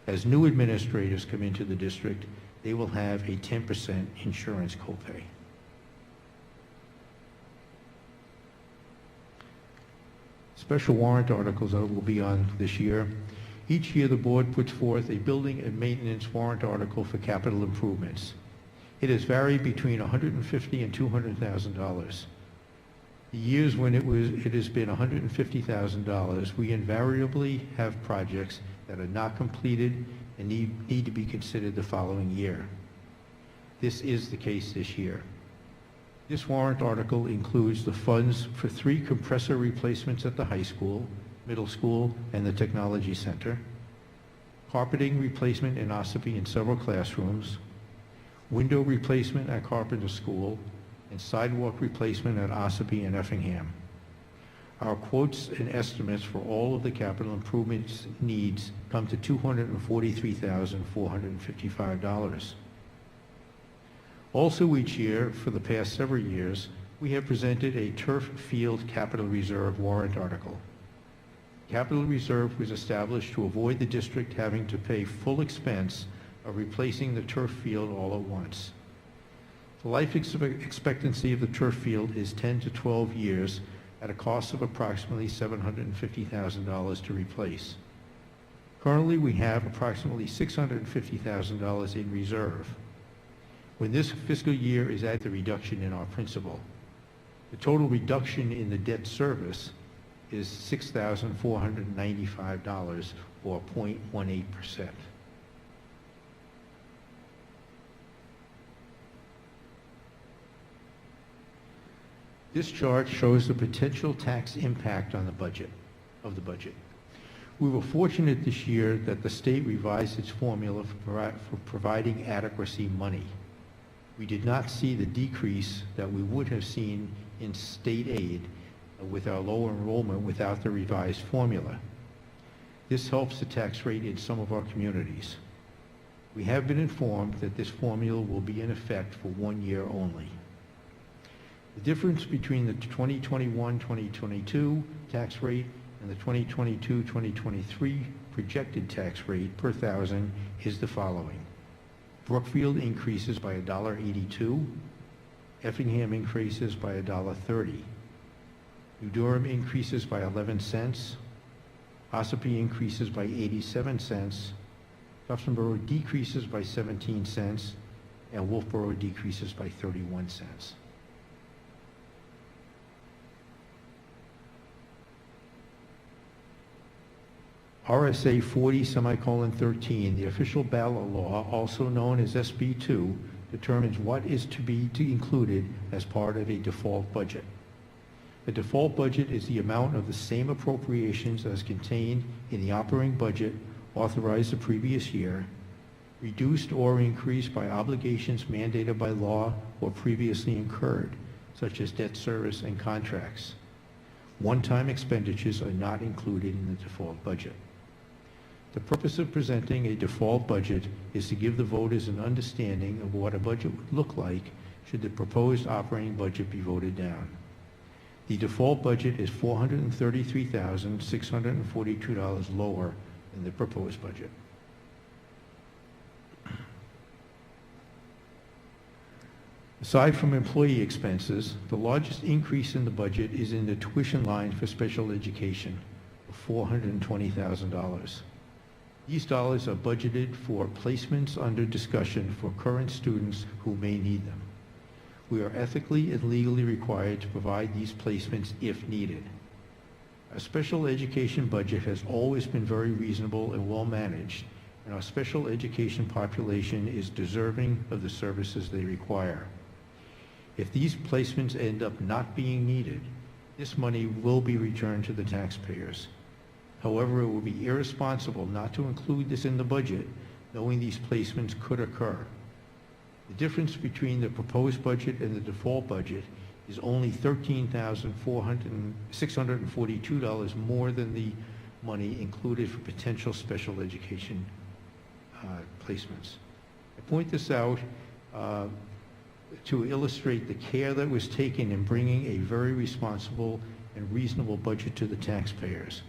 [SPEAKER 1] As new administrators come into the district, they will have a 10% insurance copay. Special warrant articles that will be on this year. Each year the board puts forth a building and maintenance warrant article for capital improvements. It has varied between $150,000 and $200,000. The years when it has been $150,000, we invariably have projects that are not completed and need to be considered the following year. This is the case this year. This warrant article includes the funds for 3 compressor replacements at the high school, middle school, and the technology center, carpeting replacement in Ossipee in several classrooms, window replacement at Carpenter School, and sidewalk replacement at Ossipee and Effingham. Our quotes and estimates for all of the capital improvements needs come to $243,455. Also each year, for the past several years, we have presented a turf field capital reserve warrant article. Capital reserve was established to avoid the district having to pay full expense of replacing the turf field all at once. The life expectancy of the turf field is 10 to 12 years at a cost of approximately $750,000 to replace. Currently, we have approximately $650,000 in reserve. When this fiscal year is at the reduction in our principal, the total reduction in the debt service is $6,495, or 0.18%. This chart shows the potential tax impact on the budget. We were fortunate this year that the state revised its formula for providing adequacy money. We did not see the decrease that we would have seen in state aid with our lower enrollment without the revised formula. This helps the tax rate in some of our communities. We have been informed that this formula will be in effect for 1 year only. The difference between the 2021-2022 tax rate and the 2022-2023 projected tax rate per thousand is the following. Brookfield increases by $1.82. Effingham increases by $1.30. New Durham increases by 11 cents. Ossipee increases by 87 cents. Tuftonboro decreases by 17 cents. And Wolfeboro decreases by 31 cents. RSA 40:13, the official ballot law, also known as SB 2, determines what is to be included as part of a default budget. A default budget is the amount of the same appropriations as contained in the operating budget authorized the previous year, reduced or increased by obligations mandated by law or previously incurred, such as debt service and contracts. One-time expenditures are not included in the default budget. The purpose of presenting a default budget is to give the voters an understanding of what a budget would look like should the proposed operating budget be voted down. The default budget is $433,642 lower than the proposed budget. Aside from employee expenses, the largest increase in the budget is in the tuition line for special education of $420,000. These dollars are budgeted for placements under discussion for current students who may need them. We are ethically and legally required to provide these placements if needed. Our special education budget has always been very reasonable and well managed, and our special education population is deserving of the services they require. If these placements end up not being needed, this money will be returned to the taxpayers. However, it would be irresponsible not to include this in the budget, knowing these placements could occur. The difference between the proposed budget and the default budget is only $13,642 more than the money included for potential special education placements. I point this out to illustrate the care that was taken in bringing a very responsible and reasonable budget to the taxpayers.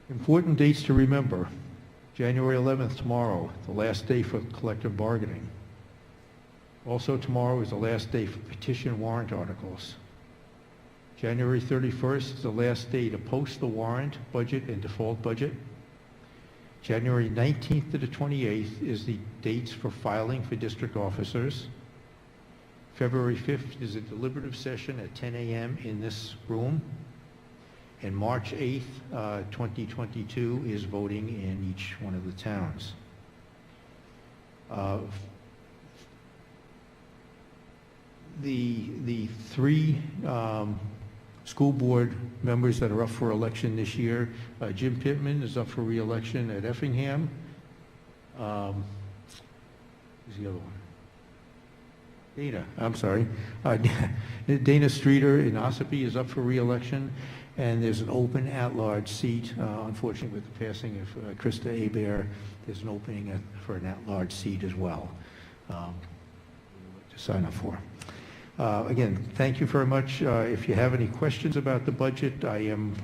[SPEAKER 1] Important dates to remember. January 11th, tomorrow, the last day for collective bargaining. Also tomorrow is the last day for petition warrant articles. January 31st is the last day to post the warrant, budget, and default budget. January 19th to the 28th is the dates for filing for district officers. February 5th is a deliberative session at 10 a.m. in this room. And March 8th, 2022 is voting in each one of the towns. The three school board members that are up for election this year, Jim Pittman is up for re-election at Effingham. Who's the other one? Dana, I'm sorry. Dana Streeter in Ossipee is up for re-election, and there's an open at-large seat. Unfortunately, with the passing of Krista Hebert, there's an opening for an at-large seat as well to sign up for. Again, thank you very much. If you have any questions about the budget, I am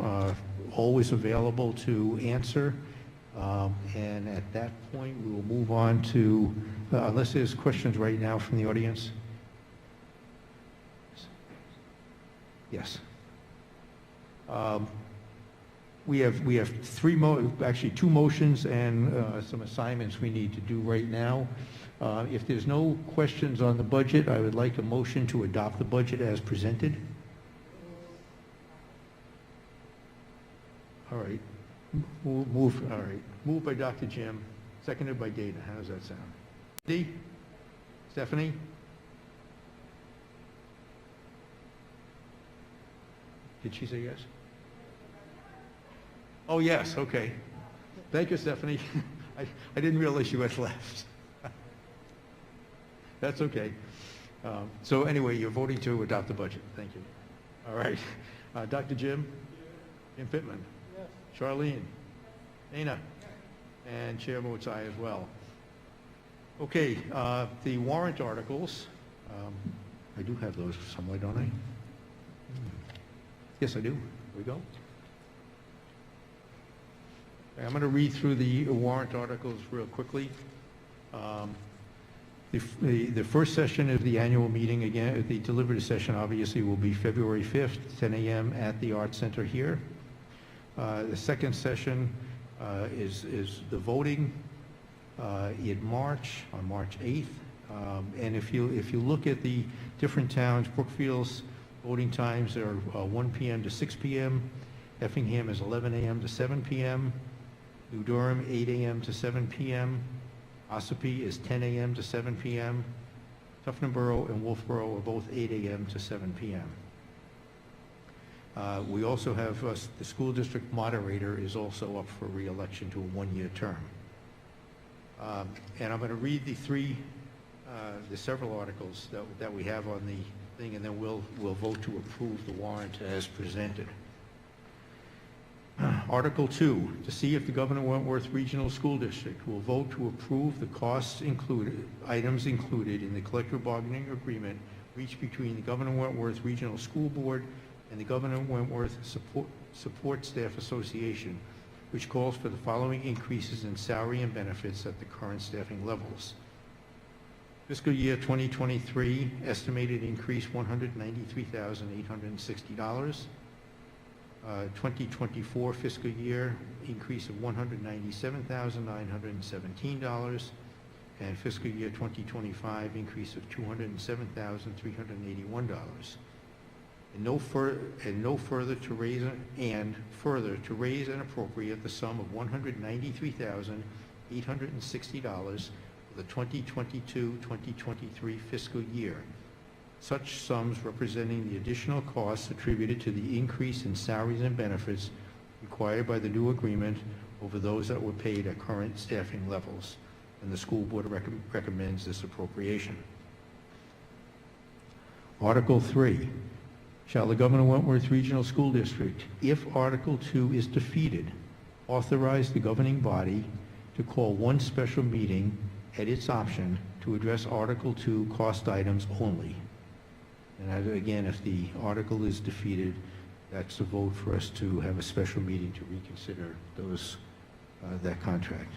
[SPEAKER 1] always available to answer. And at that point, we will move on to, unless there's questions right now from the audience. Yes. We have two motions and some assignments we need to do right now. If there's no questions on the budget, I would like a motion to adopt the budget as presented. All right. Moved by Dr. Jim, seconded by Dana. How does that sound? D? Stephanie? Did she say yes? Oh, yes, okay. Thank you, Stephanie. I didn't realize you had left. That's okay. So anyway, you're voting to adopt the budget. Thank you. All right. Dr. Jim? Jim Pittman? Yes. Charlene? Dana? And Chair votes aye as well. Okay, the warrant articles. I do have those somewhere, don't I? Yes, I do. Here we go. I'm going to read through the warrant articles real quickly. The first session of the annual meeting, again, the deliberative session obviously will be February 5th, 10 a.m. at the Art Center here. The second session is the voting in March, on March 8th. And if you look at the different towns, Brookfield's voting times are 1 p.m. to 6 p.m. Effingham is 11 a.m. to 7 p.m. New Durham, 8 a.m. to 7 p.m. Ossipee is 10 a.m. to 7 p.m. Tuftonboro and Wolfeboro are both 8 a.m. to 7 p.m. We also have the school district moderator is also up for re-election to a one-year term. And I'm going to read the several articles that we have on the thing, and then we'll vote to approve the warrant as presented. Article 2, to see if the Governor Wentworth Regional School District will vote to approve the items included in the collective bargaining agreement reached between the Governor Wentworth Regional School Board and the Governor Wentworth Support Staff Association, which calls for the following increases in salary and benefits at the current staffing levels. Fiscal year 2023, estimated increase $193,860. 2024 fiscal year, increase of $197,917. And fiscal year 2025, increase of $207,381. And further to raise and appropriate the sum of $193,860 for the 2022-2023 fiscal year. Such sums representing the additional costs attributed to the increase in salaries and benefits required by the new agreement over those that were paid at current staffing levels. And the school board recommends this appropriation. Article 3, shall the Governor Wentworth Regional School District, if Article 2 is defeated, authorize the governing body to call one special meeting at its option to address Article 2 cost items only. And again, if the article is defeated, that's a vote for us to have a special meeting to reconsider that contract.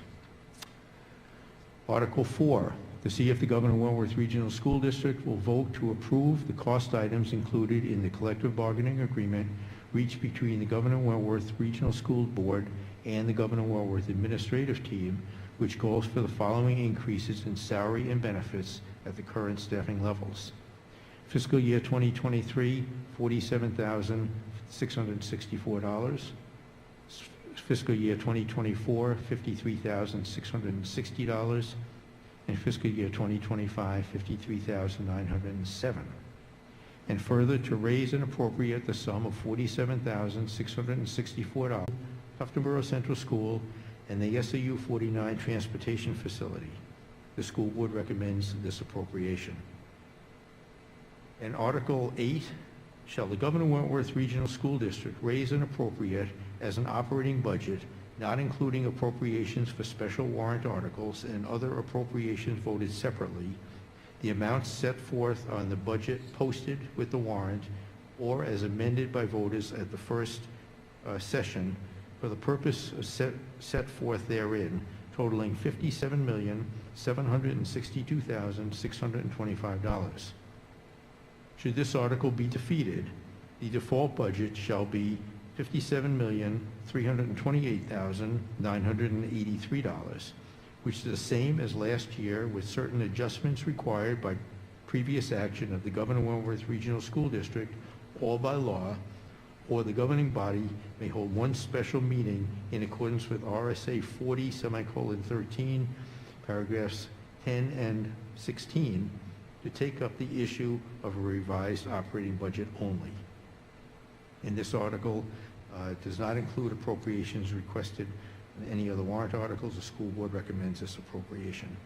[SPEAKER 1] Article 4, to see if the Governor Wentworth Regional School District will vote to approve the cost items included in the collective bargaining agreement reached between the Governor Wentworth Regional School Board and the Governor Wentworth Administrative Team, which calls for the following increases in salary and benefits at the current staffing levels. Fiscal year 2023, $47,664. Fiscal year 2024, $53,660. And fiscal year 2025, $53,907. And further, to raise and appropriate the sum of $47,664 Tufton Borough Central School and the SAU 49 Transportation Facility. The school board recommends this appropriation. And Article 8, shall the Governor Wentworth Regional School District raise and appropriate as an operating budget, not including appropriations for special warrant articles and other appropriations voted separately, the amounts set forth on the budget posted with the warrant or as amended by voters at the first session for the purpose set forth therein, totaling $57,762,625. Should this article be defeated, the default budget shall be $57,328,983, which is the same as last year with certain adjustments required by previous action of the Governor Wentworth Regional School District or by law, or the governing body may hold one special meeting in accordance with RSA 40:13, paragraphs 10 and 16, to take up the issue of a revised operating budget only. In this article, it does not include appropriations requested in any other warrant articles. The school board recommends this appropriation.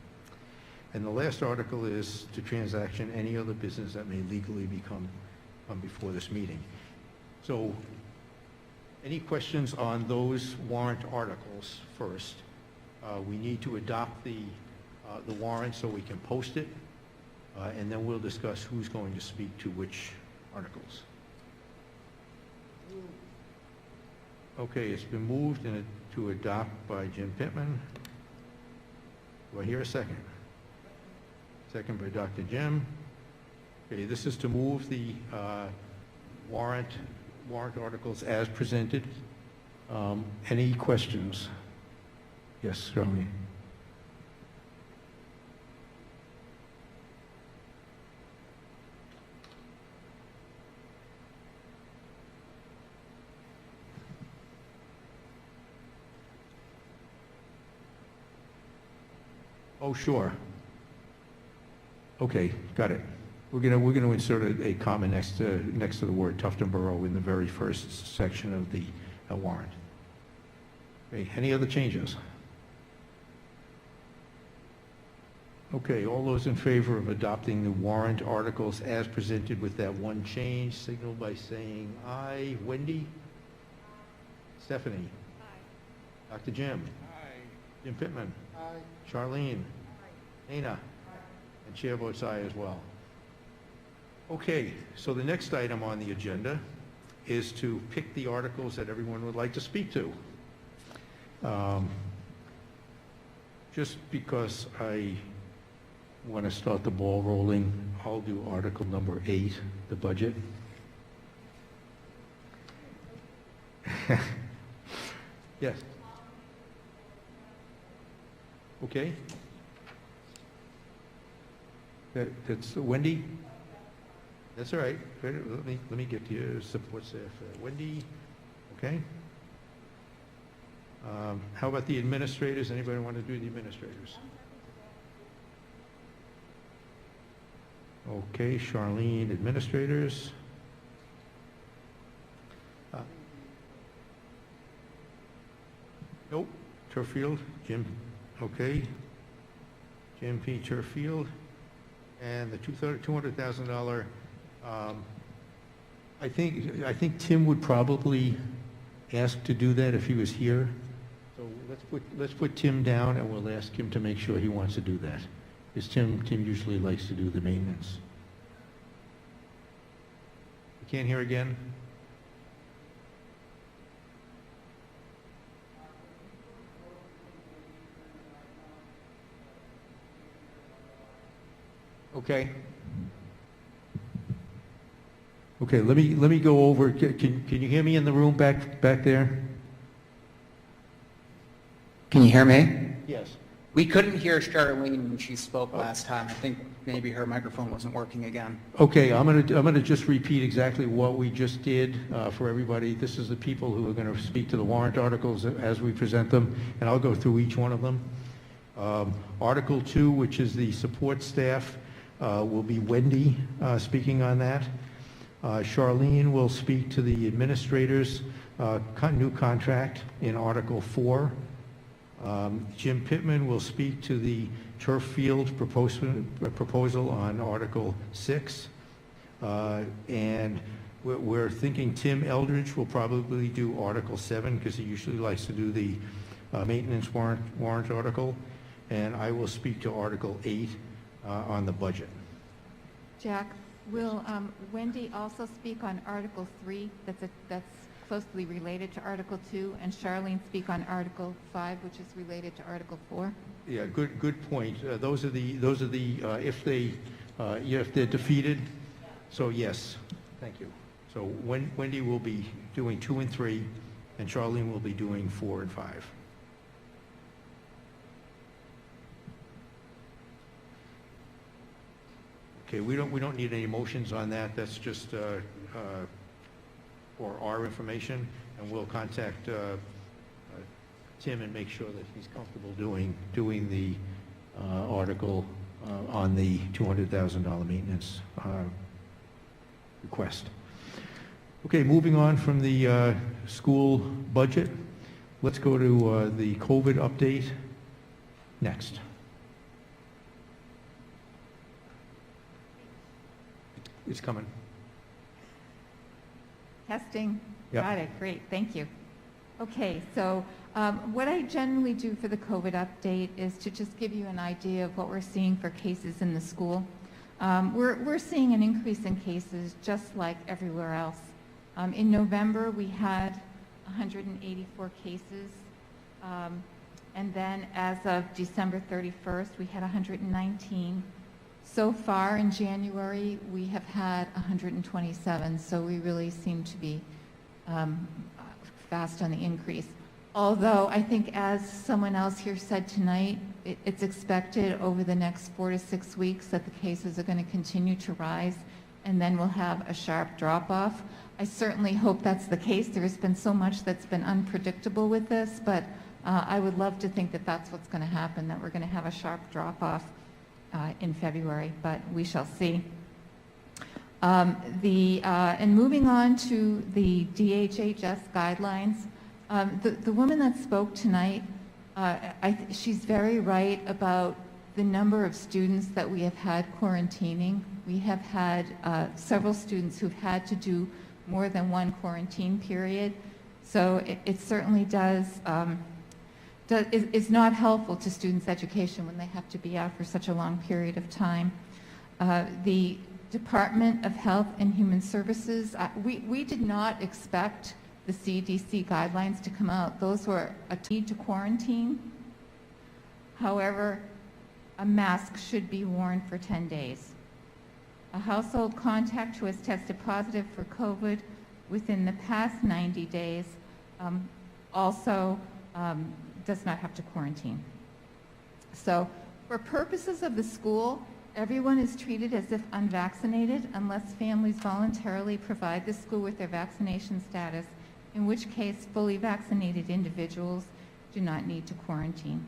[SPEAKER 1] And the last article is to transaction any other business that may legally come before this meeting. So, any questions on those warrant articles first? We need to adopt the warrant so we can post it, and then we'll discuss who's going to speak to which articles. Okay, it's been moved to adopt by Jim Pittman. Do I hear a second? Second by Dr. Jim. Okay, this is to move the warrant articles as presented. Any questions? Yes, Charlie. Oh, sure. Okay, got it. We're gonna insert a comma next to the word Tufton Borough in the very first section of the warrant. Okay, any other changes? Okay, all those in favor of adopting the warrant articles as presented with that one change, signal by saying aye. Wendy? Stephanie? Aye. Dr. Jim? Aye. Jim Pittman? Aye. Charlene? Aye. Dana? And chair votes aye as well. Okay, so the next item on the agenda is to pick the articles that everyone would like to speak to. Just because I want to start the ball rolling, I'll do article number 8, the budget. Yes. Okay. That's Wendy. That's all right. Let me get to you. Support staff. Wendy. Okay. How about the administrators? Anybody want to do the administrators? Okay, Charlene, administrators. Nope. Turfield. Jim. Okay. Jim P. Turfield. And the $200,000. I think Tim would probably ask to do that if he was here. So let's put Tim down, and we'll ask him to make sure he wants to do that. Because Tim usually likes to do the maintenance. You can't hear again? Okay. Okay, let me go over. Can you hear me in the room back there?
[SPEAKER 19] Can you hear me?
[SPEAKER 1] Yes.
[SPEAKER 19] We couldn't hear Charlene when she spoke last time. I think maybe her microphone wasn't working again.
[SPEAKER 1] Okay, I'm gonna just repeat exactly what we just did for everybody. This is the people who are gonna speak to the warrant articles as we present them, and I'll go through each one of them. Article 2, which is the support staff, will be Wendy speaking on that. Charlene will speak to the administrators' new contract in Article 4. Jim Pittman will speak to the turf field proposal on Article 6. And we're thinking Tim Eldridge will probably do Article 7 because he usually likes to do the maintenance warrant article. And I will speak to Article 8 on the budget.
[SPEAKER 2] Jack, will Wendy also speak on Article 3? That's closely related to Article 2, and Charlene speak on Article 5, which is related to Article 4?
[SPEAKER 1] Yeah, good point. Those are the if they're defeated. So yes, thank you. So Wendy will be doing 2 and 3, and Charlene will be doing 4 and 5. Okay, we don't need any motions on that. That's just for our information, and we'll contact Tim and make sure that he's comfortable doing the article on the $200,000 maintenance request. Okay, moving on from the school budget, let's go to the COVID update next. It's coming.
[SPEAKER 2] Testing.
[SPEAKER 1] Yep.
[SPEAKER 2] Got it. Great. Thank you. Okay, so what I generally do for the COVID update is to just give you an idea of what we're seeing for cases in the school. We're seeing an increase in cases just like everywhere else. In November, we had 184 cases, and then as of December 31st, we had 119. So far in January, we have had 127, so we really seem to be fast on the increase. Although I think, as someone else here said tonight, it's expected over the next 4 to 6 weeks that the cases are going to continue to rise, and then we'll have a sharp drop-off. I certainly hope that's the case. There has been so much that's been unpredictable with this, but I would love to think that that's what's going to happen, that we're going to have a sharp drop-off in February, but we shall see. And moving on to the DHHS guidelines, the woman that spoke tonight, she's very right about the number of students that we have had quarantining. We have had several students who've had to do more than one quarantine period, so it certainly is not helpful to students' education when they have to be out for such a long period of time. The Department of Health and Human Services, we did not expect the CDC guidelines to come out. Those were a need to quarantine. However, a mask should be worn for 10 days. A household contact who has tested positive for COVID within the past 90 days also does not have to quarantine. So for purposes of the school, everyone is treated as if unvaccinated unless families voluntarily provide the school with their vaccination status, in which case fully vaccinated individuals do not need to quarantine.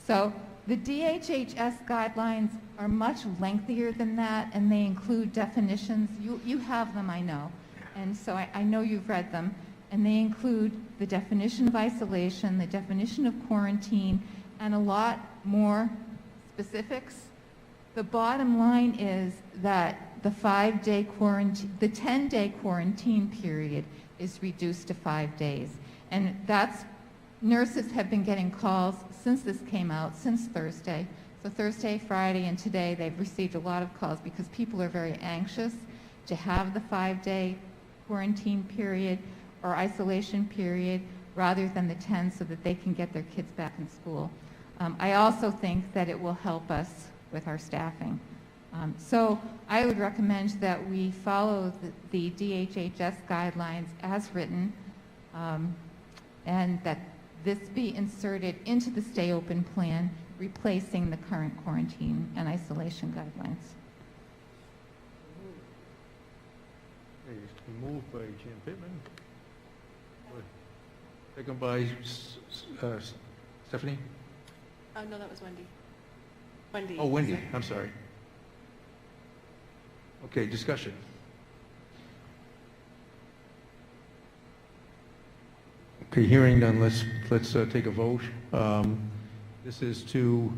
[SPEAKER 2] So the DHHS guidelines are much lengthier than that, and they include definitions. You have them, I know, and so I know you've read them. And they include the definition of isolation, the definition of quarantine, and a lot more specifics. The bottom line is that the 10-day quarantine period is reduced to 5 days. And nurses have been getting calls since this came out, since Thursday. So Thursday, Friday, and today, they've received a lot of calls because people are very anxious to have the 5-day quarantine period or isolation period rather than the 10, so that they can get their kids back in school. I also think that it will help us with our staffing. So I would recommend that we follow the DHHS guidelines as written, and that this be inserted into the Stay Open plan, replacing the current quarantine and isolation guidelines.
[SPEAKER 1] Okay, it's been moved by Jan Pittman. Second by Stephanie?
[SPEAKER 3] No, that was Wendy. Wendy.
[SPEAKER 1] Oh, Wendy, I'm sorry. Okay, discussion. Okay, hearing none, let's take a vote. This is to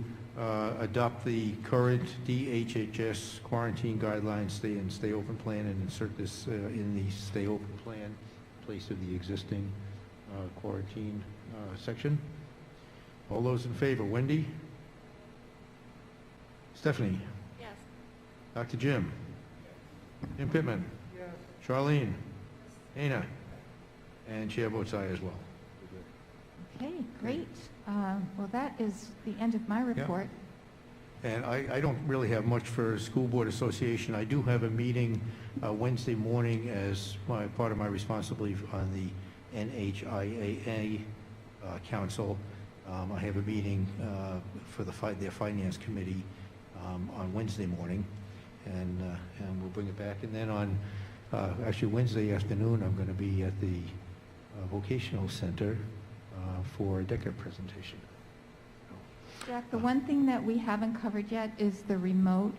[SPEAKER 1] adopt the current DHHS quarantine guidelines, stay open plan, and insert this in the stay open plan in place of the existing quarantine section. All those in favor, Wendy? Stephanie?
[SPEAKER 3] Yes.
[SPEAKER 1] Dr. Jim? Jim Pittman?
[SPEAKER 13] Yes.
[SPEAKER 1] Charlene? Dana? And chair votes aye as well.
[SPEAKER 2] Okay, great. Well, that is the end of my report.
[SPEAKER 1] And I don't really have much for School Board Association. I do have a meeting Wednesday morning as part of my responsibility on the NHIAA Council. I have a meeting for their Finance Committee on Wednesday morning, and we'll bring it back. And then on, actually Wednesday afternoon, I'm going to be at the Vocational Center for a DECA presentation.
[SPEAKER 2] Jack, the one thing that we haven't covered yet is the remote.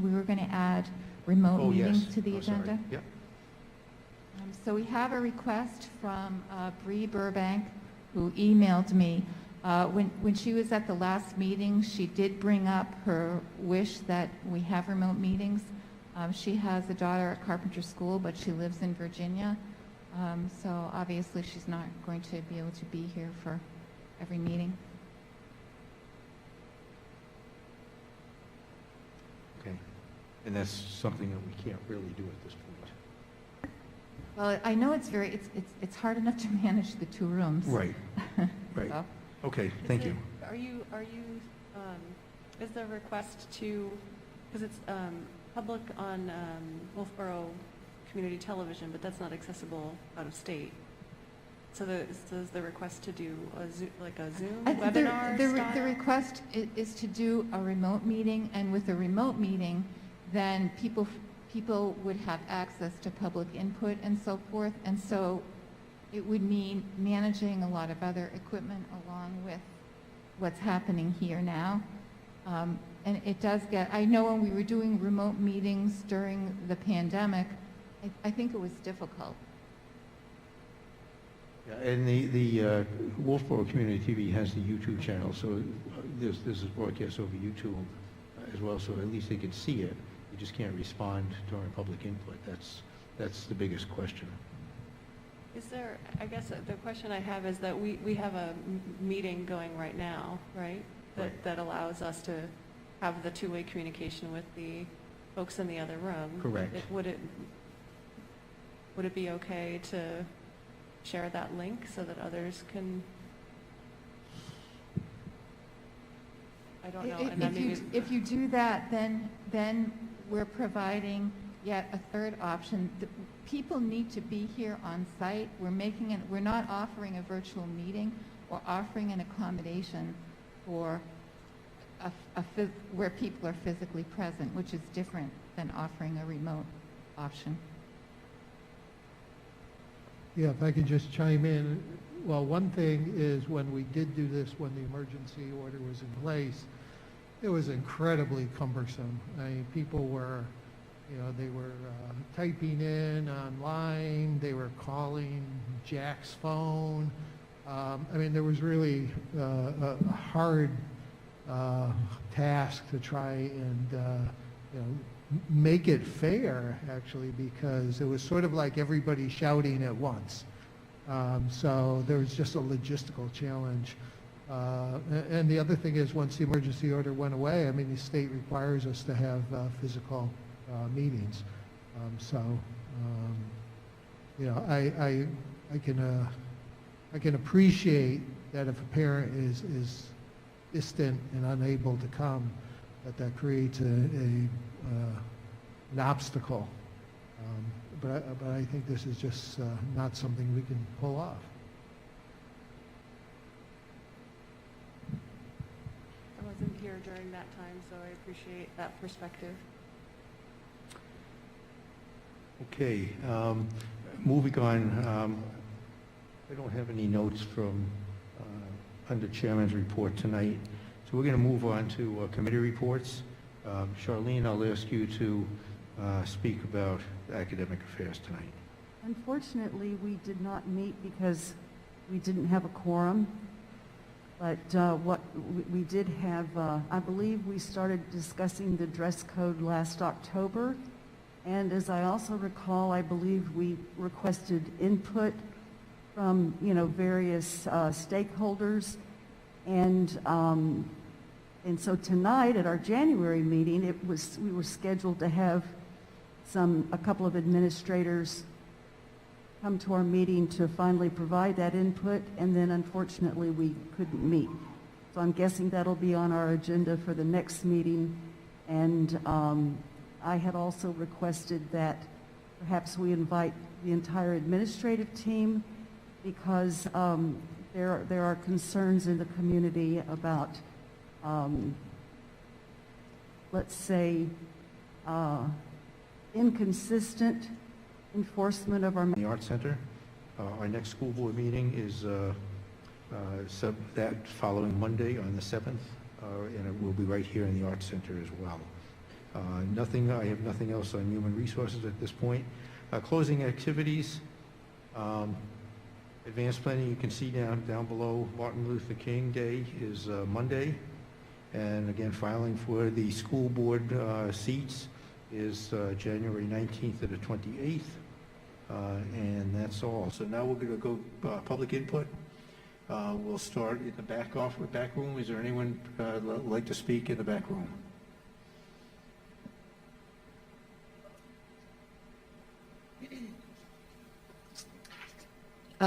[SPEAKER 2] We were going to add remote meetings to the agenda.
[SPEAKER 1] Yep.
[SPEAKER 2] So we have a request from Bree Burbank, who emailed me. When she was at the last meeting, she did bring up her wish that we have remote meetings. She has a daughter at Carpenter School, but she lives in Virginia. So obviously she's not going to be able to be here for every meeting.
[SPEAKER 1] Okay. And that's something that we can't really do at this point.
[SPEAKER 2] Well, I know it's hard enough to manage the two rooms.
[SPEAKER 1] Right. Right.
[SPEAKER 2] So.
[SPEAKER 1] Okay, thank you.
[SPEAKER 3] Are you, is the request to, because it's public on Wolfeboro Community Television, but that's not accessible out of state. So is the request to do a Zoom webinar style?
[SPEAKER 2] The request is to do a remote meeting, and with a remote meeting, then people would have access to public input and so forth, and so it would mean managing a lot of other equipment along with what's happening here now. And it does get, I know when we were doing remote meetings during the pandemic, I think it was difficult.
[SPEAKER 1] Yeah, and the Wolfeboro Community TV has the YouTube channel, so this is broadcast over YouTube as well, so at least they can see it. You just can't respond during public input. That's the biggest question.
[SPEAKER 3] Is there, I guess the question I have is that we have a meeting going right now, right? That allows us to have the two-way communication with the folks in the other room.
[SPEAKER 1] Correct.
[SPEAKER 3] Would it be okay to share that link so that others can? I don't know. And then
[SPEAKER 2] If you do that, then we're providing yet a third option. People need to be here on site. We're not offering a virtual meeting. We're offering an accommodation for where people are physically present, which is different than offering a remote option.
[SPEAKER 10] Yeah, if I could just chime in. Well, one thing is when we did do this, when the emergency order was in place, it was incredibly cumbersome. I mean, people were, they were typing in online, they were calling Jack's phone. I mean, there was really a hard task to try and, make it fair, actually, because it was sort of like everybody shouting at once. So there was just a logistical challenge. And the other thing is, once the emergency order went away, I mean, the state requires us to have physical meetings. I can appreciate that if a parent is distant and unable to come, that creates an obstacle. But I think this is just not something we can pull off.
[SPEAKER 3] There was during that time, so I appreciate that perspective.
[SPEAKER 1] Okay, moving on, I don't have any notes from under Chairman's report tonight, so we're going to move on to committee reports. Charlene, I'll ask you to speak about academic affairs tonight.
[SPEAKER 14] Unfortunately, we did not meet because we didn't have a quorum. But what we did have, I believe we started discussing the dress code last October. And as I also recall, I believe we requested input from, various stakeholders. And so tonight at our January meeting, we were scheduled to have a couple of administrators come to our meeting to finally provide that input, and then unfortunately we couldn't meet. So I'm guessing that'll be on our agenda for the next meeting. And I had also requested that perhaps we invite the entire administrative team, because there are concerns in the community about, let's say, inconsistent enforcement of
[SPEAKER 1] The Art Center. Our next school board meeting is that following Monday on the 7th, and it will be right here in the Art Center as well. I have nothing else on human resources at this point. Closing activities, advanced planning, you can see down below, Martin Luther King Day is Monday. And again, filing for the school board seats is January 19th to the 28th. And that's all. So now we're going to go public input. We'll start in the back room. Is there anyone like to speak in the back room?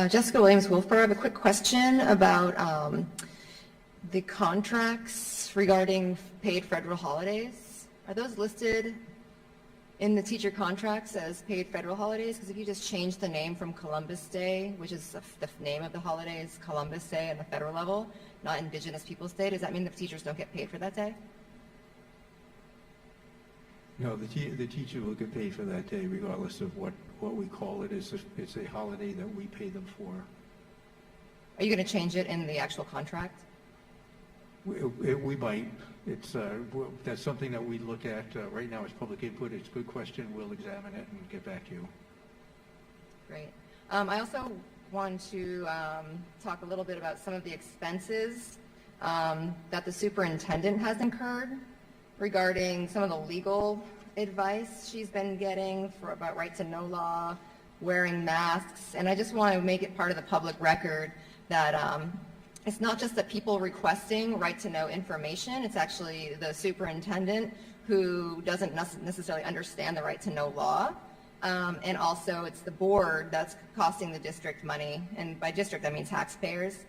[SPEAKER 5] Jessica Williams, Wolfeboro. I have a quick question about the contracts regarding paid federal holidays. Are those listed in the teacher contracts as paid federal holidays? Because if you just change the name from Columbus Day, which is the name of the holiday is Columbus Day at the federal level, not Indigenous Peoples Day, does that mean the teachers don't get paid for that day?
[SPEAKER 1] No, the teacher will get paid for that day regardless of what we call it. It's a holiday that we pay them for.
[SPEAKER 5] Are you going to change it in the actual contract?
[SPEAKER 1] We might. That's something that we look at right now as public input. It's a good question. We'll examine it and get back to you.
[SPEAKER 5] Great. I also want to talk a little bit about some of the expenses that the superintendent has incurred regarding some of the legal advice she's been getting about right to know law, wearing masks. And I just want to make it part of the public record that it's not just the people requesting right to know information, it's actually the superintendent who doesn't necessarily understand the right to know law. And also it's the board that's costing the district money, and by district I mean taxpayers,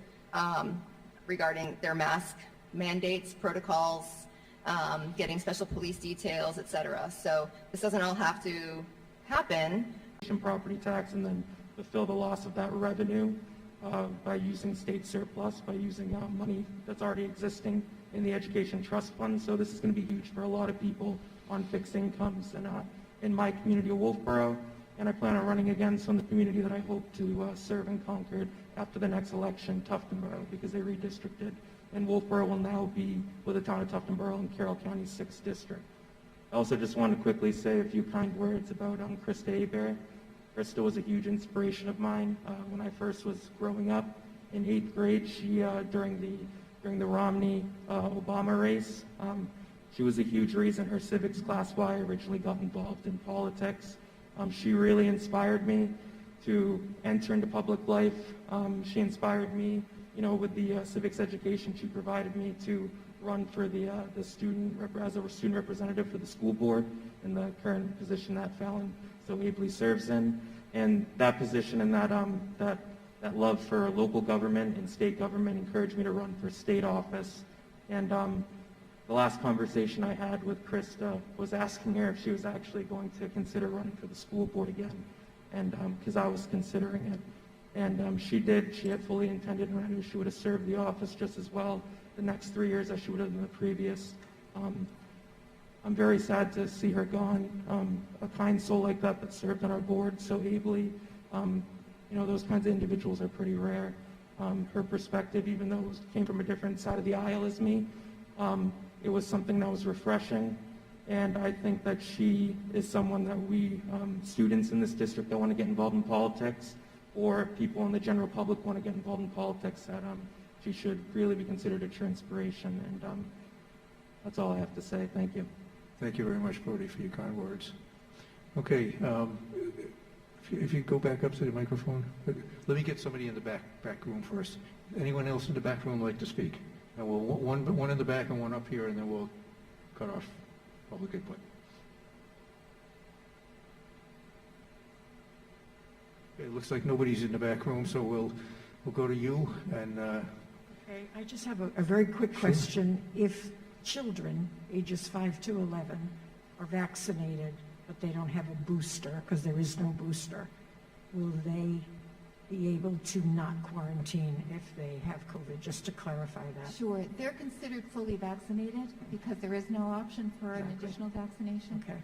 [SPEAKER 5] regarding their mask mandates, protocols, getting special police details, etc. So this doesn't all have to happen.
[SPEAKER 20] Property tax and then fulfill the loss of that revenue by using state surplus, by using money that's already existing in the education trust fund. So this is going to be huge for a lot of people on fixed incomes and in my community of Wolfeboro. And I plan on running against on the community that I hope to serve in Concord after the next election, Tuftonboro, because they redistricted. And Wolfeboro will now be with the town of Tuftonboro in Carroll County's 6th district. I also just want to quickly say a few kind words about Krista Hebert. Krista was a huge inspiration of mine when I first was growing up. In 8th grade, she during the Romney-Obama race, she was a huge reason her civics class why I originally got involved in politics. She really inspired me to enter into public life. She inspired me, with the civics education she provided me to run for as a student representative for the school board in the current position that Fallon so ably serves in. And that position and that love for local government and state government encouraged me to run for state office. And the last conversation I had with Krista was asking her if she was actually going to consider running for the school board again, and because I was considering it. And she did. She had fully intended, and I knew she would have served the office just as well the next 3 years as she would have in the previous. I'm very sad to see her gone. A kind soul like that that served on our board so ably. Those kinds of individuals are pretty rare. Her perspective, even though it came from a different side of the aisle as me, it was something that was refreshing. And I think that she is someone that we, students in this district that want to get involved in politics, or people in the general public want to get involved in politics, that she should really be considered a true inspiration. And that's all I have to say. Thank you.
[SPEAKER 1] Thank you very much, Brody, for your kind words. Okay, if you go back up to the microphone, let me get somebody in the back room first. Anyone else in the back room like to speak? And we'll one in the back and one up here, and then we'll cut off public input. Okay, it looks like nobody's in the back room, so we'll go to you. And
[SPEAKER 15] okay, I just have a very quick question. If children ages 5 to 11 are vaccinated, but they don't have a booster because there is no booster, will they be able to not quarantine if they have COVID, just to clarify that?
[SPEAKER 2] Sure. They're considered fully vaccinated because there is no option for an additional vaccination.
[SPEAKER 15] Okay.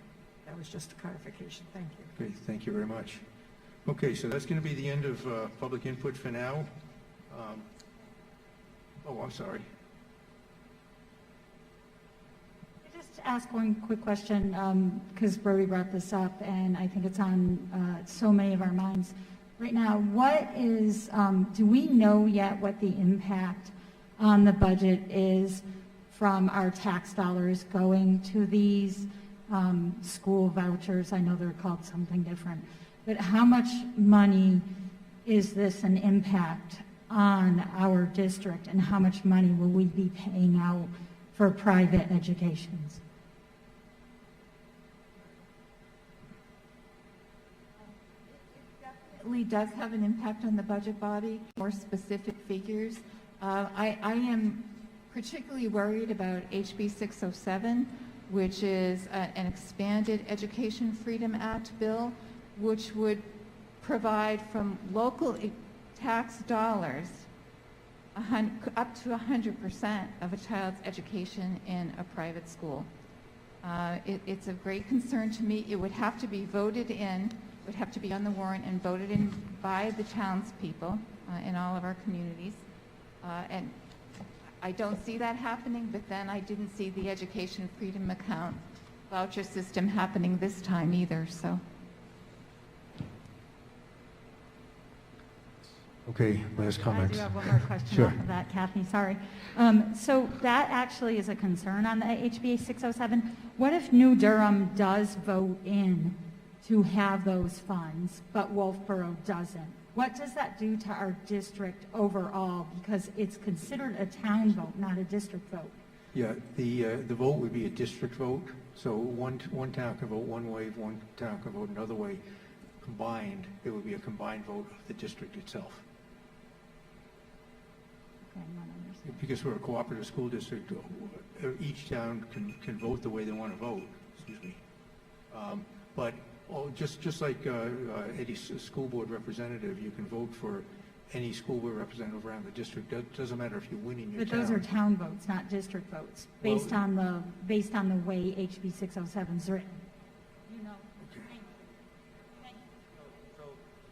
[SPEAKER 15] That was just a clarification. Thank you.
[SPEAKER 1] okay, thank you very much. Okay, so that's going to be the end of public input for now. Oh, I'm sorry.
[SPEAKER 17] Just ask one quick question, because Brody brought this up, and I think it's on so many of our minds right now. What is, do we know yet what the impact on the budget is from our tax dollars going to these school vouchers? I know they're called something different, but how much money is this an impact on our district, and how much money will we be paying out for private educations? It definitely does have an impact on the budget body. More specific figures. I am particularly worried about HB 607, which is an expanded Education Freedom Act bill, which would provide from local tax dollars up to 100% of a child's education in a private school. It's of great concern to me. It would have to be voted in, would have to be on the warrant and voted in by the townspeople in all of our communities. And I don't see that happening, but then I didn't see the Education Freedom Account voucher system happening this time either, so.
[SPEAKER 1] Okay, last comments.
[SPEAKER 17] I do have one more question
[SPEAKER 1] Sure.
[SPEAKER 17] off of that, Kathy, sorry. So that actually is a concern on the HB 607. What if New Durham does vote in to have those funds, but Wolfeboro doesn't? What does that do to our district overall? Because it's considered a town vote, not a district vote.
[SPEAKER 1] Yeah, the vote would be a district vote, so one town can vote one way, one town can vote another way. Combined, it would be a combined vote of the district itself.
[SPEAKER 17] Okay, I'm not understanding.
[SPEAKER 1] Because we're a cooperative school district, each town can vote the way they want to vote, excuse me. But just like any school board representative, you can vote for any school board representative around the district. It doesn't matter if you win in your
[SPEAKER 17] But
[SPEAKER 1] town.
[SPEAKER 17] those are town votes, not district votes, based on the way HB 607 is written. You know.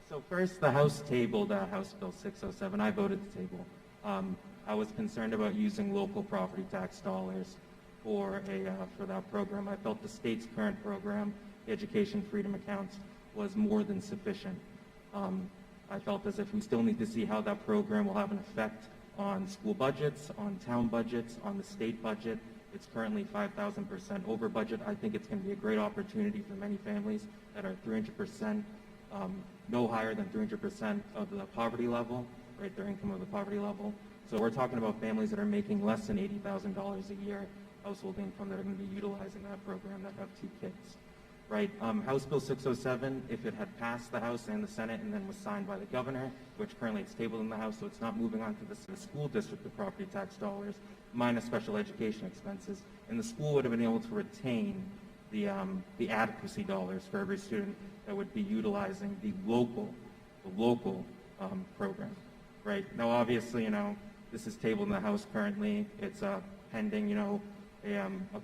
[SPEAKER 20] So first, the House tabled House Bill 607. I voted the table. I was concerned about using local property tax dollars for that program. I felt the state's current program, the Education Freedom Accounts, was more than sufficient. I felt as if we still need to see how that program will have an effect on school budgets, on town budgets, on the state budget. It's currently 5,000% over budget. I think it's going to be a great opportunity for many families that are 300%, no higher than 300% of the poverty level, right, their income of the poverty level. So we're talking about families that are making less than $80,000 a year household income that are going to be utilizing that program that have 2 kids. Right, House Bill 607, if it had passed the House and the Senate and then was signed by the governor, which currently it's tabled in the House, so it's not moving on to the school district of property tax dollars, minus special education expenses, and the school would have been able to retain the adequacy dollars for every student that would be utilizing the local program. Right, now obviously, This is tabled in the House currently. It's pending, a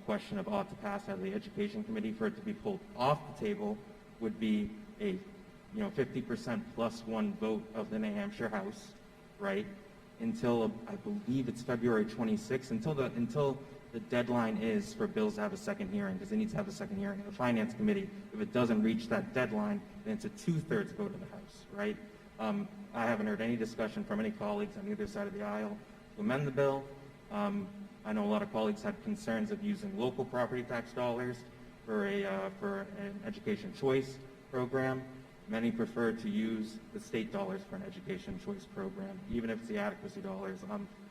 [SPEAKER 20] question of ought to pass out of the Education Committee. For it to be pulled off the table would be a 50% plus one vote of the New Hampshire House, right? Until I believe it's February 26th, until the deadline is for bills to have a second hearing, because it needs to have a second hearing in the Finance Committee. If it doesn't reach that deadline, then it's a 2/3 vote of the House, right? I haven't heard any discussion from any colleagues on either side of the aisle to amend the bill. I know a lot of colleagues had concerns of using local property tax dollars for an education choice program. Many prefer to use the state dollars for an education choice program, even if it's the adequacy dollars.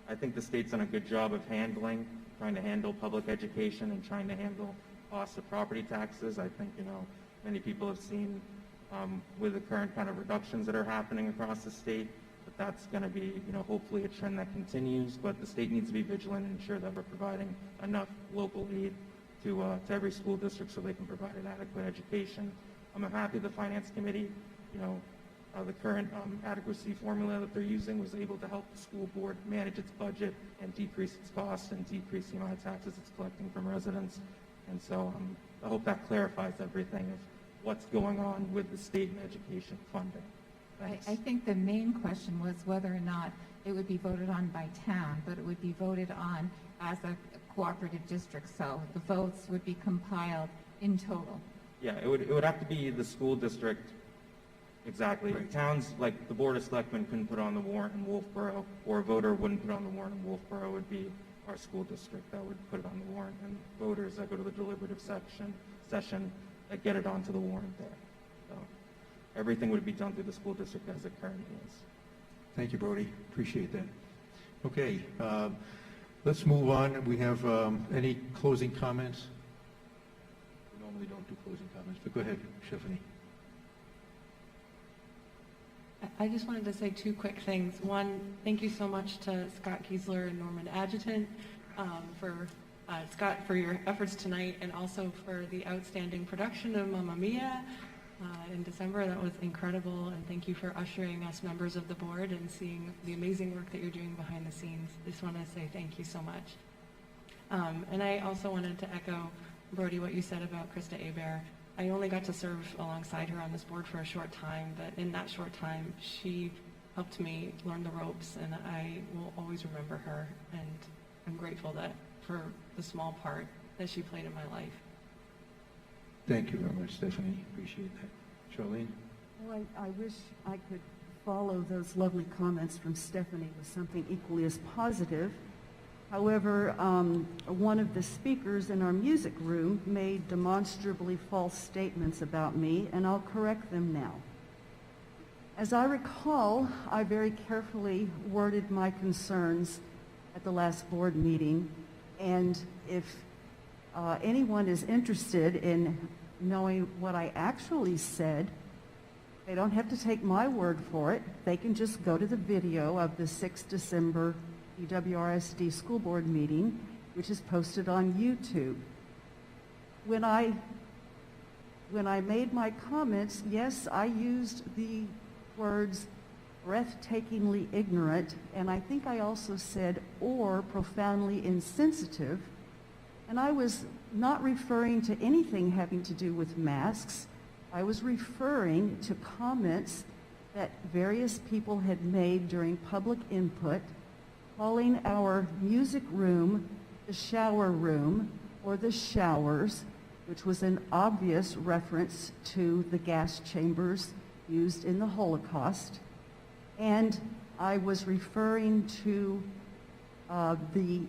[SPEAKER 20] I think the state's done a good job of trying to handle public education and trying to handle costs of property taxes. I think, many people have seen with the current kind of reductions that are happening across the state, that that's going to be, hopefully a trend that continues, but the state needs to be vigilant and ensure that we're providing enough local aid to every school district so they can provide an adequate education. I'm happy the Finance Committee, the current adequacy formula that they're using was able to help the school board manage its budget and decrease its costs and decrease the amount of taxes it's collecting from residents. And so I hope that clarifies everything of what's going on with the state and education funding. Thanks.
[SPEAKER 2] I think the main question was whether or not it would be voted on by town, but it would be voted on as a cooperative district, so the votes would be compiled in total.
[SPEAKER 20] Yeah, it would have to be the school district, exactly. Right. Towns, like the Board of Selectmen couldn't put on the warrant in Wolfeboro, or a voter wouldn't put on the warrant in Wolfeboro. It would be our school district that would put it on the warrant, and voters that go to the deliberative session that get it onto the warrant there. So everything would be done through the school district as it currently is.
[SPEAKER 1] Thank you, Brody. Appreciate that. Okay, let's move on. We have any closing comments? We normally don't do closing comments, but go ahead, Stephanie.
[SPEAKER 3] I just wanted to say two quick things. One, thank you so much to Scott Kiesler and Norman Adjutant for Scott, for your efforts tonight, and also for the outstanding production of Mamma Mia in December. That was incredible, and thank you for ushering us members of the board and seeing the amazing work that you're doing behind the scenes. Just want to say thank you so much. And I also wanted to echo, Brody, what you said about Krista Hebert. I only got to serve alongside her on this board for a short time, but in that short time, she helped me learn the ropes, and I will always remember her, and I'm grateful for the small part that she played in my life.
[SPEAKER 1] Thank you very much, Stephanie. Appreciate that. Charlene?
[SPEAKER 14] Well, I wish I could follow those lovely comments from Stephanie with something equally as positive. However, one of the speakers in our music room made demonstrably false statements about me, and I'll correct them now. As I recall, I very carefully worded my concerns at the last board meeting, and if anyone is interested in knowing what I actually said, they don't have to take my word for it. They can just go to the video of the 6th December GWRSD school board meeting, which is posted on YouTube. When I made my comments, yes, I used the words breathtakingly ignorant, and I think I also said or profoundly insensitive, and I was not referring to anything having to do with masks. I was referring to comments that various people had made during public input, calling our music room the shower room or the showers, which was an obvious reference to the gas chambers used in the Holocaust. And I was referring to the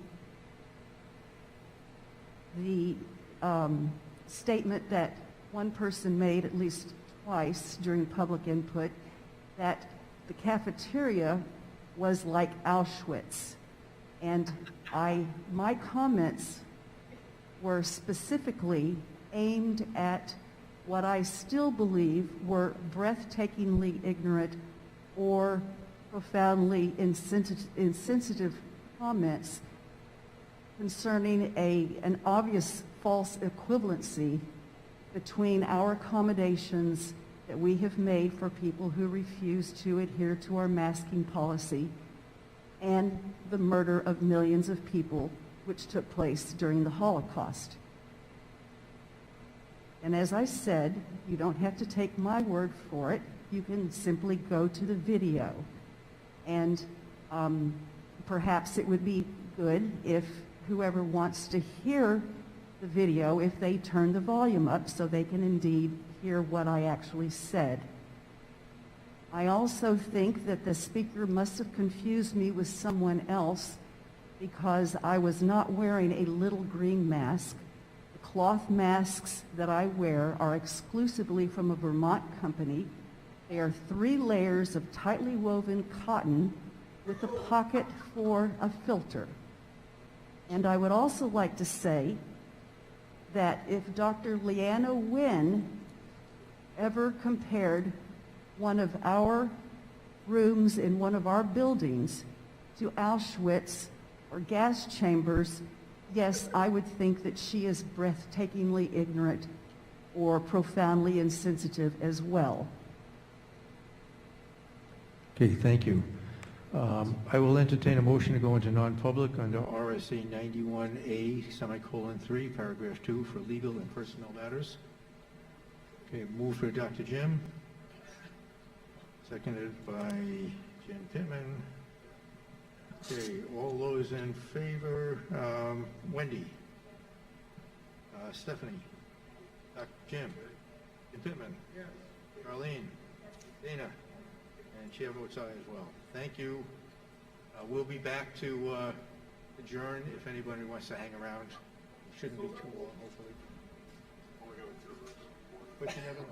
[SPEAKER 14] statement that one person made at least twice during public input, that the cafeteria was like Auschwitz. And my comments were specifically aimed at what I still believe were breathtakingly ignorant or profoundly insensitive comments concerning an obvious false equivalency between our accommodations that we have made for people who refuse to adhere to our masking policy and the murder of millions of people which took place during the Holocaust. And as I said, you don't have to take my word for it. You can simply go to the video. And perhaps it would be good if whoever wants to hear the video, if they turn the volume up so they can indeed hear what I actually said. I also think that the speaker must have confused me with someone else because I was not wearing a little green mask. The cloth masks that I wear are exclusively from a Vermont company. They are 3 layers of tightly woven cotton with a pocket for a filter. And I would also like to say that if Dr. Leanna Wynn ever compared one of our rooms in one of our buildings to Auschwitz or gas chambers, yes, I would think that she is breathtakingly ignorant or profoundly insensitive as well.
[SPEAKER 1] Okay, thank you. I will entertain a motion to go into non-public under RSA 91A:3, paragraph 2, for legal and personnel matters. Okay, moved for Dr. Jim. Seconded by Jim Pittman. Okay, all those in favor, Wendy, Stephanie, Dr. Jim Pittman, yes. Charlene, Dana, and chair votes aye as well. Thank you. We'll be back to adjourn if anybody wants to hang around. It shouldn't be too long, hopefully. But you never know.